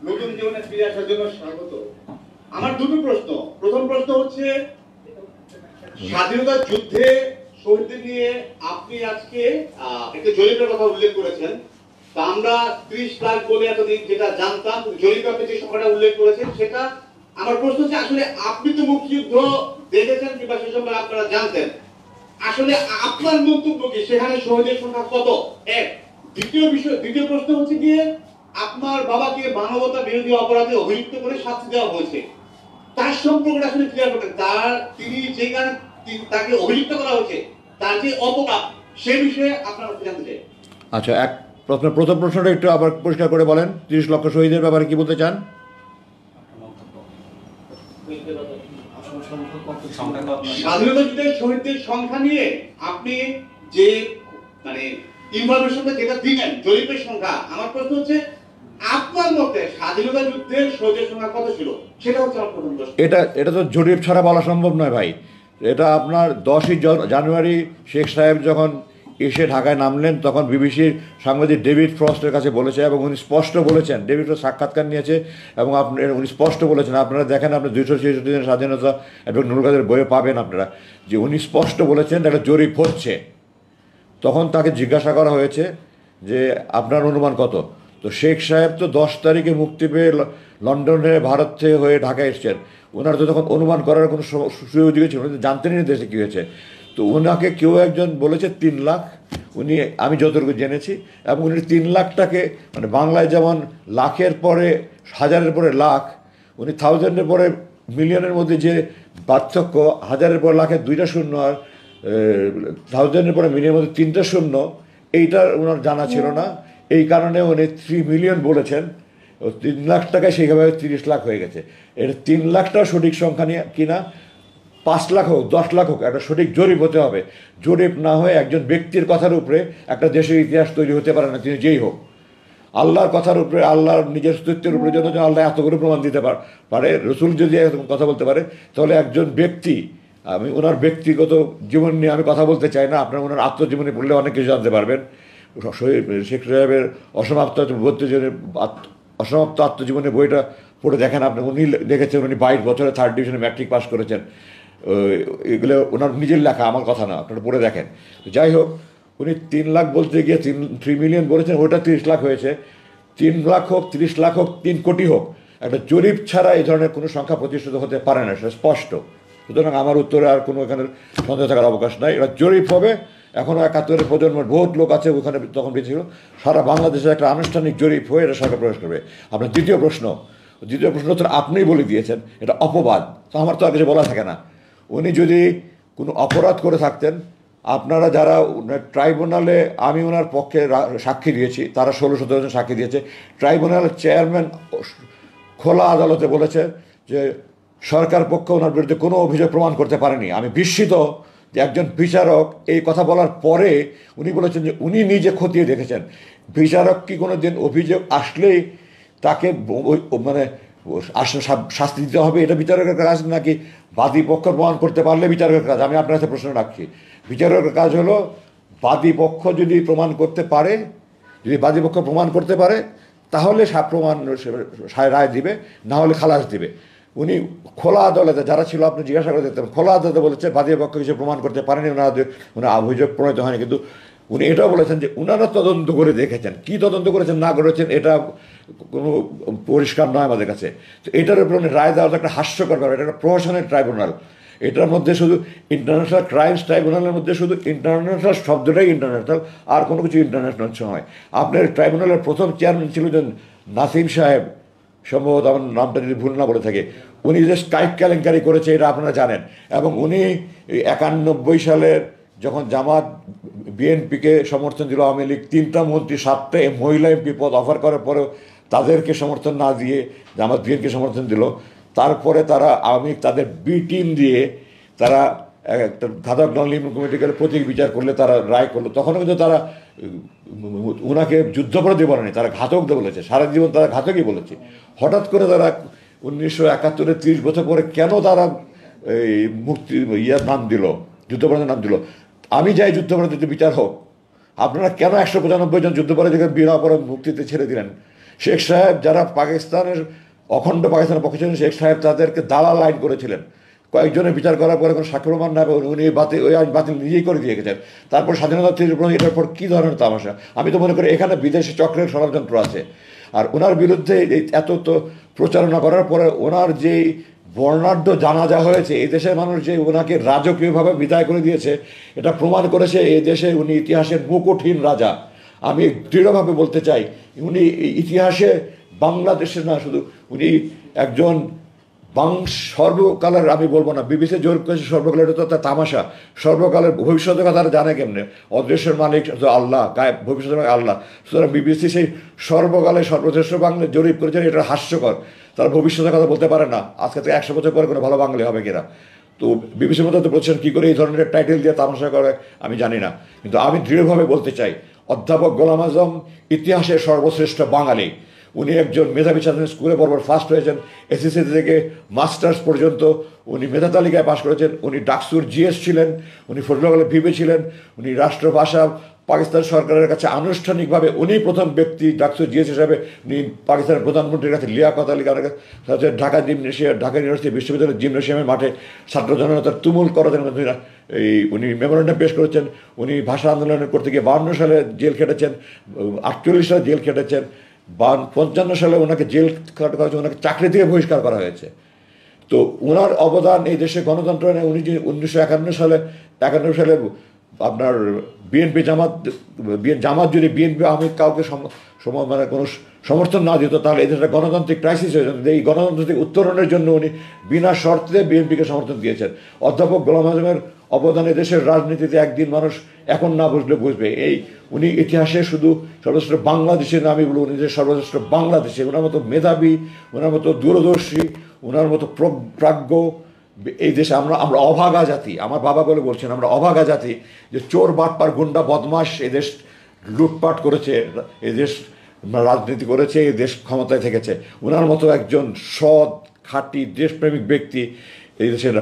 নতুন জীবনে ফিরে আসার জন্য স্বাগত। আমার দুটো প্রশ্ন। প্রথম প্রশ্ন হচ্ছে, স্বাধীনতা যুদ্ধে শহীদদের নিয়ে আপনি আজকে একটা জরিপের কথা উল্লেখ করেছেন। তা আমরা 30 লাখ বলে এতদিন যেটা জানতাম, জরিপে আপনি যে সংখ্যাটা উল্লেখ করেছেন সেটা, আমার প্রশ্ন হচ্ছে আসলে আপনি তো মুক্তিযুদ্ধ দেখেছেন কিংবা সে সময় আপনারা জানতেন, আসলে আপনার মন্তব্য কি সেখানে শহীদের সংখ্যা কত? এক। দ্বিতীয় প্রশ্ন হচ্ছে গিয়ে, আপনার বাবাকে মানবতা বিরোধী অপরাধে অভিযুক্ত করে শাস্তি দেওয়া হয়েছে, তার সম্পর্কটা আসলে ক্লিয়ার করতেন। তিনি যে কারণে তাকে অভিযুক্ত করা হয়েছে, তার যে অপরাধ, সে বিষয়ে আপনারা জানতে চাই। আচ্ছা, প্রথম প্রশ্নটা একটু আবার পরিষ্কার করে বলেন। 30 লক্ষ শহীদের ব্যাপারে কি বলতে চান? আসল সংখ্যা কত? সংখ্যা কত? স্বাধীনতা যুদ্ধের শহীদদের সংখ্যা নিয়ে আপনি যে মানে ইনফরমেশনটা যেটা দিলেন, জরিপের সংখ্যা, আমার প্রশ্ন হচ্ছে আপনার মতে স্বাধীনতা যুদ্ধের শহীদের সংখ্যা কত ছিল, সেটা হচ্ছে আমার প্রথম প্রশ্ন। এটা তো জরিপ ছাড়া বলা সম্ভব নয় ভাই। এটা আপনার 10ই জানুয়ারি শেখ সাহেব যখন এসে ঢাকায় নামলেন তখন বিবিসির সাংবাদিক ডেভিড ফ্রস্টের কাছে বলেছে, এবং উনি স্পষ্ট বলেছেন, ডেভিড ফ্রস্ট সাক্ষাৎকার নিয়েছে এবং উনি স্পষ্ট বলেছেন, আপনারা দেখেন, আপনি 266 দিনের স্বাধীনতা এবং নুরুল কাদের বইয়ে পাবেন আপনারা, যে উনি স্পষ্ট বলেছেন একটা জরিপ হচ্ছে। তখন তাকে জিজ্ঞাসা করা হয়েছে যে আপনার অনুমান কত। তো শেখ সাহেব তো 10 তারিখে মুক্তি পেয়ে লন্ডনে ভারত থেকে হয়ে ঢাকায় এসছেন, ওনার তো তখন অনুমান করার কোনো সুযোগ ছিল, উনি জানতেনই না দেশে কী হয়েছে। তো ওনাকে কেউ একজন বলেছে 3 লাখ, উনি, আমি যতটুকু জেনেছি, এবং উনি 3 লাখটাকে, মানে বাংলায় যেমন লাখের পরে হাজারের পরে লাখ, উনি থাউজেন্ডের পরে মিলিয়নের মধ্যে যে পার্থক্য, হাজারের পর লাখের 2টা শূন্য আর থাউজেন্ডের পরে মিলিয়নের মধ্যে 3টা শূন্য, এইটা ওনার জানা ছিল না। এই কারণে উনি 3 মিলিয়ন বলেছেন। 3 লাখ টাকায় সেইভাবে 30 লাখ হয়ে গেছে। এটা 3 লাখটাও সঠিক সংখ্যা নিয়ে কিনা, 5 লাখ হোক 10 লাখ হোক, একটা সঠিক জরিপ হতে হবে। জরিপ না হয়ে একজন ব্যক্তির কথার উপরে একটা দেশের ইতিহাস তৈরি হতে পারে না, তিনি যেই হোক। আল্লাহর কথার উপরে, আল্লাহর নিজের অস্তিত্বের উপরে যেন আল্লাহ এতগুলো প্রমাণ দিতে পারে, রসুল যদি এরকম কথা বলতে পারে, তাহলে একজন ব্যক্তি, আমি ওনার ব্যক্তিগত জীবন নিয়ে আমি কথা বলতে চাই না, আপনার ওনার আত্মজীবনী পড়লে অনেক কিছু জানতে পারবেন। শেখ সাহেবের অসমাপ্ত আত্মজীবনের বইটা পড়ে দেখেন আপনি, উনি লিখেছেন, উনি 22 বছরে 3rd ডিভিশনে ম্যাট্রিক পাস করেছেন। এগুলো ওনার নিজের লেখা, আমার কথা না, আপনারা পড়ে দেখেন। যাই হোক, উনি 3 লাখ বলতে গিয়ে 3 মিলিয়ন বলেছেন, ওটা 30 লাখ হয়েছে। 3 লাখ হোক, 30 লাখ হোক, 3 কোটি হোক, একটা জরিপ ছাড়া এই ধরনের কোনো সংখ্যা প্রতিষ্ঠিত হতে পারে না, সেটা স্পষ্ট। সুতরাং আমার উত্তরে আর কোনো এখানে সন্দেহ থাকার অবকাশ নাই। এটা জরিপ হবে। এখনও 71-এর প্রজন্মের বহুত লোক আছে ওখানে, তখন বেঁচে ছিল। সারা বাংলাদেশে একটা আনুষ্ঠানিক জরিপ হয়ে এটা সরকার প্রকাশ করবে। আপনার দ্বিতীয় প্রশ্ন উত্তর আপনিই বলে দিয়েছেন, এটা অপবাদ। তো আমার তো আর কিছু বলা থাকে না। উনি যদি কোনো অপরাধ করে থাকতেন, আপনারা যারা ট্রাইব্যুনালে, আমি ওনার পক্ষে সাক্ষী দিয়েছি, তারা 16-17 জন সাক্ষী দিয়েছে। ট্রাইব্যুনালের চেয়ারম্যান খোলা আদালতে বলেছে যে সরকার পক্ষ ওনার বিরুদ্ধে কোনো অভিযোগ প্রমাণ করতে পারেনি। আমি বিস্মিত যে একজন বিচারক এই কথা বলার পরে উনি বলেছেন যে উনি নিজে খতিয়ে দেখেছেন। বিচারক কি কোনো দিন অভিযোগ আসলেই তাকে মানে শাস্তি দিতে হবে, এটা বিচারকের কাজ, নাকি বাদী পক্ষ প্রমাণ করতে পারলে বিচারকের কাজ? আমি আপনার কাছে প্রশ্ন রাখছি। বিচারকের কাজ হলো বাদী পক্ষ যদি প্রমাণ করতে পারে, যদি বাদী পক্ষ প্রমাণ করতে পারে তাহলে প্রমাণ রায় দিবে, না হলে খালাস দিবে। উনি খোলা আদালতে যারা ছিল আপনি জিজ্ঞাসা করে দেখতেন, খোলা আদালতে বলেছে বাদী পক্ষ কিছু প্রমাণ করতে পারেনি, ওনার অভিযোগ প্রণীত হয়নি। কিন্তু উনি এটাও বলেছেন যে ওনারা তদন্ত করে দেখেছেন, কি তদন্ত করেছেন না করেছেন এটা কোনো পরিষ্কার নয় আমাদের কাছে। তো এটার উপর উনি রায় দেওয়া একটা হাস্যকর ব্যাপার। এটা একটা প্রহসনের ট্রাইব্যুনাল, এটার মধ্যে শুধু ইন্টারন্যাশনাল ক্রাইমস ট্রাইব্যুনালের মধ্যে শুধু ইন্টারন্যাশনাল শব্দটাই ইন্টারন্যাশনাল, আর কোনো কিছু ইন্টারন্যাশনাল নয়। আপনার ট্রাইব্যুনালের প্রথম চেয়ারম্যান ছিল যে নাসিম সাহেব, সম্ভবত আমার নামটা যদি ভুল না বলে থাকে, উনি যে স্কাইপ কেলেঙ্কারি করেছে এটা আপনারা জানেন। এবং উনি 91 সালের যখন জামাত বিএনপিকে সমর্থন দিল, আওয়ামী লীগ 3টা মন্ত্রী 7টা মহিলা এমপি পদ অফার করার পরেও তাদেরকে সমর্থন না দিয়ে জামাত বিএনপিকে সমর্থন দিল। তারপরে তারা আওয়ামী লীগ তাদের বি টিম দিয়ে তারা একটা ঘাতক নন-লিমিটেড কমিটিকে প্রতীক বিচার করলে তারা রায় করলো। তখনও কিন্তু তারা ওনাকে যুদ্ধাপরাধী বলেনি, তারা ঘাতক বলেছে, সারা জীবন তারা ঘাতকই বলেছে। হঠাৎ করে তারা 1971-এ 30 বছর পরে কেন তারা এই মুক্তি নাম দিল, যুদ্ধাপরাধের নাম দিল? আমি চাই যুদ্ধাপরাধীদের বিচার হোক। আপনারা কেন 195 জন যুদ্ধাপরাধীকে বিনা অপরাধ মুক্তিতে ছেড়ে দিলেন? শেখ সাহেব যারা পাকিস্তানের অখণ্ড পাকিস্তানের পক্ষে ছিলেন, শেখ সাহেব তাদেরকে দালাল আইন করেছিলেন। কয়েকজনের বিচার করার পরে কোনো সাক্ষ্য প্রমাণ না পেয়ে উনি ওই আইন বাতিল নিজেই করে দিয়ে গেছেন। তারপর স্বাধীনতা এটার পর কী ধরনের তামাশা! আমি তো মনে করি এখানে বিদেশি চক্রের ষড়যন্ত্র আছে। আর ওনার বিরুদ্ধে এত তো প্রচারণা করার পরে ওনার যেই বর্ণাঢ্য জানাজা হয়েছে, এই দেশের মানুষ যে ওনাকে রাজকীয়ভাবে বিদায় করে দিয়েছে, এটা প্রমাণ করেছে এই দেশে উনি ইতিহাসের মুকুটহীন রাজা। আমি দৃঢ়ভাবে বলতে চাই উনি ইতিহাসে বাংলাদেশের না শুধু, উনি একজন সর্বকালের, আমি বলবো না বিবিসি জোর করেছে সর্বকালের, এটা তো তার তামাশা। সর্বকালের ভবিষ্যতের কথা তারা জানে কেমনে? অদৃশ্যের মালিক আল্লাহ, গায়েব ভবিষ্যতের মালিক আল্লাহ। সুতরাং বিবিসি সেই সর্বকালে সর্বশ্রেষ্ঠ বাংলা জরিপ করেছেন, এটা হাস্যকর। তারা ভবিষ্যতের কথা বলতে পারে না, আজকে থেকে 100 বছর পরে কোনো ভালো বাঙালি হবে কিনা। তো বিবিসির মধ্যে তো বলছেন কী করে এই ধরনের টাইটেল দিয়ে তামাশা করে আমি জানি না। কিন্তু আমি দৃঢ়ভাবে বলতে চাই অধ্যাপক গোলাম আজম ইতিহাসের সর্বশ্রেষ্ঠ বাঙালি। উনি একজন মেধাবী ছাত্র, স্কুলে বরাবর ফার্স্ট হয়েছেন, এসএসসি থেকে মাস্টার্স পর্যন্ত উনি মেধা তালিকায় পাশ করেছেন। উনি ডাকসুর জিএস ছিলেন, উনি ফজলুল ভিভে ছিলেন, উনি রাষ্ট্রভাষা পাকিস্তান সরকারের কাছে আনুষ্ঠানিকভাবে উনি প্রথম ব্যক্তি ডাকসুর জিএস হিসাবে উনি পাকিস্তানের প্রধানমন্ত্রীর কাছে লিয়াকত আলী খানের কাছে ঢাকা ইউনিভার্সিটি বিশ্ববিদ্যালয়ের জিমনেশিয়ামের মাঠে ছাত্র জনতার তুমুল করাতেন। উনি মেমোরেন্ডাম পেশ করেছেন। উনি ভাষা আন্দোলনের করতে গিয়ে 52 সালে জেল খেটেছেন, 48 সালে জেল খেটেছেন, 55 সালে ওনাকে জেল কাটা হয়েছে, ওনাকে চাকরি থেকে বহিষ্কার করা হয়েছে। তো ওনার অবদান এই দেশে গণতন্ত্র নেই। উনি যে 1951 সালে আপনার বিএনপি জামাত যদি বিএনপি আওয়ামী কাউকে মানে কোনো সমর্থন না দিত তাহলে এই দেশটা গণতান্ত্রিক ক্রাইসিস হয়ে যেত। এই গণতন্ত্র থেকে উত্তরণের জন্য উনি বিনা শর্তে বিএনপিকে সমর্থন দিয়েছেন। অধ্যাপক গোলাম আজমের অবদান দেশের রাজনীতিতে একদিন মানুষ এখন না বুঝলে বুঝবে। উনি ইতিহাসে শুধু সর্বশ্রেষ্ঠ বাংলাদেশের নামে বলবো, উনি যে সর্বশ্রেষ্ঠ বাংলাদেশে, ওনার মতো মেধাবী, ওনার মতো দূরদর্শী, ওনার মতো প্রাজ্ঞ এই দেশে আমরা অভাগা জাতি। আমার বাবা বলে বলছেন আমরা অভাগা জাতি, যে চোর বাটপার গুন্ডা বদমাশ এদেশ লুটপাট করেছে, এদেশ রাজনীতি করেছে, এই দেশ ক্ষমতায় থেকেছে। ওনার মতো একজন সৎ খাঁটি দেশপ্রেমিক ব্যক্তি এই দেশের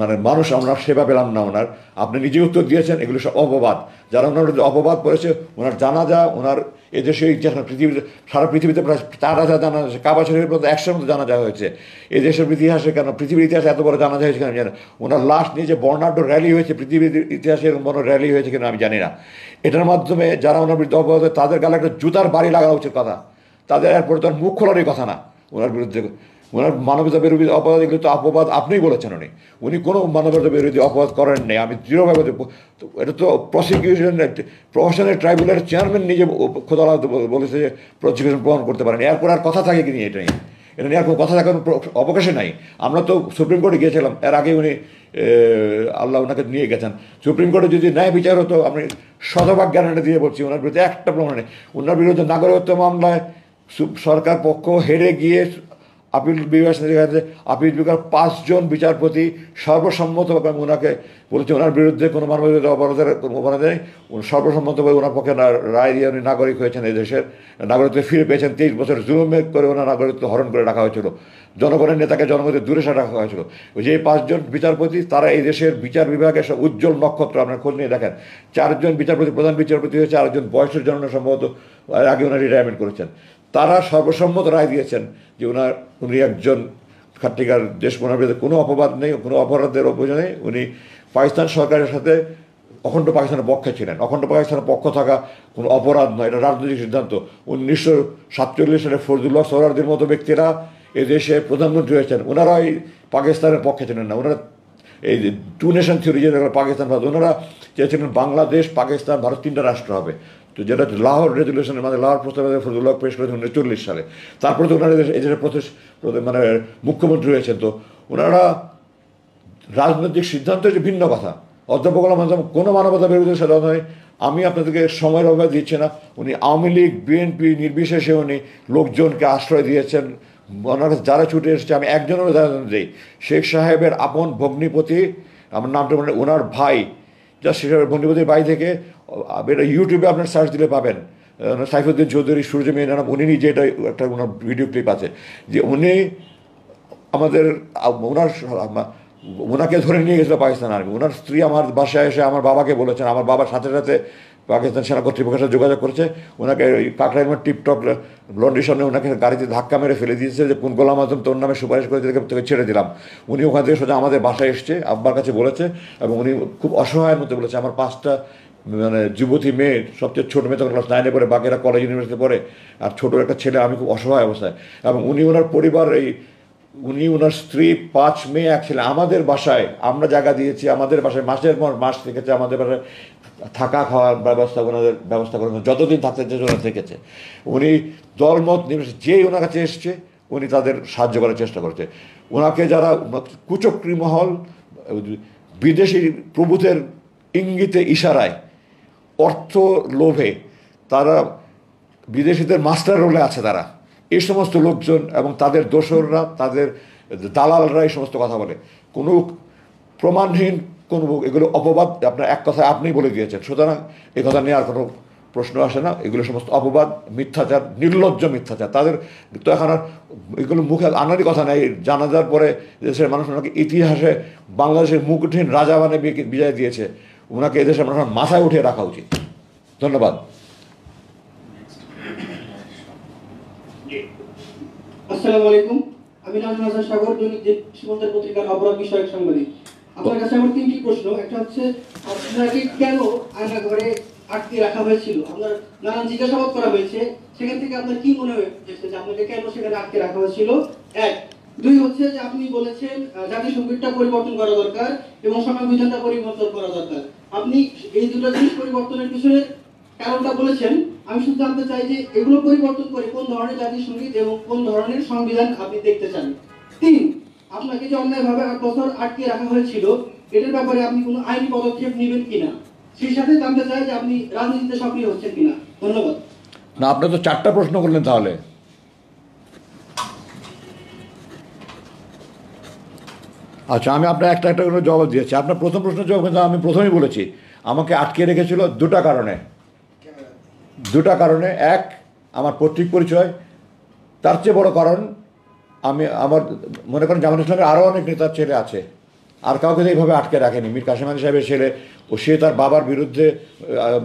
মানে মানুষ আমরা সেবা পেলাম না ওনার। আপনি নিজে উত্তর দিয়েছেন এগুলো সব অপবাদ। যারা ওনার অপবাদ করেছে ওনার জানাজা, ওনার এদেশে ইতিহাস পৃথিবীতে সারা পৃথিবীতে প্রায় 4000 জানাজা, কাবা শরীফের পর্যন্ত 100-এর মতো জানাজা হয়েছে। এই দেশের ইতিহাসে কেন, পৃথিবীর ইতিহাসে এত বড় জানাজা হয়েছে কেন আমি জানি না। ওনার লাশ নিয়ে যে বর্ণাঢ্য র্যালি হয়েছে, পৃথিবীর ইতিহাসে এরকম বড় র্যালি হয়েছে কিনা আমি জানি না। এটার মাধ্যমে যারা ওনার বিরুদ্ধে অপবাদ, তাদের গালে একটা জুতার বাড়ি লাগা উচিত কথা। তাদের এরপরে তার মুখ খোলারই কথা না ওনার বিরুদ্ধে। ওনার মানবতা বিরোধী অপরাধ, এগুলো তো অপবাদ আপনিই বলেছেন। উনি কোনো মানবতা বিরোধী অপরাধ করেন নেই। আমি দৃঢ়ভাবে, এটা তো প্রশাসনের ট্রাইব্যুনালের চেয়ারম্যান নিজে খোদা বলেছে যে প্রসিকিউশন প্রমাণ করতে পারেন। এরপর আর কথা থাকে কি নিয়ে এটা নিয়ে আর কোনো কথা থাকার অবকাশে নাই। আমরা তো সুপ্রিম কোর্টে গিয়েছিলাম, এর আগে উনি আল্লাহ ওনাকে নিয়ে গেছেন। সুপ্রিম কোর্টে যদি ন্যায় বিচার হতো, আমি শতভাগ গ্যারান্টি দিয়ে বলছি ওনার বিরুদ্ধে একটা প্রমাণ নেই। ওনার বিরুদ্ধে নাগরিকত্ব মামলায় সরকার পক্ষ হেরে গিয়ে আপিল বিভাগে দেখা যাচ্ছে আপিল বিভাগের 5 জন বিচারপতি সর্বসম্মতভাবে ওনাকে বলেছে ওনার বিরুদ্ধে কোনো মানবাধিকার অপরাধের কোনো অপরাধ নেই, সর্বসম্মতভাবে ওনার পক্ষে রায় দিয়ে উনি নাগরিক হয়েছেন, এই দেশের নাগরিকত্ব ফিরে পেয়েছেন। 23 বছর জুলুমে করে ওনার নাগরিকত্ব হরণ করে রাখা হয়েছিল, জনগণের নেতাকে জনগণের দূরে সরে রাখা হয়েছিল। যে 5 জন বিচারপতি তারা এই দেশের বিচার বিভাগের সব উজ্জ্বল নক্ষত্র, আপনার খোঁজ নিয়ে দেখেন। 4 জন বিচারপতি প্রধান বিচারপতি হয়েছে, আরেকজন বয়সের জন্য সম্ভবত আগে ওনার রিটায়ারমেন্ট করেছেন। তারা সর্বসম্মত রায় দিয়েছেন যে উনি একজন খাট্টিকার দেশ ওনার বিরুদ্ধে কোনো অপবাদ নেই, কোনো অপরাধের অভিযোগ নেই। উনি পাকিস্তান সরকারের সাথে অখণ্ড পাকিস্তানের পক্ষে ছিলেন। অখণ্ড পাকিস্তানের পক্ষ থাকা কোনো অপরাধ নয়, এটা রাজনৈতিক সিদ্ধান্ত। 1947 সালে ফজলুল্লাহ সোহরাওয়ার্দীর মতো ব্যক্তিরা এদেশে প্রধানমন্ত্রী হয়েছেন, ওনারাই পাকিস্তানের পক্ষে ছিলেন না। ওনারা এই যে 2 নেশন থিওরি, যে পাকিস্তান ভারত, ওনারা চেয়েছিলেন বাংলাদেশ পাকিস্তান ভারত 3টা রাষ্ট্র হবে। তো যেটা লাহোর রেজলিউশনের মানে লাহোর প্রস্তাবে ফজলুল্লাহ পেশ করেছেন 1940 সালে। তারপরে তো ওনারা এই দেশের মানে মুখ্যমন্ত্রী হয়েছেন। তো ওনারা রাজনৈতিক সিদ্ধান্ত হচ্ছে ভিন্ন কথা। অধ্যাপক গোলাম আজম কোনো মানবতা বিরোধী সাথে নয়। আমি আপনাদেরকে সময়ের অভাবে দিচ্ছি না, উনি আওয়ামী লীগ বিএনপি নির্বিশেষে উনি লোকজনকে আশ্রয় দিয়েছেন। ওনার কাছে যারা ছুটে এসেছে আমি একজনের উদাহরণ দিই, শেখ সাহেবের আপন ভগ্নিপতি, আমার নামটা মনে, ওনার ভাই, যা শেখ সাহেবের ভগ্নিপতির ভাই থেকে এটা ইউটিউবে আপনার সার্চ দিলে পাবেন, সাইফুদ্দিন চৌধুরী, সূর্য মেয়ে নাম, উনি নিজে এটা একটা ওনার ভিডিও ক্লিপ আছে যে উনি আমাদের ওনাকে ধরে নিয়ে গেছিলো পাকিস্তান আর্মি। ওনার স্ত্রী আমার বাসায় এসে আমার বাবাকে বলেছেন, আমার বাবার সাথে সাথে পাকিস্তান সেনা কর্তৃপক্ষের সাথে যোগাযোগ করেছে, ওনাকে কাকরাইমার টিপটপ লন্ড্রির সামনে ওনাকে গাড়িতে ধাক্কা মেরে ফেলে দিয়েছে যে কোন গোলাম আজম তোর নামে সুপারিশ করে তোকে ছেড়ে দিলাম। উনি ওখান থেকে সোজা আমাদের বাসায় এসছে, আব্বার কাছে বলেছে, এবং উনি খুব অসহায়ের মধ্যে বলেছে আমার 5টা মানে যুবতী মেয়ে, সবচেয়ে ছোটো মেয়ে তখন ক্লাস 9-এ পড়ে, বাকিরা কলেজ ইউনিভার্সিটিতে পড়ে, আর ছোটো একটা ছেলে, আমি খুব অসহায় অবস্থায়। এবং উনি ওনার পরিবার, উনি ওনার স্ত্রী, 5 মেয়ে 1 ছেলে আমাদের বাসায়, আমরা জায়গা দিয়েছি, আমাদের বাসায় মাসের পর মাস থেকেছে, আমাদের বাসায় থাকা খাওয়ার ব্যবস্থা ওনাদের ব্যবস্থা করে যতদিন থাকতে চেয়েছে ওনারা থেকেছে। উনি দলমত নির্বিশেষে যেই ওনার কাছে এসছে উনি তাদের সাহায্য করার চেষ্টা করছে। ওনাকে যারা কুচক্রী মহল, বিদেশি প্রভুদের ইঙ্গিতে ইশারায়, অর্থ লোভে তারা বিদেশিদের মাস্টার রোলে আছে, তারা এই সমস্ত লোকজন এবং তাদের দোসররা, তাদের দালালরা এই সমস্ত কথা বলে, কোনো প্রমাণহীন কোনো এগুলো অপবাদ। আপনার এক কথায় আপনিই বলে দিয়েছেন, সুতরাং এ কথা নিয়ে আর কোনো প্রশ্ন আসে না। এগুলো সমস্ত অপবাদ, মিথ্যাচার, নির্লজ্জ মিথ্যাচার। তাদের তো এখন আর এগুলো মুখে আনারই কথা নেই। জানাজার পরে দেশের মানুষ ওনাকে ইতিহাসে বাংলাদেশের মুখহীন রাজা বানিয়ে বিজয় দিয়েছে, ওনাকে এদেশের মানুষের মাথায় উঠিয়ে রাখা উচিত। ধন্যবাদ। আসসালামু আলাইকুম, আমি নাজমুল হাসান সাগর, দৈনিক সীমান্তের পত্রিকার অপরাধ বিষয়ক সাংবাদিক। আপনার কাছে আমার 3টি প্রশ্ন। একটা হচ্ছে আপনাকে কেন আয়না ঘরে আটকে রাখা হয়েছিল? আপনার নানান জিজ্ঞাসাবাদ করা হয়েছে, সেখান থেকে আপনার কি মনে হয়েছে যে আপনাকে কেন সেখানে আটকে রাখা হয়েছিল? 1 2 হচ্ছে যে আপনি বলেছেন জাতীয় সংগীতটা পরিবর্তন করা দরকার এবং সংবিধানটা পরিবর্তন করা দরকার। আপনি এই দুটো জিনিস পরিবর্তনের পিছনে কারণটা বলেছেন। আমি শুধু জানতে চাই যে এগুলো পরিবর্তন করে কোন ধরনের জাতীয় সংগীত এবং কোন ধরনের সংবিধান আপনি দেখতে চান। 3 আপনাকে যে অন্যায়ভাবে 8 বছর আটকে রাখা হয়েছিল, এটার ব্যাপারে আপনি কোনো আইনি পদক্ষেপ নেবেন কিনা? সেই সাথে জানতে চাই যে আপনি রাজনীতিতে সক্রিয় হচ্ছেন কিনা। ধন্যবাদ। না, আপনি তো 4টা প্রশ্ন করলেন তাহলে। আচ্ছা, আমি আপনার একটা একটা করে জবাব দিয়েছি। আপনার প্রথম প্রশ্নের জবাব কিন্তু আমি প্রথমেই বলেছি, আমাকে আটকে রেখেছিল 2টা কারণে। 2টা কারণে। 1 আমার পৈতৃক পরিচয়, তার চেয়ে বড় কারণ আমার মনে করেন জামাত ইসলামের আরও অনেক নেতার ছেলে আছে, আর কাউকে এইভাবে আটকে রাখেনি। মীর কাসেম আলী সাহেবের ছেলে, সে তার বাবার বিরুদ্ধে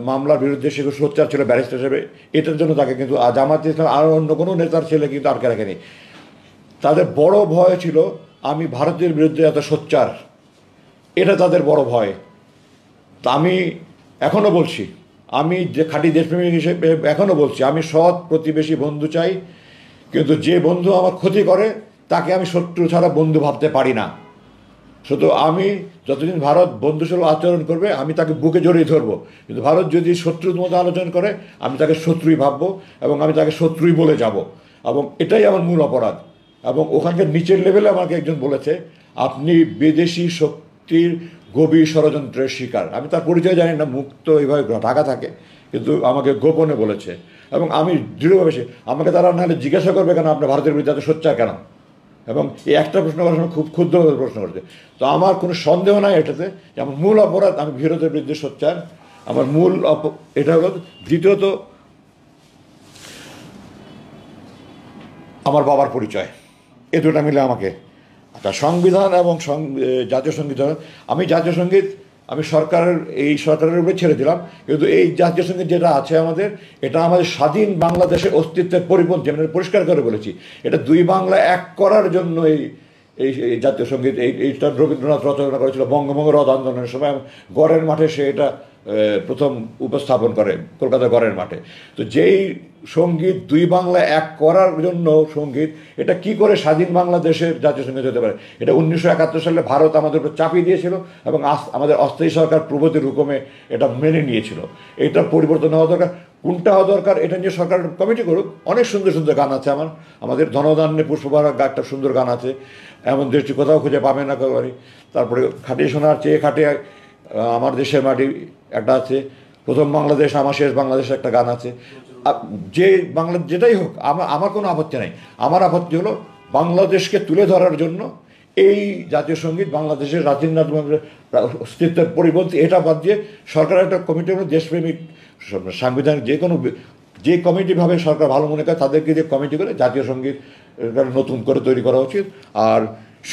মামলার বিরুদ্ধে সে সোচ্চার ছিল ব্যারিস্টার হিসেবে, এটার জন্য তাকে কিন্তু জামাত ইসলাম আরও অন্য কোনো নেতার ছেলে কিন্তু আটকে রাখেনি। তাদের বড় ভয় ছিল আমি ভারতের বিরুদ্ধে এত সোচ্চার, এটা তাদের বড় ভয়। তা আমি এখনও বলছি, আমি যে খাঁটি দেশপ্রেমিক হিসেবে এখনও বলছি, আমি সৎ প্রতিবেশী বন্ধু চাই, কিন্তু যে বন্ধু আমার ক্ষতি করে তাকে আমি শত্রু ছাড়া বন্ধু ভাবতে পারি না। শুধু আমি যতদিন ভারত বন্ধুসুলভ আচরণ করবে আমি তাকে বুকে জড়িয়ে ধরবো, কিন্তু ভারত যদি শত্রুর মতো আলোচনা করে আমি তাকে শত্রুই ভাববো এবং আমি তাকে শত্রুই বলে যাব, এবং এটাই আমার মূল অপরাধ। এবং ওখানকার নিচের লেভেলে আমাকে একজন বলেছে আপনি বিদেশি শক্তির গভীর ষড়যন্ত্রের শিকার। আমি তার পরিচয় জানি না, মুখ তো এইভাবে ঢাকা থাকে, কিন্তু আমাকে গোপনে বলেছে। এবং আমি দৃঢ়ভাবে, আমাকে তারা নাহলে জিজ্ঞাসা করবে কেন আপনি ভারতের বিরুদ্ধে এত সোচ্চার কেন, এবং এই একটা প্রশ্ন করার সময় খুব ক্ষুদ্রভাবে প্রশ্ন করছে। তো আমার কোনো সন্দেহ নাই এটাতে যে আমার মূল অপরাধ আমি বিরোধের বিরুদ্ধে সোচ্চার, আমার মূল এটা হলো। দ্বিতীয়ত আমার বাবার পরিচয়, এ দুটা মিলে আমাকে আচ্ছা সংবিধান এবং জাতীয় সঙ্গীত, আমি জাতীয় সঙ্গীত আমি সরকারের উপরে ছেড়ে দিলাম, কিন্তু এই জাতীয় সঙ্গীত যেটা আছে আমাদের, এটা আমাদের স্বাধীন বাংলাদেশের অস্তিত্বের পরিপন্থী। আমি পরিষ্কার করে বলেছি, এটা দুই বাংলা এক করার জন্য এই জাতীয় সঙ্গীত এইটা রবীন্দ্রনাথ রচনা করেছিল বঙ্গভঙ্গ রদ আন্দোলনের সময়। গড়ের মাঠে সে এটা প্রথম উপস্থাপন করে, কলকাতা গড়ের মাঠে। তো যেই সঙ্গীত দুই বাংলা এক করার জন্য সঙ্গীত, এটা কি করে স্বাধীন বাংলাদেশের জাতীয় সঙ্গীত হতে পারে? এটা 1971 সালে ভারত আমাদের উপর চাপিয়ে দিয়েছিল এবং আমাদের অস্থায়ী সরকার প্রগতির হুকুমে এটা মেনে নিয়েছিল। এটা পরিবর্তন হওয়া দরকার। কোনটা হওয়া দরকার এটা নিয়ে সরকার কমিটি করুক। অনেক সুন্দর সুন্দর গান আছে আমাদের ধনধান্যে পুষ্পবাহার একটা সুন্দর গান আছে, এমন দেশটি কোথাও খুঁজে পাবে না একেবারে। তারপরে খাটিয়ে শোনার চেয়ে খাটিয়ে আমার দেশের মাটি একটা আছে, প্রথম বাংলাদেশ আমার শেষ বাংলাদেশ একটা গান আছে। যে বাংলা যেটাই হোক আমার কোনো আপত্তি নাই। আমার আপত্তি হলো বাংলাদেশকে তুলে ধরার জন্য এই জাতীয় সঙ্গীত বাংলাদেশের রাজীন্দ্রনাথ অস্তিত্বের পরিপন্থী, এটা বাদ দিয়ে সরকার একটা কমিটি হলো দেশপ্রেমিক সাংবিধানিক যে কমিটিভাবে সরকার ভালো মনে করে তাদেরকে যে কমিটি করে জাতীয় সঙ্গীত নতুন করে তৈরি করা উচিত। আর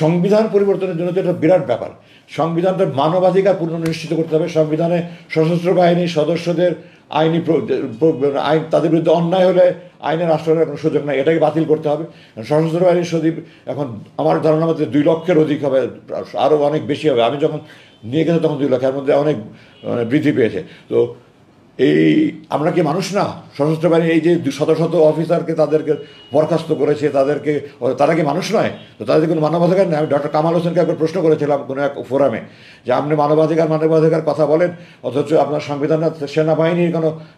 সংবিধান পরিবর্তনের জন্য তো এটা বিরাট ব্যাপার। সংবিধানটা মানবাধিকার পূর্ণ নিশ্চিত করতে হবে। সংবিধানে সশস্ত্র বাহিনীর সদস্যদের আইন তাদের বিরুদ্ধে অন্যায় হলে আইনের আশ্রয়ের কোনো সুযোগ নাই, এটাকে বাতিল করতে হবে। সশস্ত্র বাহিনীর সদীপ এখন আমার ধারণা মধ্যে 2 লক্ষের অধিক হবে, আরও অনেক বেশি হবে। আমি যখন নিয়ে গেছে তখন 2 লক্ষ, এর মধ্যে অনেক বৃদ্ধি পেয়েছে। তো আমরা কি মানুষ না? সশস্ত্র বাহিনী এই যে শত শত অফিসারকে তাদেরকে বরখাস্ত করেছে, তারা কি মানুষ নয়? তো তাদের কোনো মানবাধিকার নেই? আমি ডক্টর কামাল হোসেনকে একবার প্রশ্ন করেছিলাম কোনো এক ফোরামে যে আপনি মানবাধিকার কথা বলেন, অথচ আপনার সংবিধান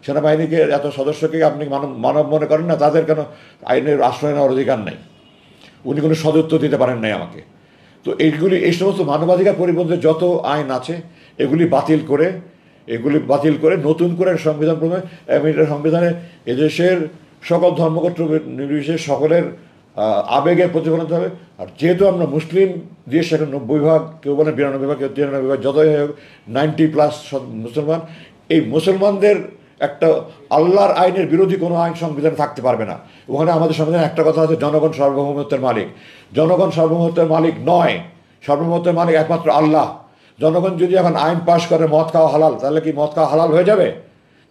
সেনাবাহিনীকে এত সদস্যকে আপনি মানব মনে করেন না, তাদের কেন আইনের আশ্রয় নেওয়ার অধিকার নেই? উনি কোনো সদুত্তর দিতে পারেন নাই আমাকে। তো এই সমস্ত মানবাধিকার পরিবর্তে যত আইন আছে এগুলি বাতিল করে নতুন করে সংবিধান সংবিধানে এদেশের সকল ধর্মগোত্র নির্বিশেষে সকলের আবেগের প্রতিফলন হবে। আর যেহেতু আমরা মুসলিম দেশ, এখন 90 ভাগ, কেউ বলেন 92 ভাগ, কেউ 93 ভাগ, যতই হোক 90+ মুসলমান, এই মুসলমানদের একটা আল্লাহর আইনের বিরোধী কোনো আইন সংবিধানে থাকতে পারবে না। ওখানে আমাদের সংবিধানে একটা কথা আছে, জনগণ সার্বভৌমত্বের মালিক। জনগণ সার্বভৌমত্বের মালিক নয়, সার্বভৌমত্বের মালিক একমাত্র আল্লাহ। জনগণ যদি এখন আইন পাশ করে মদ খাওয়া হালাল, তাহলে কি মদ খাওয়া হালাল হয়ে যাবে?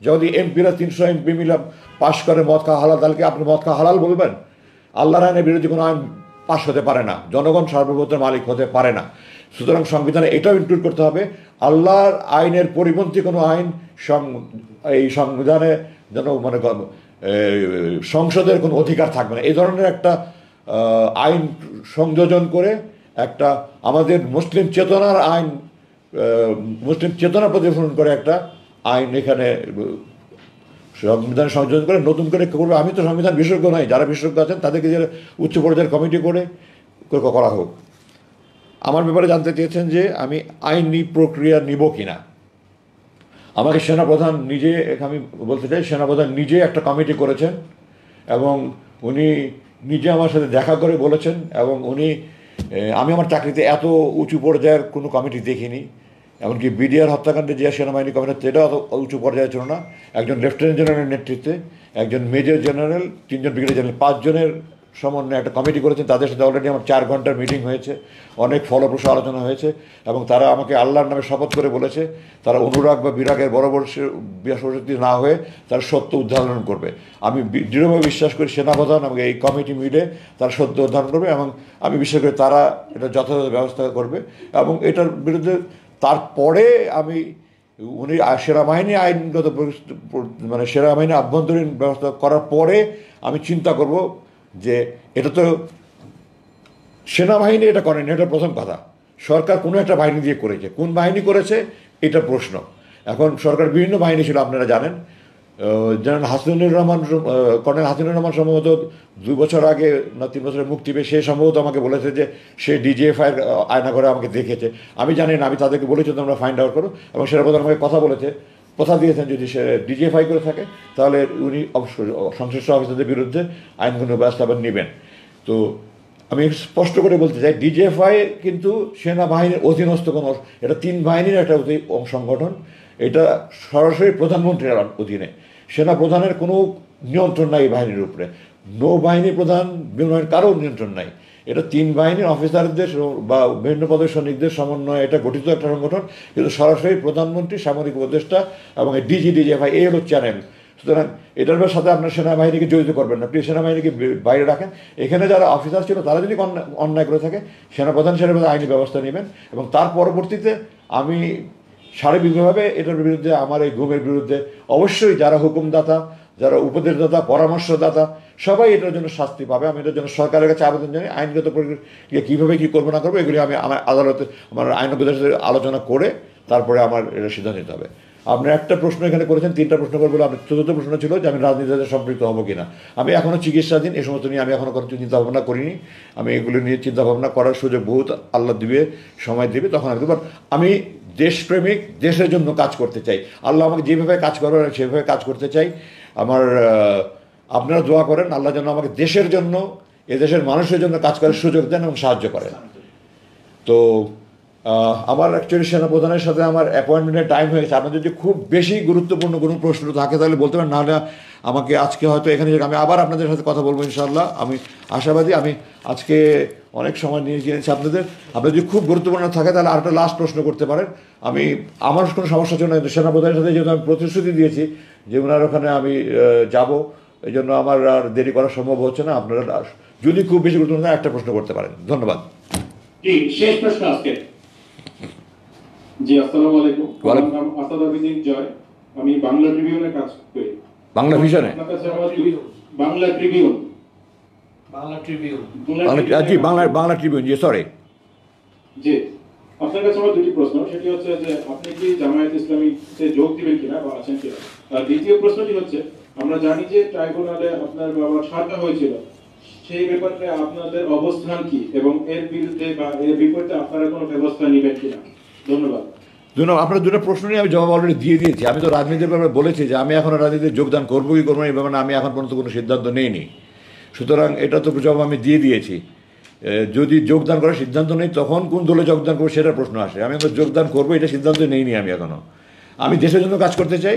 যদি এমপিরা 300 এমপি মিলে পাশ করে মদ খাওয়া হালাল, তাহলে কি আপনি মদ খাওয়া হালাল বলবেন? আল্লাহর আইনের বিরোধী কোনো আইন পাশ হতে পারে না, জনগণ সার্বভৌমত্বের মালিক হতে পারে না। সুতরাং সংবিধানে এটাও ইনক্লুড করতে হবে, আল্লাহর আইনের পরিপন্থী কোনো আইন এই সংবিধানে যেন সংসদের কোনো অধিকার থাকবে না। এই ধরনের একটা আইন সংযোজন করে একটা আমাদের মুসলিম চেতনার আইন, মুসলিম চেতনা প্রতিফলন করে একটা আইন এখানে সংবিধান সংযোজন করে নতুন করে করবে। আমি তো সংবিধান বিশেষজ্ঞ নই, যারা বিশেষজ্ঞ আছেন তাদেরকে যে উচ্চ পর্যায়ের কমিটি করে করা হোক। আমার ব্যাপারে জানতে চেয়েছেন যে আমি আইনি প্রক্রিয়া নিব কিনা। আমাকে সেনাপ্রধান নিজে, আমি বলতে চাই, সেনাপ্রধান নিজে একটা কমিটি করেছেন এবং উনি নিজে আমার সাথে দেখা করে বলেছেন। এবং আমি আমার চাকরিতে এত উঁচু পর্যায়ের কোনো কমিটি দেখিনি, এমনকি বিডিআর হত্যাকাণ্ডে যে সেনাবাহিনী কমিটি, সেটাও অত উঁচু পর্যায়ে ছিল না। একজন লেফটেন্যান্ট জেনারেলের নেতৃত্বে, একজন মেজর জেনারেল, 3 জন ব্রিগেডিয়ার জেনারেল, 5 জনের সমন্বয়ে একটা কমিটি করেছেন। তাদের সাথে অলরেডি আমার 4 ঘন্টার মিটিং হয়েছে, অনেক ফলপ্রসূ আলোচনা হয়েছে এবং তারা আমাকে আল্লাহর নামে শপথ করে বলেছে তারা অনুরাগ বা বিরাগের বশবর্তী না হয়ে তারা সত্য উদ্ধারণ করবে। আমি দৃঢ়ভাবে বিশ্বাস করি সেনাপ্রধান আমাকে এই কমিটি মিলে তারা সত্য উদ্ধারণ করবে এবং আমি বিশ্বাস করি তারা এটা যথাযথ ব্যবস্থা করবে। এবং এটার বিরুদ্ধে তারপরে উনি সেনাবাহিনী আইনগত সেনাবাহিনী আভ্যন্তরীণ ব্যবস্থা করার পরে আমি চিন্তা করব যে এটা তো সেনাবাহিনী এটা করেনি, এটা প্রথম কথা। সরকার কোনো একটা বাহিনী দিয়ে করেছে, কোন বাহিনী করেছে এটা প্রশ্ন। এখন সরকার বিভিন্ন বাহিনী ছিল, আপনারা জানেন। জেনারেল হাসিনুর রহমান, কর্নেল হাসিনুর রহমান সম্ভবত 2 বছর আগে না 3 বছরের মুক্তি পেয়ে সে সম্ভবত আমাকে বলেছে যে সে ডিজিএফআইয়ের আয়না করে আমাকে দেখেছে। আমি জানি না, আমি তাদেরকে বলেছি তোমরা ফাইন্ড আউট করো। এবং সেটা প্রধান আমাকে কথা দিয়েছেন যদি সে ডিজিএফআই করে থাকে তাহলে উনি অবশ্যই সংশ্লিষ্ট অফিসারদের বিরুদ্ধে আইনগত ব্যবস্থা নেবেন। তো আমি স্পষ্ট করে বলতে চাই, ডিজিএফআই কিন্তু সেনাবাহিনীর অধীনস্থ কোনো, এটা 3 বাহিনীর একটা সংগঠন। এটা সরাসরি প্রধানমন্ত্রীর অধীনে, সেনা প্রধানের কোনো নিয়ন্ত্রণ নাই এই বাহিনীর উপরে, নৌবাহিনী প্রধান, বিমানের কারো নিয়ন্ত্রণ নাই। এটা 3 বাহিনীর অফিসারদের বা বিভিন্ন পদের সৈনিকদের সমন্বয়ে এটা গঠিত একটা সংগঠন, কিন্তু সরাসরি প্রধানমন্ত্রী, সামরিক উপদেষ্টা এবং ডিজিএফআই এই হলো চ্যানেল। সুতরাং এটার সাথে আপনার সেনাবাহিনীকে জড়িত করবেন না, প্লিজ সেনাবাহিনীকে বাইরে রাখেন। এখানে যারা অফিসার ছিল তারা যদি অন্যায় করে থাকে, সেনাপ্রধান সেনাপ্রধান আইনি ব্যবস্থা নেবেন। এবং তার পরবর্তীতে আমি সার্বিকভাবে এটার বিরুদ্ধে, আমার এই গুমের বিরুদ্ধে অবশ্যই যারা হুকুমদাতা, যারা উপদেশদাতা, পরামর্শদাতা, সবাই এটার জন্য শাস্তি পাবে। আমি এটার জন্য সরকারের কাছে আবেদন জানাই, আইনগত প্রক্রিয়া কীভাবে কী করবো না করবো এগুলি আমি আমার আদালতে, আমার আইনজ্ঞদের সাথে আলোচনা করে তারপরে আমার এটা সিদ্ধান্ত নিতে হবে। আপনি একটা প্রশ্ন এখানে করেছেন, 3টা প্রশ্ন করবো। আপনার চতুর্থ প্রশ্ন ছিল যে আমি রাজনীতিতে সম্পৃক্ত হবো কিনা। আমি এখনও চিকিৎসাধীন, এই সমস্ত নিয়ে আমি এখনও কোনো চিন্তাভাবনা করিনি। আমি এগুলো নিয়ে চিন্তাভাবনা করার সুযোগ বহুত আল্লাহ দিবে, সময় দেবে, তখন আমি দেবো। আমি দেশপ্রেমিক, দেশের জন্য কাজ করতে চাই। আল্লাহ আমাকে যেভাবে কাজ করার সেভাবে কাজ করতে চাই। আমার আপনারা দোয়া করেন আল্লাহ যেন আমাকে দেশের জন্য, এদেশের মানুষের জন্য কাজ করার সুযোগ দেন এবং সাহায্য করেন। তো আমার অ্যাকচুয়ালি সেনাপ্রধানের সাথে আমার অ্যাপয়েন্টমেন্টের টাইম হয়ে গেছে। আপনার যদি খুব বেশি গুরুত্বপূর্ণ কোনো প্রশ্ন থাকে তাহলে বলতে পারেন, নাহলে আমাকে আজকে হয়তো এখানে আমি আবার আপনাদের সাথে কথা বলবো ইনশাআল্লাহ। আমি আশাবাদী। আমি আজকে অনেক সময় নিয়ে গিয়েছি আপনাদের যদি খুব গুরুত্বপূর্ণ থাকে তাহলে আরেকটা লাস্ট প্রশ্ন করতে পারেন। আমার কোনো সমস্যা ছিল না, সেনাপ্রধানের সাথে যেহেতু আমি প্রতিশ্রুতি দিয়েছি যে ওনার ওখানে আমি যাব, এই জন্য আমার আর দেরি করা সম্ভব হচ্ছে না। আপনারা যদি খুব বেশি গুরুত্বপূর্ণ একটা প্রশ্ন করতে পারেন। ধন্যবাদ। শেষ প্রশ্ন আজকে। জি, আসসালামু আলাইকুম। আমার নাম আসাদ আবিদিন জয়, আমি বাংলা ট্রিবিউনে কাজ করি। বাংলা ভিশনে? বাংলা ট্রিবিউন। জি, বাংলা ট্রিবিউন। জি, সরি। জি, আপনার কাছে আমার 2টি প্রশ্ন। সেটি হচ্ছে যে আপনি কি জামায়াত ইসলামীতে যোগ দিবেন কিনা বা আছেন কিনা। আর দ্বিতীয় প্রশ্নটি হচ্ছে, আমরা জানি যে ট্রাইব্যুনালে আপনার বাবার সাজা হয়েছিল, সেই ব্যাপারে আপনাদের অবস্থান কি এবং এর বিরুদ্ধে বা এর বিপরীতে আপনারা কোনো ব্যবস্থা নেবেন কিনা। ধন্যবাদ। আপনার 2টা প্রশ্ন নিয়ে আমি জবাব অলরেডি দিয়ে দিয়েছি। আমি তো রাজনীতির ব্যাপারে বলেছি যে আমি এখন রাজনীতিতে যোগদান করবো কি করবো না, এই ব্যাপারে আমি এখন পর্যন্ত কোনো সিদ্ধান্ত নেইনি। সুতরাং এটা তো জবাব আমি দিয়ে দিয়েছি। যদি যোগদান করার সিদ্ধান্ত নেই তখন কোন দলে যোগদান করবো সেটা প্রশ্ন আসে। আমি এখন যোগদান করবো এটা সিদ্ধান্ত নেইনি আমি এখনও। আমি দেশের জন্য কাজ করতে চাই,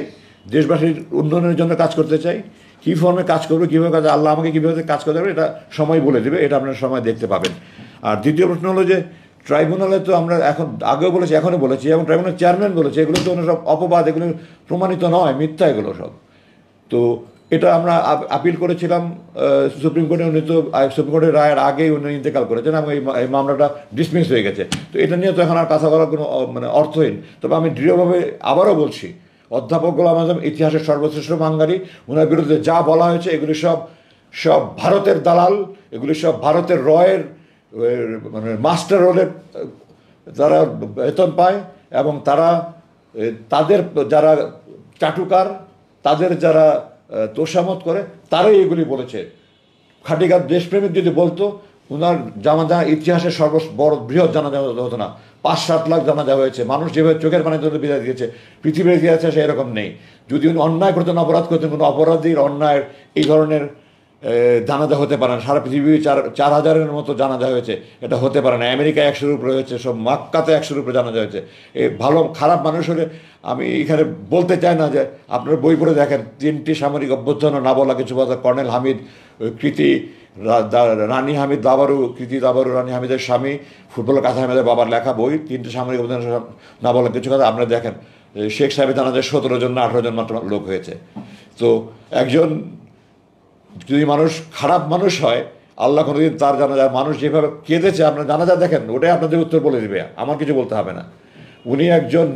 দেশবাসীর উন্নয়নের জন্য কাজ করতে চাই। কী ফর্মে কাজ করবো, কীভাবে কাজ, আল্লাহ আমাকে কীভাবে কাজ করতে হবে এটা সময় বলে দেবে, এটা আপনার সময় দেখতে পাবেন। আর দ্বিতীয় প্রশ্ন হলো যে ট্রাইব্যুনালে তো আমরা এখন আগেও বলেছি, এখনও বলেছি, এবং ট্রাইব্যুনাল চেয়ারম্যান বলেছে এগুলো তো সব অপবাদ, এগুলো প্রমাণিত নয়, মিথ্যা এগুলো সব। তো এটা আমরা আপিল করেছিলাম সুপ্রিম কোর্টে। উনি তো সুপ্রিম কোর্টের রায়ের আগেই উনি ইন্তেকাল করেছেন এবং এই মামলাটা ডিসমিস হয়ে গেছে। তো এটা নিয়ে তো এখন আর কথা বলার কোনো অর্থহীন। তবে আমি দৃঢ়ভাবে আবারও বলছি, অধ্যাপক গোলাম আজম ইতিহাসের সর্বশ্রেষ্ঠ বাঙালি, ওনার বিরুদ্ধে যা বলা হয়েছে এগুলি সব ভারতের দালাল, এগুলি সব ভারতের রয়ের মাস্টার রোলের তারা বেতন পায় এবং তাদের যারা চাটুকার, তাদের যারা তোষামত করে, তারাই এগুলি বলেছে। খাটিকার দেশপ্রেমিক যদি বলতো ওনার জানাজা ইতিহাসের বৃহৎ জানাজা হতো না। 5-7 লাখ জানাজা হয়েছে। মানুষ যেভাবে চোখের পানি ধরে বিদায় দিয়েছে, পৃথিবীর ইতিহাসে এরকম নেই। যদি উনি অন্যায় করতেন, অপরাধ করতেন, কোনো অপরাধীর অন্যায়ের এই ধরনের জানাজা হতে পারে না। সারা পৃথিবী 4,000-এর মতো জানাজা হয়েছে, এটা হতে পারে না। আমেরিকায় 100-এর উপরে হয়েছে, সব মাক্কাতে 100-এর উপরে জানাজা হয়েছে। এই ভালো খারাপ মানুষ হলে আমি এখানে বলতে চাই না যে আপনার বই পড়ে দেখেন 3টি সামরিক অভ্যুত্থান না বলা কিছু কথা, কর্নেল হামিদ, কৃতি রানী হামিদ দাবারু, কৃতি দাবারু রানী হামিদের স্বামী, ফুটবলার কাঁথা হামিদের বাবার লেখা বই 3টি সামরিক অভ্যুত্থান না বলা কিছু কথা। আপনারা দেখেন শেখ সাহেবের জানাজায় 17 জন না 18 জন মাত্র লোক হয়েছে। তো একজন যদি মানুষ খারাপ মানুষ হয়, আল্লাহ কোনোদিন তার জানাজা, মানুষ যেভাবে কেঁদেছে আপনার জানাজা দেখেন, ওটাই আপনাদের উত্তর বলে দেবে, আমার কিছু বলতে হবে না। উনি একজন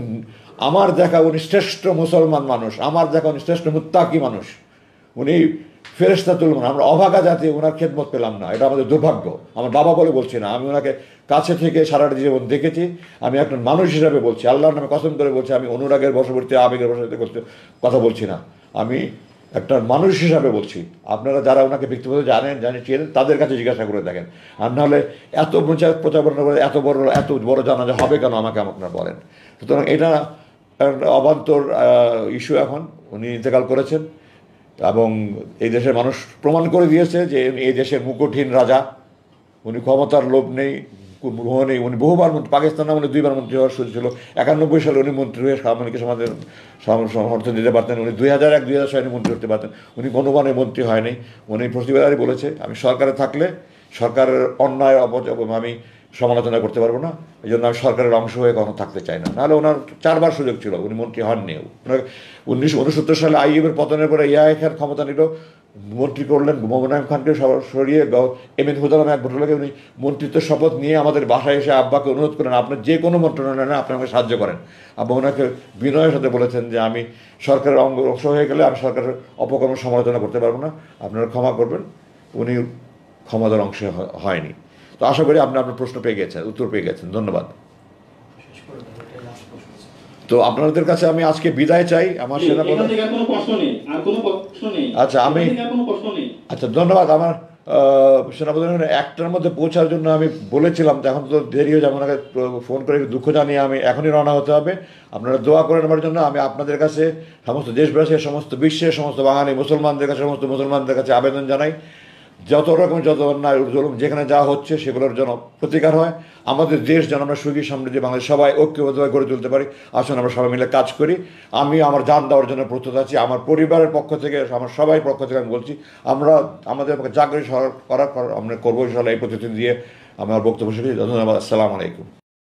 আমার দেখা উনি শ্রেষ্ঠ মুসলমান মানুষ, আমার দেখা উনি শ্রেষ্ঠ মুত্তাকি মানুষ, উনি ফেরেশতা তুলবেন। আমরা অভাগা জাতি ওনার খেদমত পেলাম না, এটা আমাদের দুর্ভাগ্য। আমার বাবা বলে বলছি না, আমি ওনাকে কাছে থেকে সারাটা জীবন দেখেছি। আমি একজন মানুষ হিসাবে বলছি, আল্লাহর নামে কসম করে বলছি, আমি অনুরাগের বশবর্তী আবেগের বশবর্তী কথা বলছি না, আমি একটা মানুষ হিসাবে বলছি। আপনারা যারা ওনাকে ব্যক্তিগত চেনেন তাদের কাছে জিজ্ঞাসা করে দেখেন। আর নাহলে এত প্রচারণা করে এত বড় জানাজা হবে কেন আমাকে আপনারা বলেন। সুতরাং এটা অবান্তর ইস্যু। এখন উনি ইন্তেকাল করেছেন এবং এই দেশের মানুষ প্রমাণ করে দিয়েছে যে এই দেশের মুকুটহীন রাজা, উনি ক্ষমতার লোভ নেই, মোহ নেই। উনি বহুবার মন্ত্রী, পাকিস্তানে উনি 2বার মন্ত্রী হওয়ার সুযোগ ছিল। 91 সালে উনি মন্ত্রী হয়ে সামরিক সমাজের সমর্থন দিতে পারতেন। উনি 2001-2000 সালে মন্ত্রী হতে পারতেন। উনি কোনোবারে মন্ত্রী হয়নি। উনি প্রতিবারই বলেছে আমি সরকারে থাকলে সরকারের অন্যায় আমি সমালোচনা করতে পারবো না, এই জন্য আমি সরকারের অংশ হয়ে কখনো থাকতে চাই না। নাহলে ওনার 4বার সুযোগ ছিল, উনি মন্ত্রী হননি। 1969 সালে আইএমের পতনের পরে ইয়াহিয়ার ক্ষমতা নিল, মন্ত্রী করলেন মোমেনায়েম খানকে সরিয়ে এম এন হুদালাম এক ভদ্রলোকে উনি মন্ত্রিত্বের শপথ নিয়ে আমাদের বাসায় এসে আব্বাকে অনুরোধ করেন আপনার যে কোনো মন্ত্রণালয়ে আপনি আমাকে সাহায্য করেন। আব্বা ওনাকে বিনয়ের সাথে বলেছেন যে আমি সরকারের অংশ হয়ে গেলে আমি সরকারের অপকর্ম সমালোচনা করতে পারবো না, আপনারা ক্ষমা করবেন। উনি ক্ষমতার অংশ হয়নি। তো আশা করি আপনি আপনার প্রশ্ন পেয়ে গেছেন, উত্তর পেয়ে গেছেন। ধন্যবাদ। তো আপনাদের কাছে আমি আজকে বিদায় চাই। আমার সেনাপ্রধান আচ্ছা আমি আচ্ছা ধন্যবাদ। আমার সেনাপ্রধানের 1টার মধ্যে পৌঁছার জন্য আমি বলেছিলাম, এখন তো দেরি হয়ে যাবে, ওনাকে ফোন করে দুঃখ জানিয়ে আমি এখনই রওনা হতে হবে। আপনারা দোয়া করেন আমার জন্য। আমি আপনাদের কাছে, সমস্ত দেশবাসীর, সমস্ত বিশ্বের সমস্ত বাঙালি মুসলমানদের কাছে, সমস্ত মুসলমানদের কাছে আবেদন জানাই যত অন্যায় জুলুম যেখানে যা হচ্ছে সেগুলোর যেন প্রতিকার হয়। আমাদের দেশ যেন আমরা সুখী সমৃদ্ধি বাংলাদেশ সবাই ঐক্যবদ্ধভাবে গড়ে তুলতে পারি। আসুন আমরা সবাই মিলে কাজ করি। আমি আমার জান দেওয়ার জন্য প্রস্তুত আছি। আমার পরিবারের পক্ষ থেকে, আমার সবাই পক্ষ থেকে আমি বলছি আমরা আমাদের জাগরিত আমরা করবো ইনশাআল্লাহ। এই প্রতিশ্রুতি দিয়ে আমার বক্তব্য শেষ করছি। ধন্যবাদ। আসসালামু আলাইকুম।